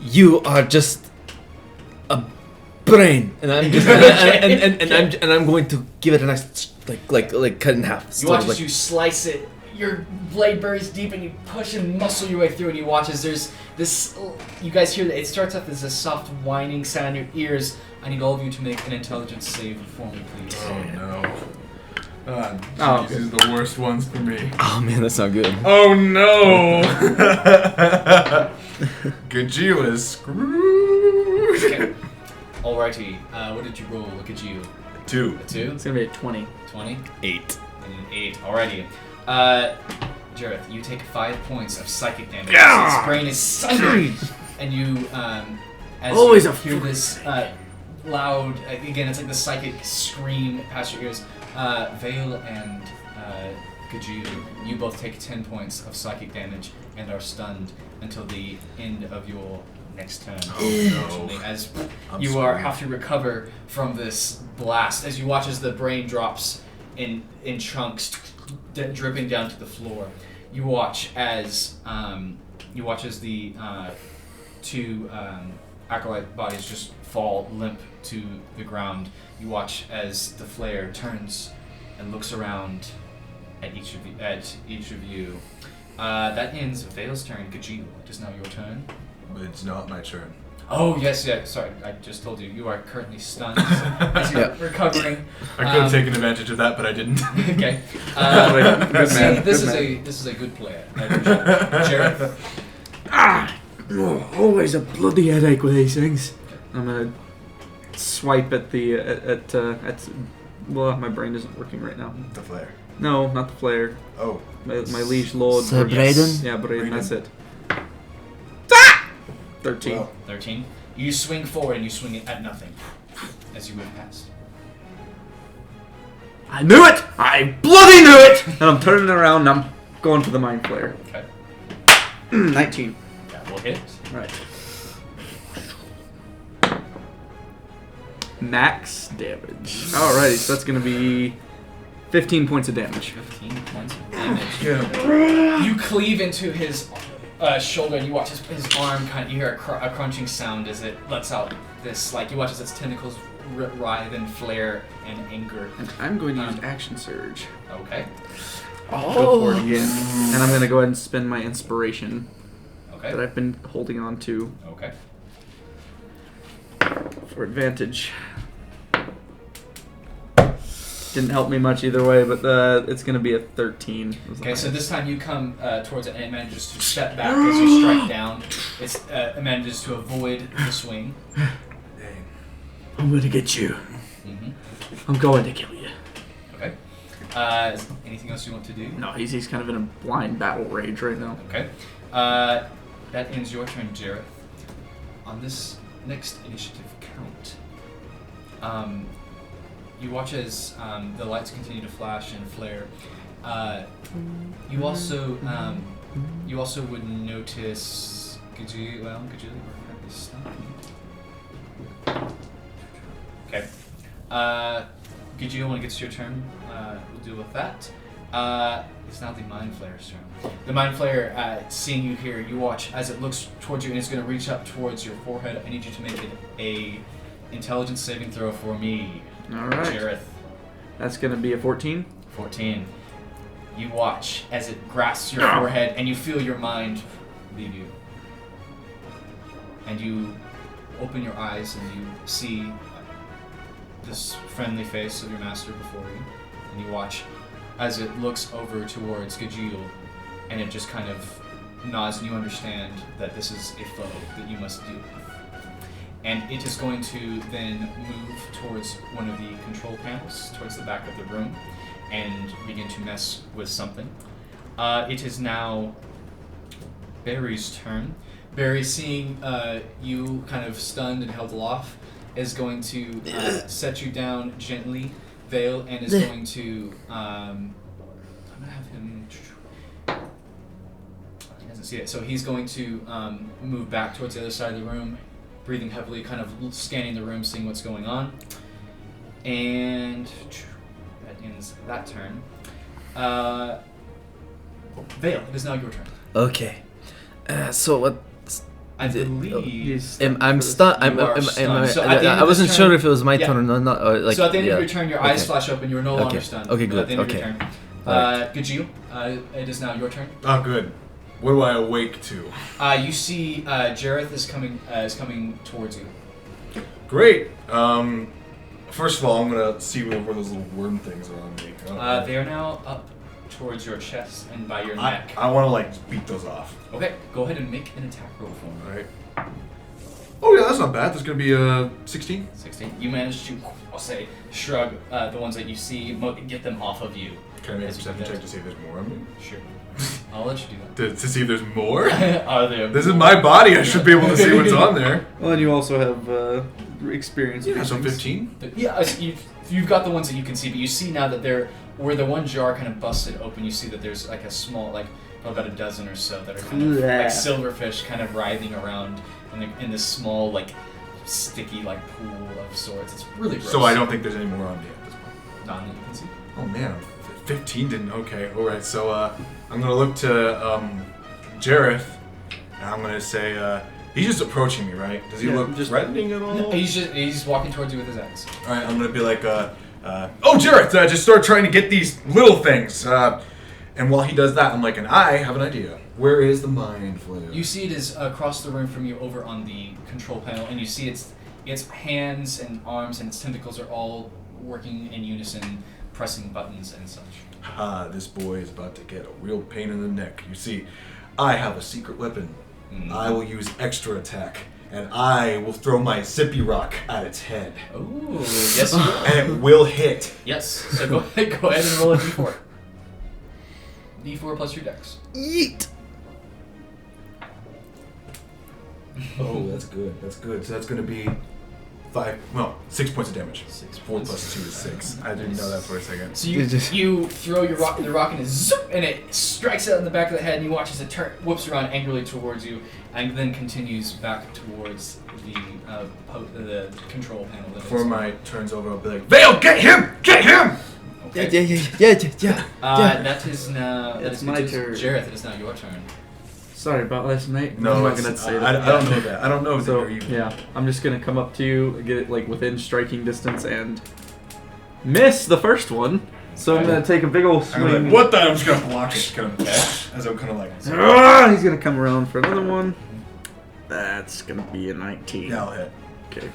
"You are just a brain," and I'm just and I'm going to give it a nice like cut in half. You watch as you slice it. Your blade buries deep, and you push and muscle your way through, and you watch as there's this. You guys hear that it starts off as a soft whining sound in your ears. I need all of you to make an intelligence save for me, please. Oh, no. These are the worst ones for me. Oh man, that's not good. Oh, no. Gajil is screwed. Okay. Alrighty. What did you roll? Look at you. 2. A 2? It's gonna be a 20. 20? 8. And an 8. Alrighty. Jareth, you take 5 points of psychic damage. Yeah! His brain is sundered, and you, as Always you a hear this loud, again, it's like the psychic scream past your ears. Vale and Gajil, you both take 10 points of psychic damage and are stunned until the end of your next turn. Oh, no. As I'm you screwed. have to recover from this blast, as you watch as the brain drops in chunks, dripping down to the floor. You watch as the two acolyte bodies just fall limp to the ground. You watch as the flare turns and looks around at each of you. That ends Vale's turn. Gajil, it is now your turn. It's not my turn. Oh, yes, yeah. Sorry, I just told you. You are currently stunned as you're recovering. I could have taken advantage of that, but I didn't. Okay. Good See, man. this Good is a good player. I appreciate it. Jared? Oh, always a bloody headache with these things. I'm gonna swipe at the well, my brain isn't working right now. The flare. No, not the flare. Oh. My liege lord. Sir Braden? Yeah, Braden, that's it. 13. Well, 13. You swing forward and you swing it at nothing as you move past. I knew it! I bloody knew it! And I'm turning around and I'm going for the mind flare. Okay. 19. That will hit. Right. Max damage. Alrighty, so that's gonna be 15 points of damage. 15 points of damage. You cleave into his shoulder, and you watch his arm you hear a crunching sound as it lets out this, you watch as its tentacles writhe and flare in anger. And I'm going to use Action Surge. Okay. Go for it again. And I'm going to go ahead and spend my inspiration that Okay. I've been holding on to Okay. for advantage. Didn't help me much either way, but it's going to be a 13. Okay, so this time you come towards it, and it manages to step back as you strike down. It manages to avoid the swing. I'm going to get you. Mm-hmm. I'm going to kill you. Okay. Is anything else you want to do? No, he's kind of in a blind battle rage right now. Okay. That ends your turn, Jareth. On this next initiative count, you watch as the lights continue to flash and flare. You also would notice Gajuli currently stunned. Okay. Gajuli, when it gets to your turn, we'll deal with that. It's now the Mind Flayer's turn. The Mind Flayer, seeing you here, you watch as it looks towards you and it's going to reach up towards your forehead. I need you to make it a intelligence saving throw for me. All right. Jareth. That's going to be a 14. 14. You watch as it grasps your forehead and you feel your mind leave you. And you open your eyes and you see this friendly face of your master before you. And you watch as it looks over towards Gajil and it just kind of nods and you understand that this is a foe that you must deal with. And it is going to then move towards one of the control panels, towards the back of the room, and begin to mess with something. It is now Barry's turn. Barry, seeing you kind of stunned and held aloft, is going to set you down gently, Vale, and is going to... I'm going to have him... He doesn't see it. So he's going to move back towards the other side of the room, breathing heavily, kind of scanning the room, seeing what's going on. And that ends that turn. Vale, it is now your turn. Okay. So what? I believe... I'm stunned. I wasn't sure if it was my turn or not. Or so at the end of your turn, your eyes flash open. You are no longer stunned. Okay, good. At the end of your turn. Gajil, it is now your turn. Oh, good. What do I awake to? You see Jareth is coming towards you. Great. First of all, I'm going to see where those little worm things are on me. They are now up towards your chest and by your neck. I want to, beat those off. Okay, go ahead and make an attack roll for me. Alright. Oh, yeah, that's not bad. That's going to be 16. 16. You managed to, I'll say, shrug the ones that you see, get them off of you. Can I make a perception check to see if there's more on me? Sure. I'll let you do that. To see if there's more? Are there This is my body. I should be able to see what's on there. Well, and you also have experience. Yeah, with so things. 15. Yeah, you've got the ones that you can see, but you see now that where the one jar kind of busted open, you see that there's a small, about a dozen or so that are kind of like silverfish kind of writhing around in this small, sticky, pool of sorts. It's really gross. So I don't think there's any more on me at this point. None that you can see. Oh man, 15 didn't. Okay, alright, so I'm gonna look to Jareth, and I'm gonna say, he's just approaching me, right? Does he look just threatening at all? No, he's walking towards you with his axe. Alright, I'm gonna be like, oh Jareth, just start trying to get these little things. And while he does that, I'm like, and I have an idea. Where is the Mind Flayer? You see it is across the room from you over on the control panel, and you see its hands and arms and its tentacles are all working in unison, pressing buttons and such. This boy is about to get a real pain in the neck. You see, I have a secret weapon. Mm. I will use extra attack, and I will throw my sippy rock at its head. Ooh, yes you will. And it will hit. Yes, so go ahead and roll a d4. D4 plus your dex. Yeet. Oh, that's good. That's good. So that's going to be 6 points of damage. 4 plus 2 is 6. I didn't know that for a second. So you throw the rock and it strikes out in the back of the head, and you watch as it whips around angrily towards you, and then continues back towards the control panel. Before my turn's over, I'll be like, Vale, get him! Get him! Okay. Yeah. That is now. It's my turn. Jareth, it is now your turn. Sorry about this, mate. No, I'm not it's- gonna say I that. don't know that. I don't know that So you're evil. yeah, I'm just gonna come up to you, get it like within striking distance, and miss the first one. So I'm gonna take a big old I'm gonna, swing. what the? I'm just gonna block it, kind of catch, as I'm kind of like. Ah, he's gonna come around for another one. That's gonna be a 19. Yeah, I'll hit. Okay.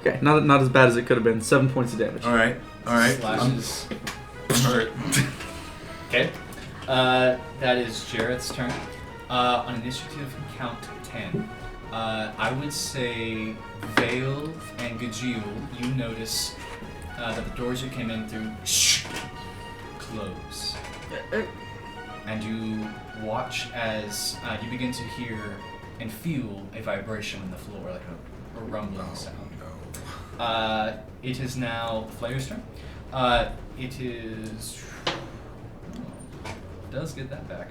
Okay, not as bad as it could have been. 7 points of damage. All right. Slashes. Alright. Okay. That is Jareth's turn. On initiative count 10, I would say Vale and Gajil, you notice that the doors you came in through close. And you watch as you begin to hear and feel a vibration in the floor, like a rumbling sound. It is now Flayer's turn. It is... does get that back.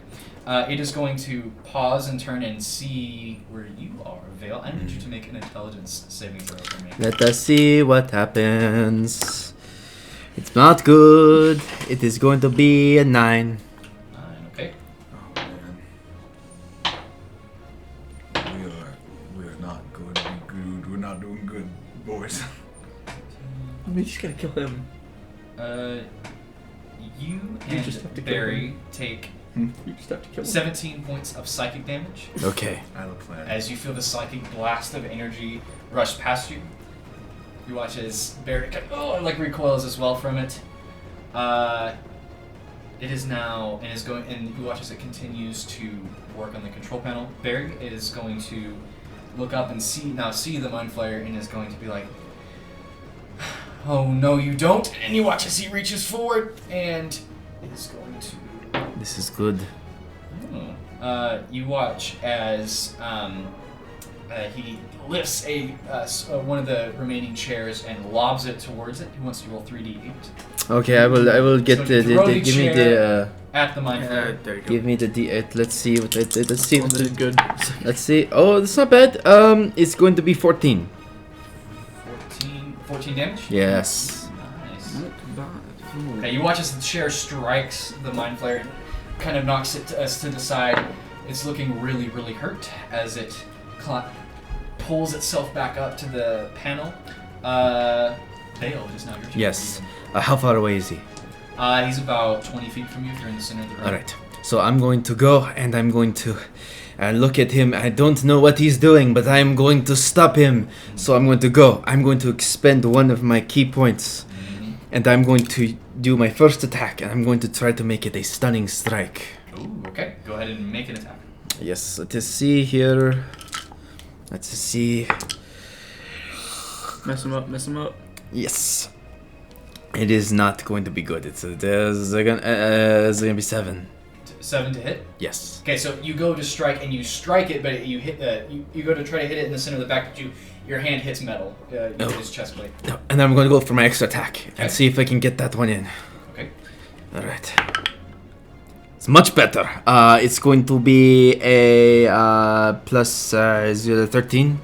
It is going to pause and turn and see where you are, Vale. I need you to make an intelligence saving throw for me. Let us see what happens. It's not good. It is going to be a 9. Okay. Oh man. We are not going to be good. We're not doing good, boys. We just gotta kill him. You just have to and kill Barry take You just have to kill him. 17 points of psychic damage Okay. I have a plan. as you feel the psychic blast of energy rush past you. You watch as Barry recoils as well from it. It is now and is going, and you watch as it continues to work on the control panel. Barry is going to look up and see the Mind Flayer and is going to be like, "Oh no, you don't!" And you watch as he reaches forward and is going to. This is good. You watch as he lifts one of the remaining chairs and lobs it towards it. He wants to roll 3d8 Okay, I will get So the throw the give me chair. the at the Mind Flayer. There you go. give me the D8. Let's see what it let's see what This is it, good. let's see. Oh, that's not bad. It's going to be 14. 14 damage? Yes. Nice. Okay, you watch as the chair strikes the Mind Flayer and kind of knocks it to the side. It's looking really, really hurt as it pulls itself back up to the panel. Vale, just now your turn. Yes. How far away is he? He's about 20 feet from you if you're in the center of the room. All right. So I'm going to go and I'm going to look at him. I don't know what he's doing, but I'm going to stop him. So I'm going to go. I'm going to expend one of my key points. And I'm going to do my first attack. And I'm going to try to make it a stunning strike. Ooh, okay. Go ahead and make an attack. Yes. Let's see here. Let's see. Mess him up, mess him up. Yes. It is not going to be good. There's gonna be 7. 7 to hit? Yes. Okay, so you go to strike and you strike it, but you hit you go to try to hit it in the center of the back, but your hand hits metal. You hit his chest plate. No, and I'm going to go for my extra attack Okay. and see if I can get that one in. Okay. All right. It's much better. It's going to be a plus 13.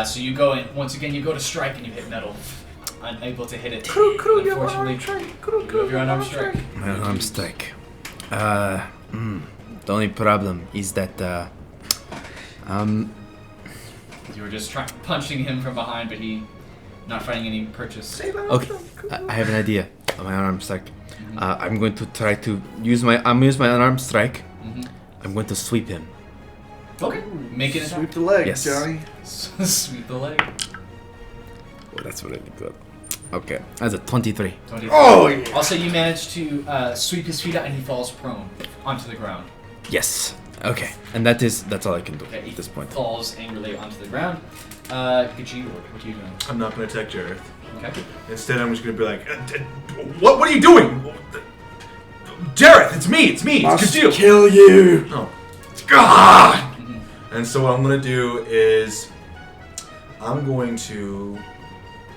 So you go and once again you go to strike and you hit metal. Unable to hit it. Unfortunately, you have your unarmed strike. My unarmed strike. The only problem is that You were just punching him from behind, but he not finding any purchase. okay. I have an idea on my unarmed strike. I'm going to try to use my unarmed strike. I'm going to sweep him. Okay. Make it Sweep the leg, Yes. Johnny. Sweep the leg. Oh, that's really good. Okay, that's a 23. 23. Oh, yeah. Also, you manage to sweep his feet out, and he falls prone onto the ground. Yes. Okay, and that's all I can do Okay, at this point. Falls angrily onto the ground. Gajil, what are you doing? I'm not going to attack Jareth. Okay. Instead, I'm just going to be like, what are you doing? Jareth, it's me, it's Gajil. Kill you. Oh. Ah! And so what I'm going to do is I'm going to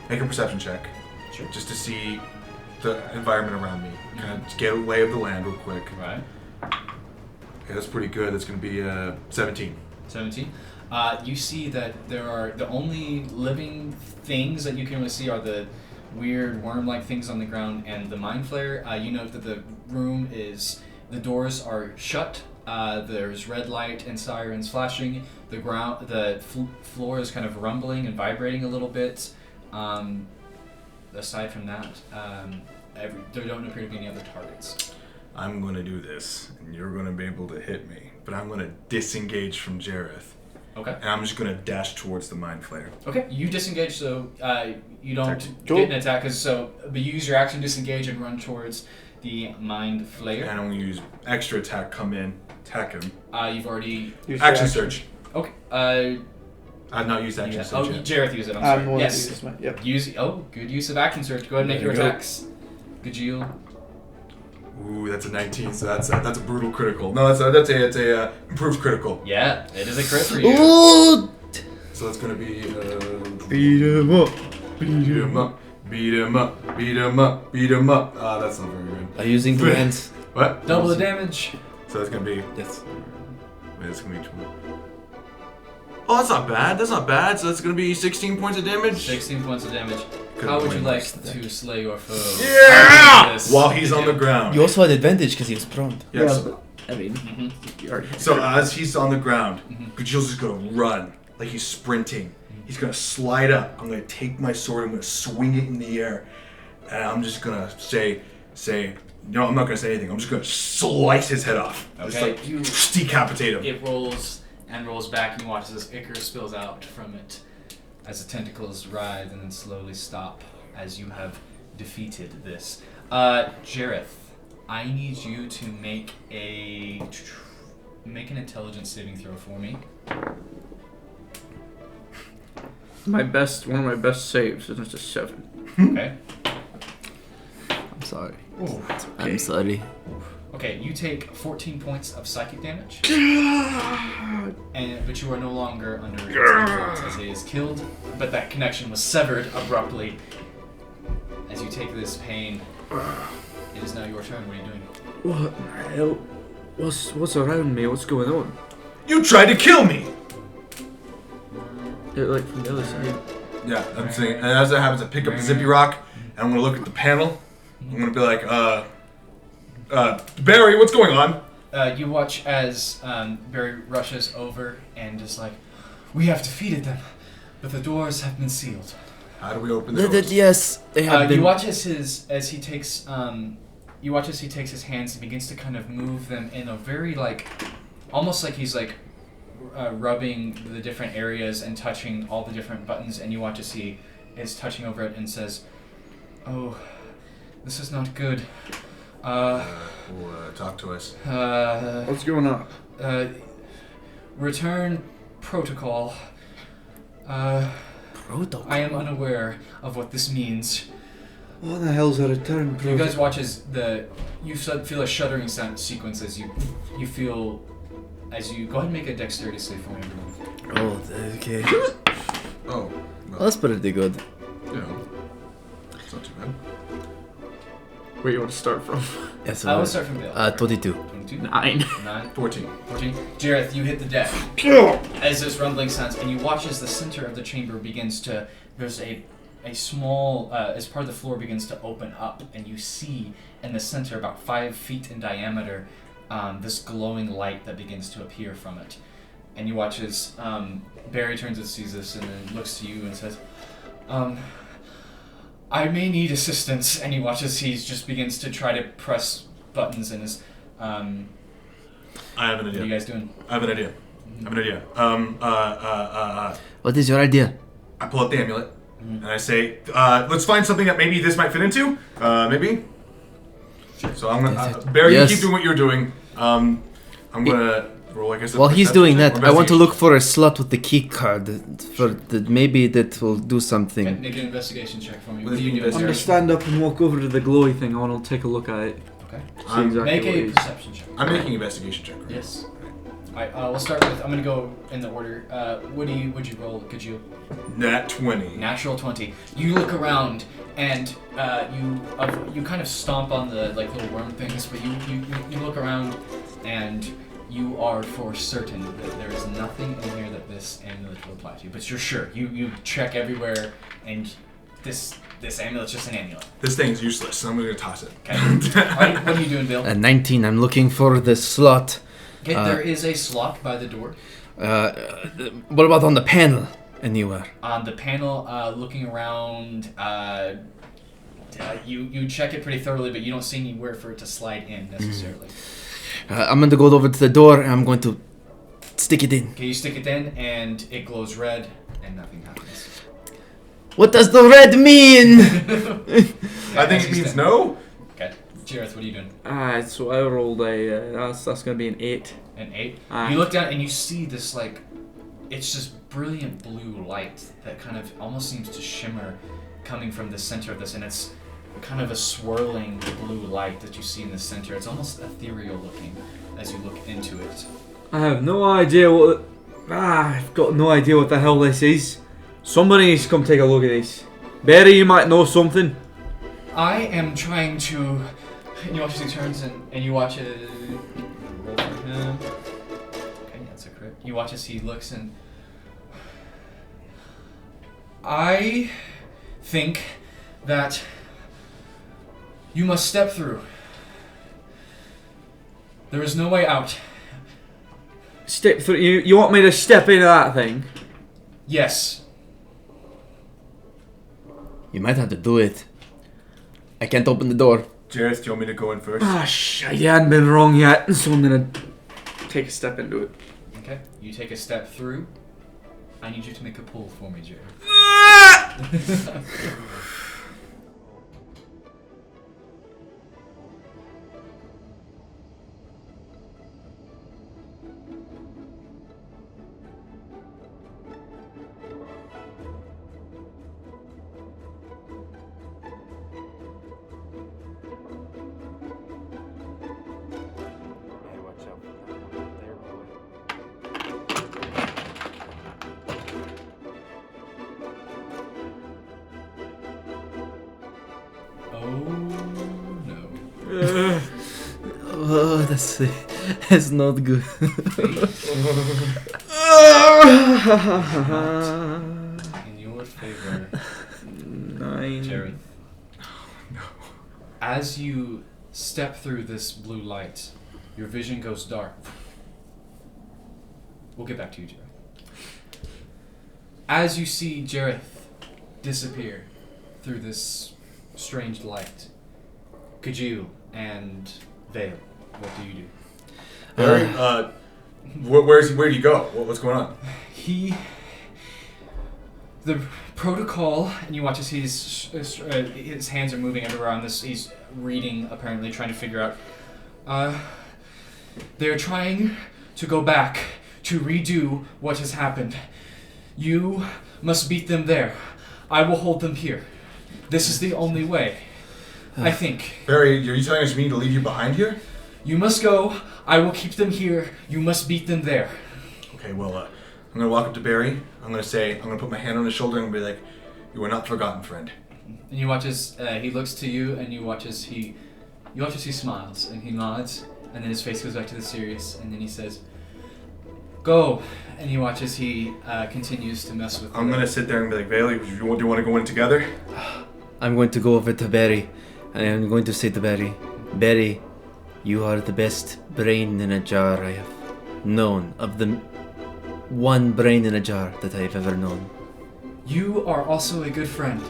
make a perception check. Sure. Just to see the environment around me. Kind of get a lay of the land real quick. Right. Okay, that's pretty good. That's going to be 17. 17. You see that there are the only living things that you can really see are the weird worm-like things on the ground and the Mind Flayer. You note that the room is The doors are shut. There's red light and sirens flashing. The floor is kind of rumbling and vibrating a little bit. Aside from that, there don't appear to be any other targets. I'm going to do this, and you're going to be able to hit me. But I'm going to disengage from Jareth. Okay. And I'm just going to dash towards the Mind Flayer. Okay, you disengage, so you don't Cool. get an attack. But you use your action to disengage and run towards the Mind Flayer. And I'm going to use extra attack, come in, attack him. You've already... Action surge. Okay. I've not used action surge yet. Jareth used it, I'm I'm sorry. the one Yes. that uses mine. Yep. Good use of action surge. Go ahead and make your There you go. attacks. Gajeel. Ooh, that's a 19, so that's a brutal critical. No, that's a improved critical. Yeah, it is a crit for you. Ooh! So that's going to be... Beat him up. beat him up, beat him up, beat him up, beat him up. Ah, that's not very good. Are you using two hands? What? Double the damage. So that's going to be... Yes. Wait, that's going to be 20. Oh, that's not bad. That's not bad. So that's going to be 16 points of damage. 16 points of damage. Could've How would you went like worse to slay your foe? Yeah! This. While he's on the ground. You also had advantage because he was prone. Yeah, Yeah, so, but, I mean, Mhm. you already so as he's on the ground, Mhm. Gajeel's just going to run like he's sprinting. He's going to slide up. I'm going to take my sword. I'm going to swing it in the air. And I'm just going to say, no, I'm not going to say anything. I'm just going to slice his head off. Just Okay, like, you- decapitate him. It rolls and rolls back, and you watch as ichor spills out from it as the tentacles writhe and then slowly stop as you have defeated this. Jareth, I need you to make an intelligence saving throw for me. one of my best saves, and it's a 7. Okay. I'm sorry. Ooh. I'm sorry. Okay, you take 14 points of psychic damage, but you are no longer under its influence as he is killed. But that connection was severed abruptly. As you take this pain, it is now your turn. What are you doing? What the hell? What's around me? What's going on? You tried to kill me! Like from the other side. Yeah, I'm saying, and as that happens, I pick up the zippy rock, and I'm gonna look at the panel. I'm gonna be like, Barry, what's going on? You watch as Barry rushes over and is like, "We have defeated them, but the doors have been sealed." How do we open the doors? Yes, they have been. You watch as he takes his hands and begins to kind of move them in a very almost like he's rubbing the different areas and touching all the different buttons, and you watch as he is touching over it and says, "Oh, this is not good. Talk to us. What's going on? Return protocol. Protocol. I am unaware of what this means." What the hell's a return? You guys watch as you feel a shuddering sound sequence as you feel as you go ahead and make a dexterity save for me, everyone. Oh, okay. Oh, Well, that's pretty good. you know, it's not too bad. Where you want to start from? Yes, I will start from Dale. 22. 22, 9. 9, 14. 14. Jareth, you hit the deck as this rumbling sounds, and you watch as the center of the chamber begins to. There's a small, as part of the floor begins to open up, and you see in the center, about 5 feet in diameter, this glowing light that begins to appear from it. And you watch as Barry turns and sees this and then looks to you and says, "I may need assistance." And you watch as he just begins to try to press buttons in his... I have an What are you idea. guys doing? I have an idea. What is your idea? I pull out the amulet, and I say, let's find something that maybe this might fit into. Maybe? So I'm gonna... Barry, Yes. you keep doing what you're doing. I'm gonna roll, I guess... a While he's perception doing check that, or I want to investigation. look for a slot with the key card. Maybe that will do something. Make an investigation check for me. What What are is you the doing, I'm gonna Barry? stand up and walk over to the glowy thing. I want to take a look at it. Okay. See exactly Make what a it is. perception check. I'm making an investigation check. Right? Yes. Alright, we'll start with... I'm going to go in the order. Would you roll? Could you... Nat 20. Natural 20. You look around and you kind of stomp on the little worm things, but you look around and you are for certain that there is nothing in here that this amulet will apply to. But you're sure. You check everywhere and this amulet's just an amulet. This thing's useless, so I'm going to toss it. Okay. Alright, what are you doing, Bill? 19. I'm looking for the slot. Okay, there is a slot by the door. What about on the panel? Anywhere? On the panel, looking around, you check it pretty thoroughly, but you don't see anywhere for it to slide in necessarily. I'm going to go over to the door and I'm going to stick it in. Okay, you stick it in, and it glows red, and nothing happens. What does the red mean? I think it means no. Okay, Jareth, what are you doing? So I rolled a. That's gonna be an 8. An 8? Aye. You look down and you see this, like, it's just brilliant blue light that kind of almost seems to shimmer coming from the center of this, and it's kind of a swirling blue light that you see in the center. It's almost ethereal looking as you look into it. I have no idea what. I've got no idea what the hell this is. Somebody needs to come take a look at this. Barry, you might know something. I am trying to... And you watch as he turns and you watch it... Roll for him. Okay, that's a crit. You watch as he looks and... I think that you must step through. There is no way out. Step through. You want me to step into that thing? Yes. You might have to do it. I can't open the door. Jareth, do you want me to go in first? Shit, you hadn't been wrong yet, so I'm gonna take a step into it. Okay, you take a step through. I need you to make a pull for me, Jerry. Oh, that's not good. In your favor, 9. Jerry. No. As you step through this blue light, your vision goes dark. We'll get back to you, Jerry. As you see Jareth disappear through this strange light, Kajil and Vale, what do you do? Barry, where do you go? What's going on? The protocol, and you watch as his hands are moving everywhere on this. He's reading, apparently, trying to figure out. They're trying to go back to redo what has happened. You must beat them there. I will hold them here. This is the only way, I think. Barry, are you telling us we need to leave you behind here? You must go. I will keep them here. You must beat them there. Okay, well, I'm going to walk up to Barry. I'm going to put my hand on his shoulder and be like, you are not forgotten, friend. And you watch as he looks to you, and you watch as he smiles, and he nods, and then his face goes back to the serious, and then he says, "Go." And you watch as he continues to mess with. I'm going to sit there and be like, Bailey, do you want to go in together? I'm going to go over to Barry, and I'm going to say to Barry, Barry, you are the best brain in a jar I have known, of the one brain in a jar that I have ever known. You are also a good friend.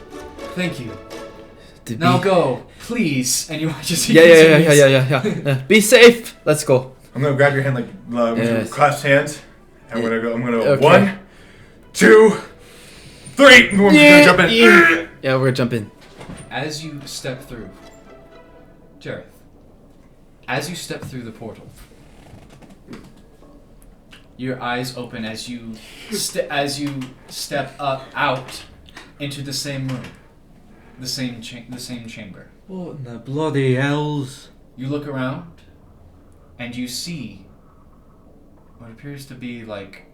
Thank you. Now go, please. And you watch as he continues. Yeah. Be safe. Let's go. I'm going to grab your hand with clasped hands. And I'm going to Okay. 1, 2, 3. And we're going to jump in. Yeah, we're jumping. As you step through, Jareth, as you step through the portal, your eyes open as you step out into the same room, the same chamber. What in the bloody hells? You look around, and you see what appears to be like.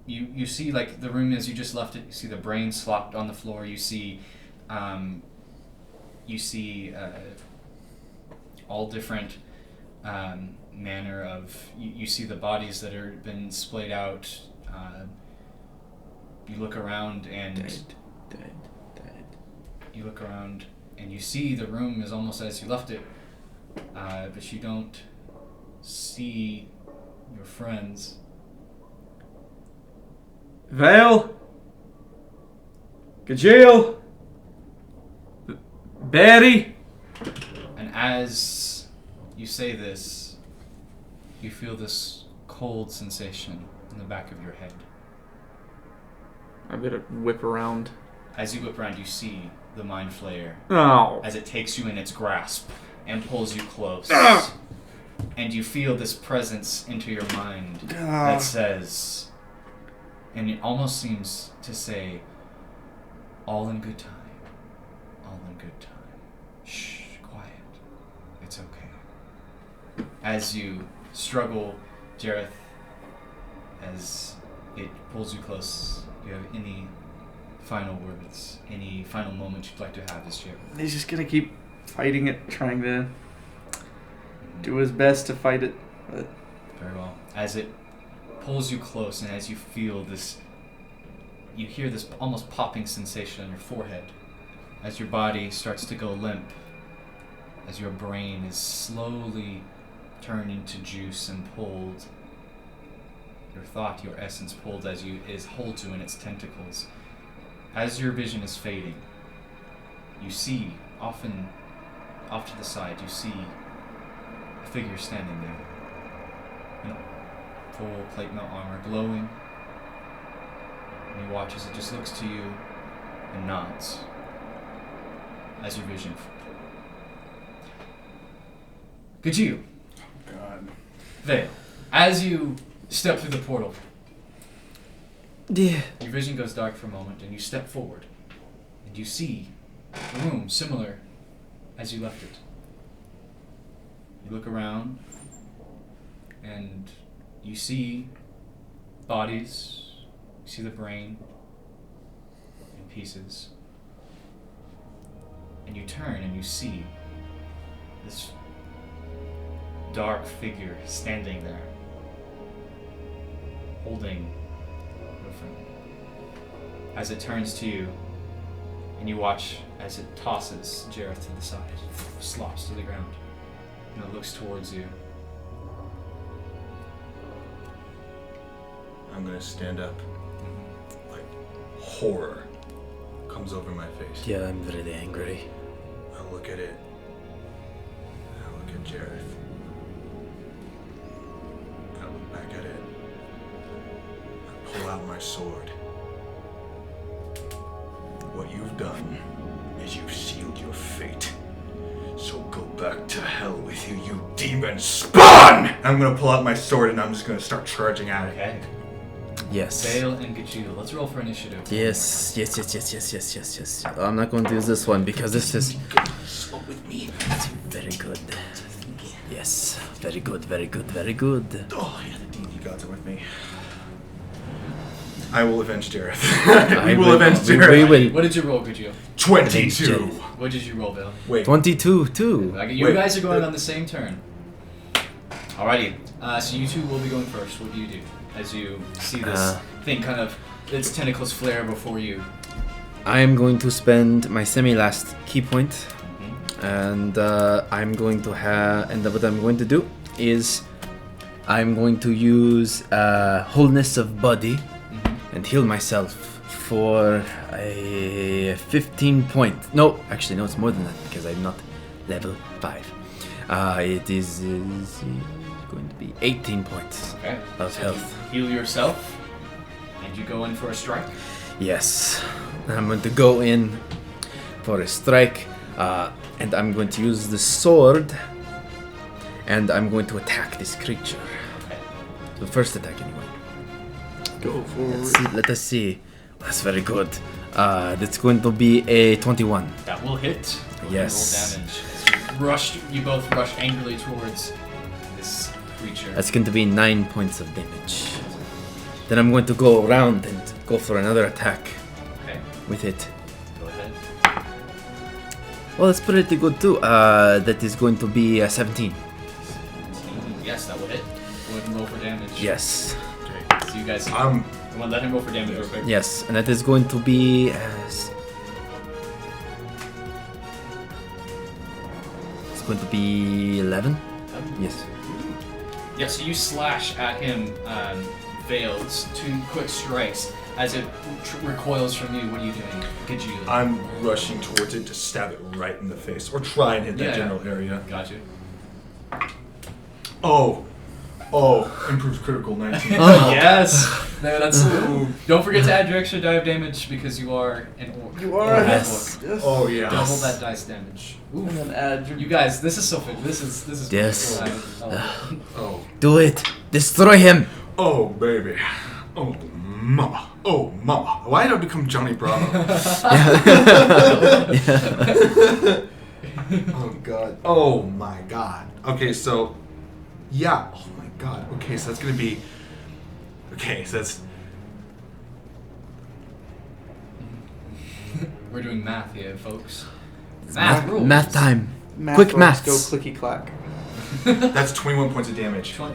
You see like the room as you just left it. You see the brain slopped on the floor. You see all different manner of. You see the bodies that are been splayed out. You look around and Dead. you look around and you see the room is almost as you left it, but you don't see your friends. Vale? Gajeel? Barry? And as you say this, you feel this cold sensation in the back of your head. I better whip around. As you whip around, you see the Mind Flayer Oh. as it takes you in its grasp and pulls you close. Ah. And you feel this presence into your mind that says, and it almost seems to say, all in good time. All in good time. Shh, quiet. It's okay. As you struggle, Jareth, as it pulls you close, do you have any final words, any final moment you'd like to have as Jareth? He's just gonna keep fighting it, trying to do his best to fight it. But Very well. As it pulls you close and as you feel this, you hear this almost popping sensation on your forehead as your body starts to go limp, as your brain is slowly turned into juice and pulled, your thought, your essence pulled as holds you in its tentacles. As your vision is fading, you see, often off to the side, you see a figure standing there. In full plate mail armor, glowing. And you watch as it just looks to you and nods as your vision. Gajeel. God. Vale. As you step through the portal, Yeah. your vision goes dark for a moment and you step forward and you see a room similar as you left it. You look around and you see bodies, you see the brain in pieces, and you turn and you see this dark figure standing there, holding your friend. As it turns to you, and you watch as it tosses Jareth to the side, slops to the ground, and it looks towards you. I'm gonna stand up. Like, horror comes over my face. Yeah, I'm really angry. I look at it. I look at Jareth. I look back at it. I pull out my sword. What you've done is you've sealed your fate. So go back to hell with you, you demon spawn! I'm gonna pull out my sword and I'm just gonna start charging at it. Okay. Yes. Vale and Gajeel, let's roll for initiative. Yes. I'm not going to use this one because this is Slow with me. very good. Yes. Very good. Oh, yeah, the D&D gods are with me. I will avenge Jareth. we will avenge Jareth. We will. What did you roll, Gajeel? 22. What did you roll, Vale? Wait. 22 too. You Wait. guys are going on the same turn. Alrighty. So you two will be going first. What do you do as you see this thing kind of its tentacles flare before you? I am going to spend my semi-last key point, Mm-hmm. and I'm going to and what I'm going to do is I'm going to use wholeness of body and heal myself for a 15 point. No, actually, no, it's more than that because I'm not level 5. It is going to be 18 points Okay. of So health. you heal yourself, and you go in for a strike. Yes, I'm going to go in for a strike, and I'm going to use the sword, and I'm going to attack this creature. Okay. The first attack, anyway. go for Let us see. That's very good. That's going to be a 21. That will hit. Roll Yes. damage. You both rush angrily towards this creature. That's going to be 9 points of damage. Then I'm going to go around and go for another attack Okay. with it. Go ahead. Well, that's pretty good too. That is going to be 17. Yes, that will hit. Go ahead and roll for damage. Yes. Okay. So you guys. Let him roll for damage real quick. Yes, and that is going to be It's going to be 11. Yes. Yeah, so you slash at him, Veils, 2 quick strikes. As it recoils from you, what are you doing? Could you? I'm rushing towards it to stab it right in the face, or try and hit that general area. Got you. Oh, improved critical 19. Yes! No, that's. Don't forget to add your extra die of damage because you are an orc. You are a Yes. yes. Oh yeah. Double that dice damage. And then add your You guys, this is so fun. This is. Yes. Cool. Oh. Do it. Destroy him. Oh baby. Oh mama. Oh mama. Why did I become Johnny Bravo? Oh god. Oh my god. Okay, so yeah. Oh my god. Okay, so that's gonna be. Okay, so that's. We're doing math here, folks. Math rules. Math time. math Quick rolls maths. go clicky clack. That's 21 points of damage. Oh,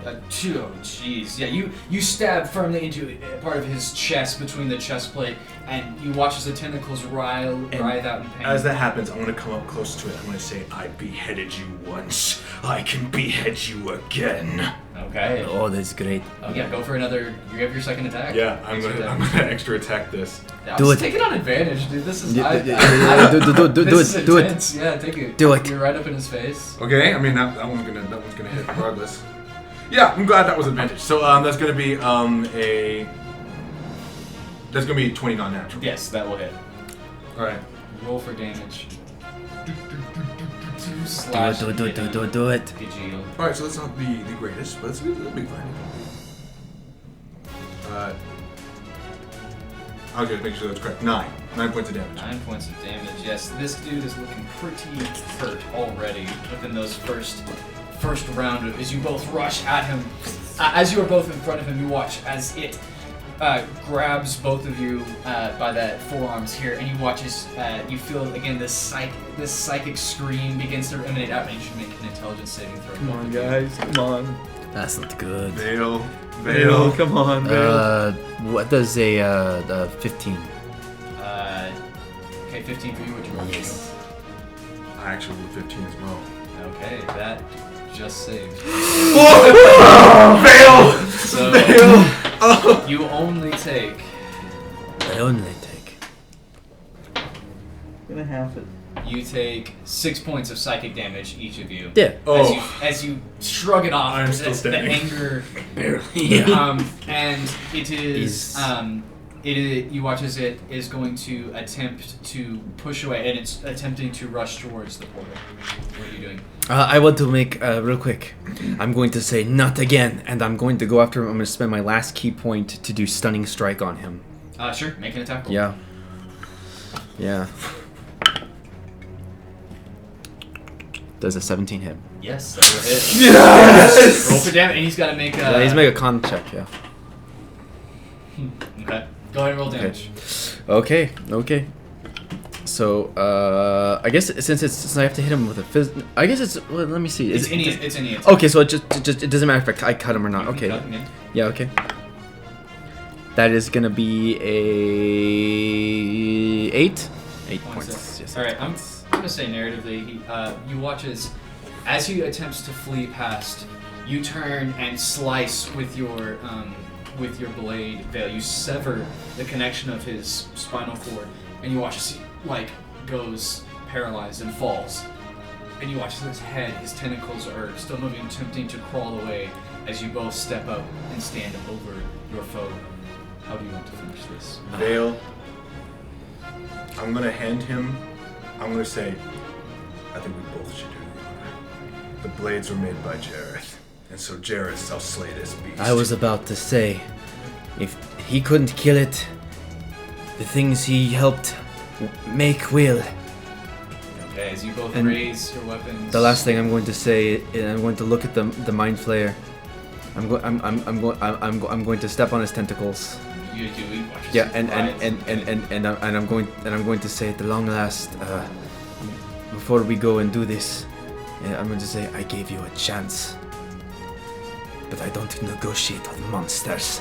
jeez. Yeah, you stab firmly into part of his chest between the chest plate, and you watch as the tentacles writhe out in pain. As that happens, I'm gonna come up close to it. I'm gonna say, "I beheaded you once. I can behead you again." Okay. Oh, that's great. Oh yeah, go for another. You have your second attack. Yeah, I'm gonna extra attack this. Yeah, Do it. Take it on advantage, dude. This is. Do this it. Do it. intense. Yeah, take it. Do it. You're right up in his face. Okay, I mean that one's gonna hit regardless. Yeah, I'm glad that was advantage. So that's gonna be that's gonna be 20 non-natural. Yes, that will hit. All right. Roll for damage. Do Slash. it. Do it. Gajeel. All right, so that's not the greatest, but it'll be fine. I'll just make sure that's correct. 9 points of damage. 9 points of damage. Yes, this dude is looking pretty hurt already within those first round as you both rush at him. As you are both in front of him, you watch as it grabs both of you by the forearms here, and you watch as you feel again this psychic scream begins to emanate out, and you should make an intelligence saving throw. Come on, guys. Come on. That's not good. Veil. Come on, Veil. What does a 15? Okay, 15 for you. What you roll? Yes. I actually rolled 15 as well. Okay, that just saved. Veil. So Veil. you only take. I only take. Gonna have it. You take 6 points of psychic damage, each of you. Yeah. As you shrug it off, I'm still the standing. anger. Barely. And it is. Is- You watch as it is going to attempt to push away, and it's attempting to rush towards the portal. What are you doing? I want to make real quick. I'm going to say not again, and I'm going to go after him. I'm going to spend my last key point to do stunning strike on him. Sure. Make an attack roll. Yeah. Yeah. Does a 17 hit? Yes, that will hit. Yes. Roll for damage, and he's got to make. Yeah, he's make a con check. Yeah. Okay. Go ahead and roll damage. Okay. So I guess since I have to hit him with a I guess it's. Well, let me see. It's any attack. Okay, so it just it doesn't matter if I cut him or not. You can Okay. cut him, yeah. Yeah. Okay. That is gonna be a 8. 8 points. Yes. All right, I'm gonna say narratively, you watch as he attempts to flee past, you turn and slice with your blade veil. You sever the connection of his spinal cord, and you watch as he goes paralyzed and falls. And you watch as his head, his tentacles are still moving, attempting to crawl away as you both step up and stand over your foe. How do you want to finish this? Veil. I'm gonna hand him. I'm gonna say, I think we both should do it. The blades were made by Jareth, and so Jareth shall slay this beast. I was about to say, if he couldn't kill it, the things he helped make will. Okay, as you both And raise your weapons. The last thing I'm going to say, I'm going to look at the mind flayer. I'm going to step on his tentacles. You do watch as Yeah, he and glides. I'm going to say at the long last, before we go and do this, I'm going to say I gave you a chance, but I don't negotiate with monsters.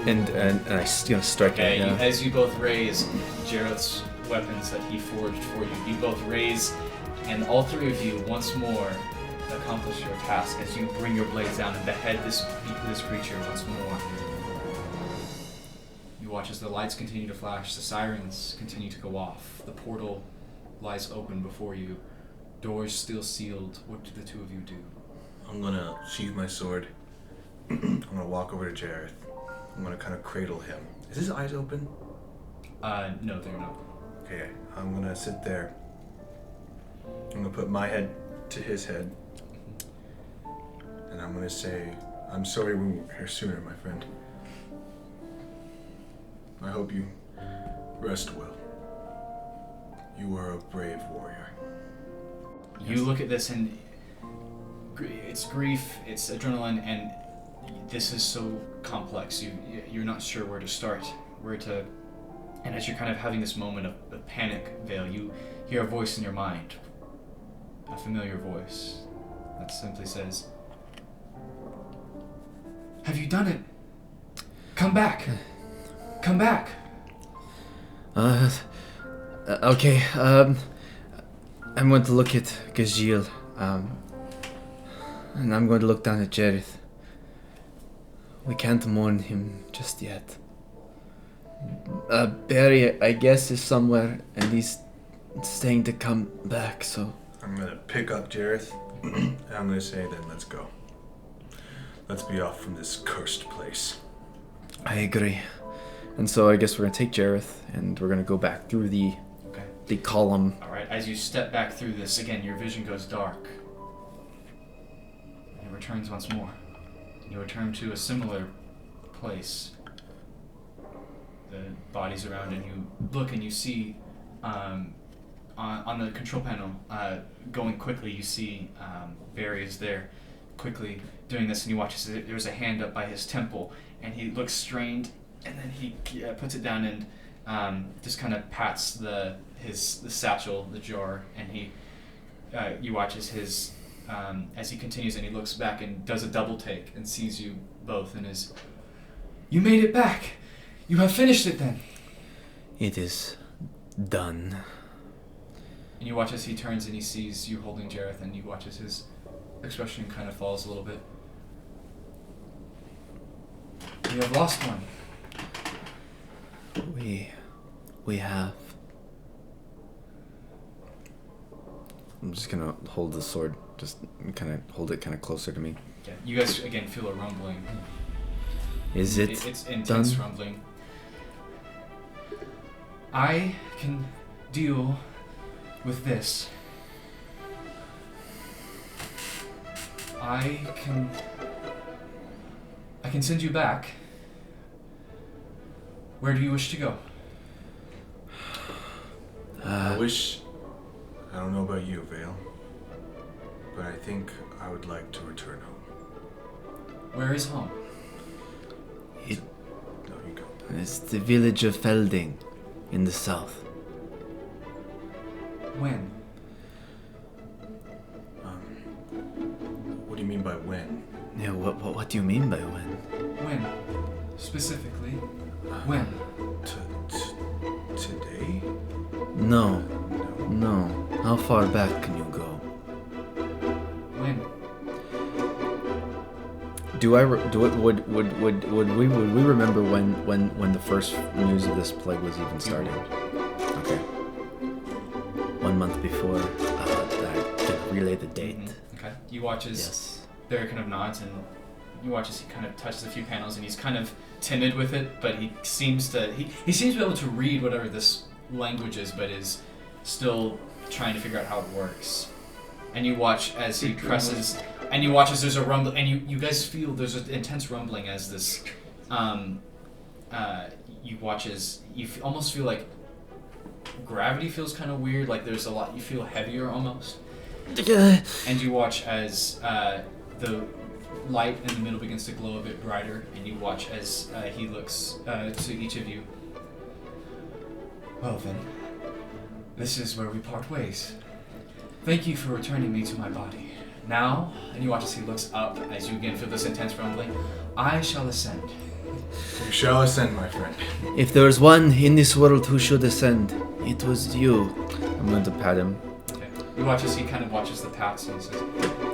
And I strike Okay, it. Yeah. as you both raise Jareth's weapons that he forged for you, you both raise And all three of you once more accomplish your task as you bring your blades down and behead this creature once more. You watch as the lights continue to flash, the sirens continue to go off, the portal lies open before you, doors still sealed. What do the two of you do? I'm gonna sheathe my sword. I'm gonna walk over to Jareth. I'm gonna kind of cradle him. Is his eyes open? No, they're not. Okay, I'm gonna sit there. I'm gonna put my head to his head. And I'm gonna say, I'm sorry we weren't here sooner, my friend. I hope you rest well. You are a brave warrior. You look at this and it's grief, it's adrenaline, and this is so complex. You're not sure where to start, and as you're kind of having this moment of panic, Vale, you hear a voice in your mind, a familiar voice that simply says, "Have you done it? Come back! Come back!" Okay, I'm going to look at Gajil, and I'm going to look down at Jareth. We can't mourn him just yet. Barry, I guess, is somewhere, and he's saying to come back, so... I'm gonna pick up Jareth, and I'm gonna say, then let's go. Let's be off from this cursed place. I agree. And so I guess we're gonna take Jareth, and we're gonna go back through the column. Alright, as you step back through this, again, your vision goes dark. And it returns once more. You return to a similar place. The bodies around, and you look and you see on the control panel, going quickly, you see Barry is there quickly doing this, and you watch as there's a hand up by his temple, and he looks strained, and then he puts it down and just kind of pats the satchel, the jar, and you watch as he continues, and he looks back and does a double take and sees you both and is, "You made it back! You have finished it then!" It is done. And you watch as he turns and he sees you holding Jareth, and you watch as his expression kind of falls a little bit. "You have lost one." We have. I'm just gonna hold the sword, just kind of hold it kind of closer to me. Yeah. You guys again feel a rumbling. Is it It's intense done? rumbling. I can deal with this. I can send you back. Where do you wish to go? I don't know about you, Vale, but I think I would like to return home. Where is home? No, you go. It's the village of Felding in the south. When? What do you mean by when? Yeah, what do you mean by when? When? Specifically, when? Today? No. How far back can you go? When? Would we remember when the first news of this plague was even starting? Okay. 1 month before that, can relay the date. Mm-hmm. Okay. You watch as Yes. Barry kind of nods, and you watch as he kind of touches a few panels, and he's kind of timid with it, but he seems to be able to read whatever this language is, but is still trying to figure out how it works. And you watch as he presses, and you watch as there's a rumble, and you guys feel there's an intense rumbling as this. You watch as you almost feel like gravity feels kind of weird, like there's a lot. You feel heavier almost. And you watch as the light in the middle begins to glow a bit brighter, and you watch as he looks to each of you. Well then, this is where we part ways. Thank you for returning me to my body. Now, and you watch as he looks up, as you again feel this intense rumbling, I shall ascend. You shall ascend, my friend. If there was one in this world who should ascend, it was you. I'm going to pat him. Okay. You watch as he kind of watches the paths and he says,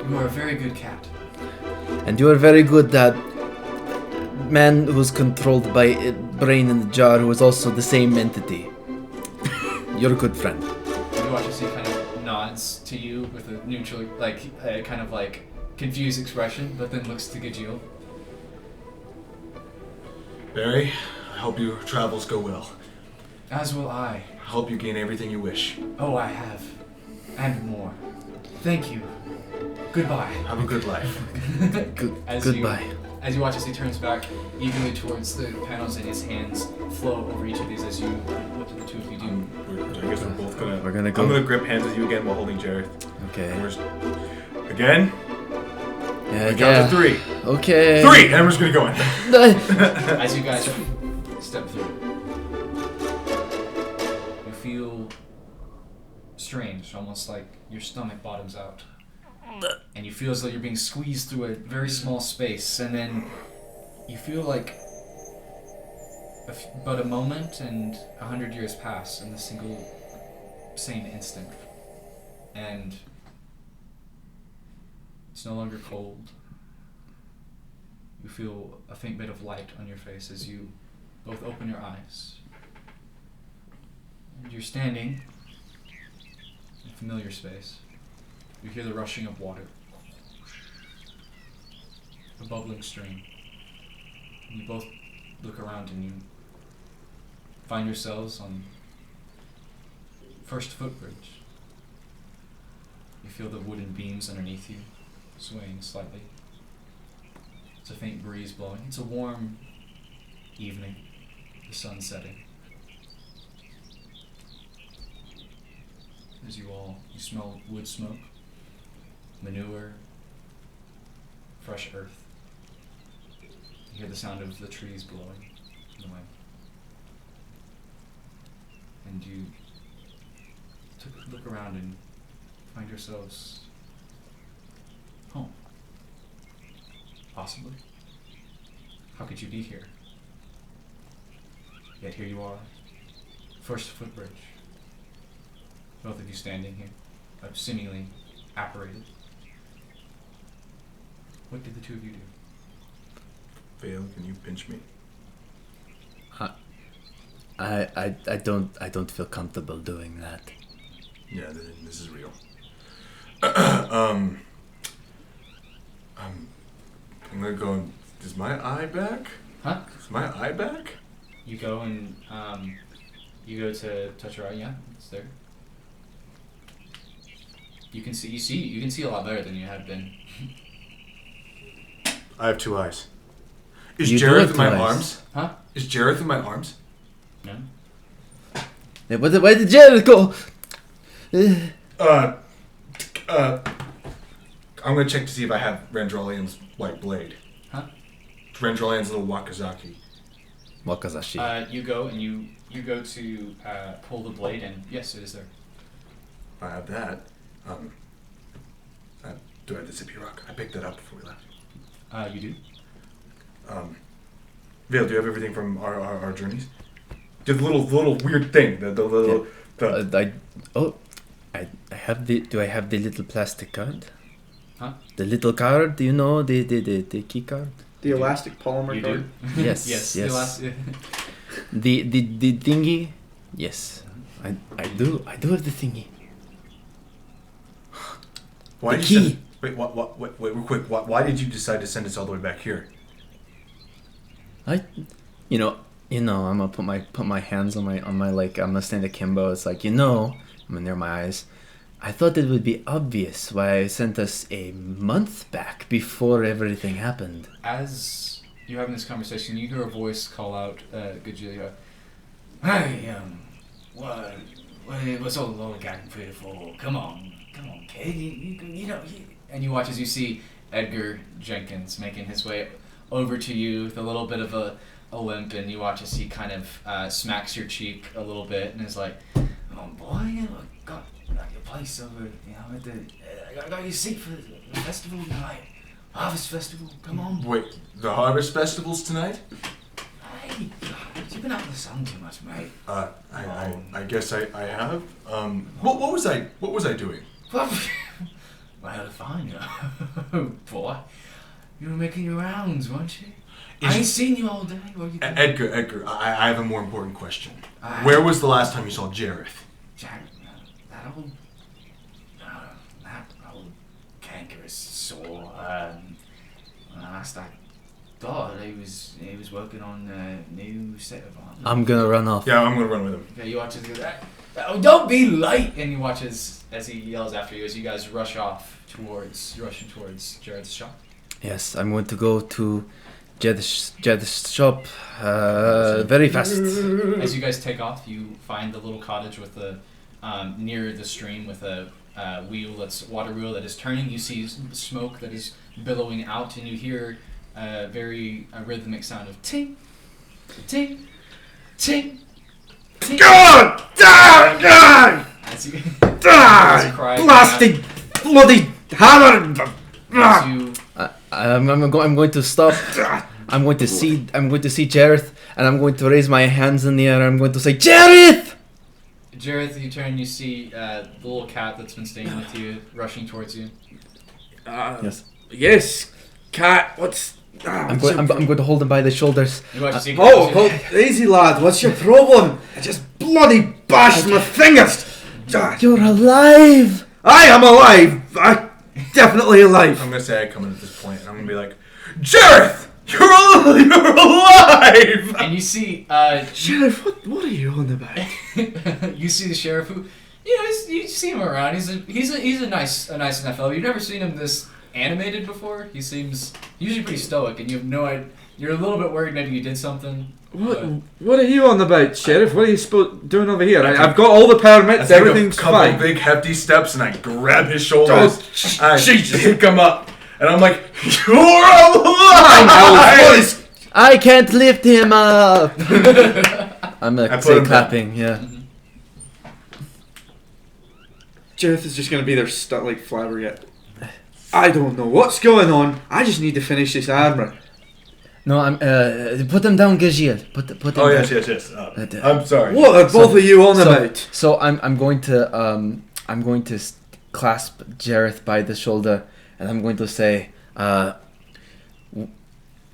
"You are a very good cat." And you are very good at man who's controlled by a brain in the jar who is also the same entity. You're a good friend. You watch as he kind of nods to you with a neutral, like, a kind of like confused expression, but then looks to Gajeel. Barry, I hope your travels go well. As will I. I hope you gain everything you wish. Oh, I have. And more. Thank you. Goodbye. Have a good life. Goodbye. As you watch as he turns back eagerly towards the panels and his hands flow over each of these as you, what do the two of you do? I guess we're both gonna... We're gonna go. I'm gonna grip hands with you again while holding Jareth. Okay. Again? Yeah, Count to 3. Okay. 3! And we're just gonna go in. As you guys step through, you feel strange, almost like your stomach bottoms out. And you feel as though you're being squeezed through a very small space, and then you feel like but a moment and 100 years pass in the same instant. And it's no longer cold. You feel a faint bit of light on your face as you both open your eyes. And you're standing in a familiar space. You hear the rushing of water, a bubbling stream. And you both look around and you find yourselves on first footbridge. You feel the wooden beams underneath you swaying slightly. It's a faint breeze blowing. It's a warm evening, the sun setting. As you smell wood smoke, manure, fresh earth. You hear the sound of the trees blowing in the wind. And you look around and find yourselves home. Possibly. How could you be here? Yet here you are, first footbridge. Both of you standing here, seemingly apparated. What did the two of you do? Vale, can you pinch me? I don't feel comfortable doing that. Yeah, this is real. I'm gonna go. Is my eye back? Huh? Is my eye back? You go and you go to touch your eye. Yeah, it's there. You can see a lot better than you have been. I have 2 eyes. Is You do Jareth have in my 2 eyes. arms? Huh? Is Jareth in my arms? No. Yeah, where did Jared go? I'm gonna check to see if I have Randralian's white blade. Huh? Randralian's little Wakazaki. Wakazashi. You go and you go to pull the blade, and yes, it is there. I have that. Do I have the Zippy Rock? I picked that up before we left. You do. Vale, do you have everything from our journeys? Do you have the little weird thing? I have the. Do I have the little plastic card? Huh? The little card. Do you know the key card? The elastic polymer You card. do. Yes. Yes. Yes. The thingy. Yes. I do have the thingy. Why The did you key. send, wait, wait, real quick. Why did you decide to send us all the way back here? You know, I'm gonna put my hands on my like I'm gonna stand akimbo. It's like I'm near my eyes. I thought it would be obvious why I sent us a month back before everything happened. As you're having this conversation, you hear a voice call out, Gajilia. Hey, what's all the lollygagging for you for? Come on, kid. You know. And you watch as you see Edgar Jenkins making his way over to you with a little bit of a limp, and you watch as he kind of smacks your cheek a little bit and is like, "Oh boy, I got your place over, at the, I got your seat for the festival tonight, Harvest Festival. Come on." Wait, the Harvest Festival's tonight? Hey, you've been out in the sun too much, mate. I guess I have. What was I doing? Well, fine, boy. You were making your rounds, weren't you? Is- I ain't seen you all day. Where you been? Edgar, I have a more important question. Where was the last time you saw Jareth? Jack, that old cankerous sore. Last I thought he was working on a new set of armor. I'm gonna run off. Yeah, I'm gonna run with him. Okay, you watch as he goes, "Oh, don't be late!" And you watch as he yells after you as you guys rushing towards Jared's shop. Yes, I'm going to go to Jed's shop very fast. As you guys take off, you find the little cottage with the near the stream with a water wheel that is turning. You see smoke that is billowing out, and you hear a very rhythmic sound of ting, ting, ting, ting. God! God! As you, God! cry Blasting bloody hammer! as you I'm going to stop. I'm going to see Jareth, and I'm going to raise my hands in the air. I'm going to say, Jareth! Jareth, you turn, you see the little cat that's been staying with you rushing towards you. Yes. Yes, cat. What's? I'm going to hold him by the shoulders. You watch as he Easy lad. What's your problem? I just bloody bashed my fingers. You're alive! I am alive. I'm definitely alive. I'm gonna say I come in at this point, and I'm gonna be like, Jareth, you're alive! And you see, Sheriff, what are you on about? you see the sheriff who, you see him around. He's a nice enough fellow. You've never seen him this animated before. He seems usually pretty stoic, and you have no idea. You're a little bit worried maybe you did something. What are you on about, Sheriff? What are you doing over here? I've got all the permits. Everything's a couple fine. big hefty steps, and I grab his shoulders. I Jesus. pick him up, and I'm like, "You're alive!" I can't lift him up! I'm I gonna put say him clapping, yeah. Jareth is just going to be there stuck like flabbergasted. I don't know what's going on. I just need to finish this armor. No, I'm put him down, Gajil. Put him Oh down. yes. I'm sorry. What are both of you on about? So I'm going to clasp Jareth by the shoulder, and I'm going to say,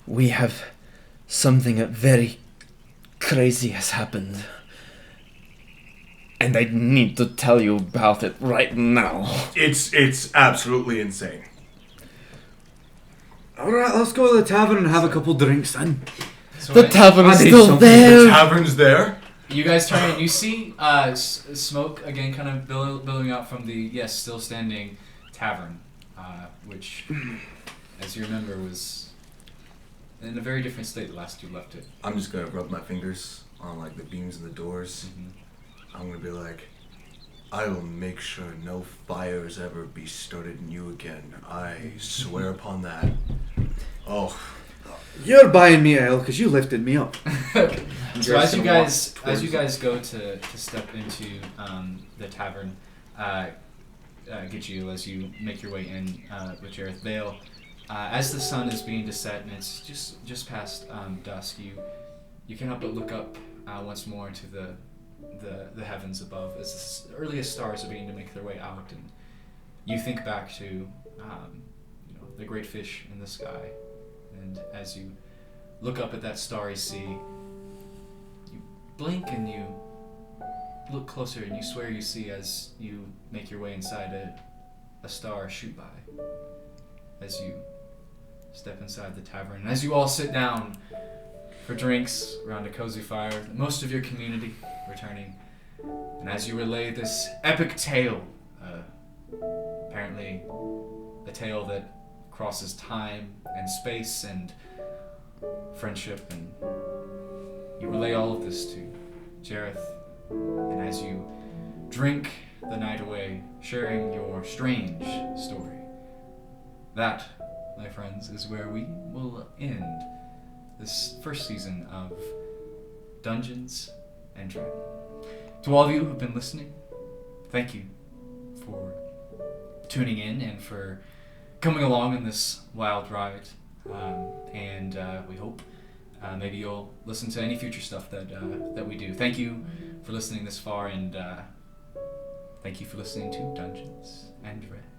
we have something very crazy has happened, and I need to tell you about it right now. It's absolutely insane. Alright, let's go to the tavern and have a couple drinks then. So The tavern is I need still something The there. tavern's there. You guys turn and you see smoke again, kind of billowing out from the still standing tavern, which, as you remember, was in a very different state the last you left it. I'm just gonna rub my fingers on like the beams of the doors. I'm gonna be like, I will make sure no fires ever be started in you again. I swear upon that. Oh. You're buying me ale because you lifted me up. So as you guys go to step into the tavern, get you as you make your way in with Jareth Vale, as the sun is beginning to set and it's just past dusk, you can't help but look up once more into the heavens above as the earliest stars are beginning to make their way out, and you think back to the great fish in the sky, and as you look up at that starry sea, you blink and you look closer and you swear you see as you make your way inside a star shoot by as you step inside the tavern, and as you all sit down for drinks around a cozy fire, most of your community returning, and as you relay this epic tale, apparently a tale that crosses time and space and friendship, and you relay all of this to Jareth, and as you drink the night away, sharing your strange story, that, my friends, is where we will end this first season of Dungeons and Dread. To all of you who've been listening, thank you for tuning in and for coming along in this wild ride. And we hope maybe you'll listen to any future stuff that we do. Thank you for listening this far, and Thank you for listening to Dungeons and Dread.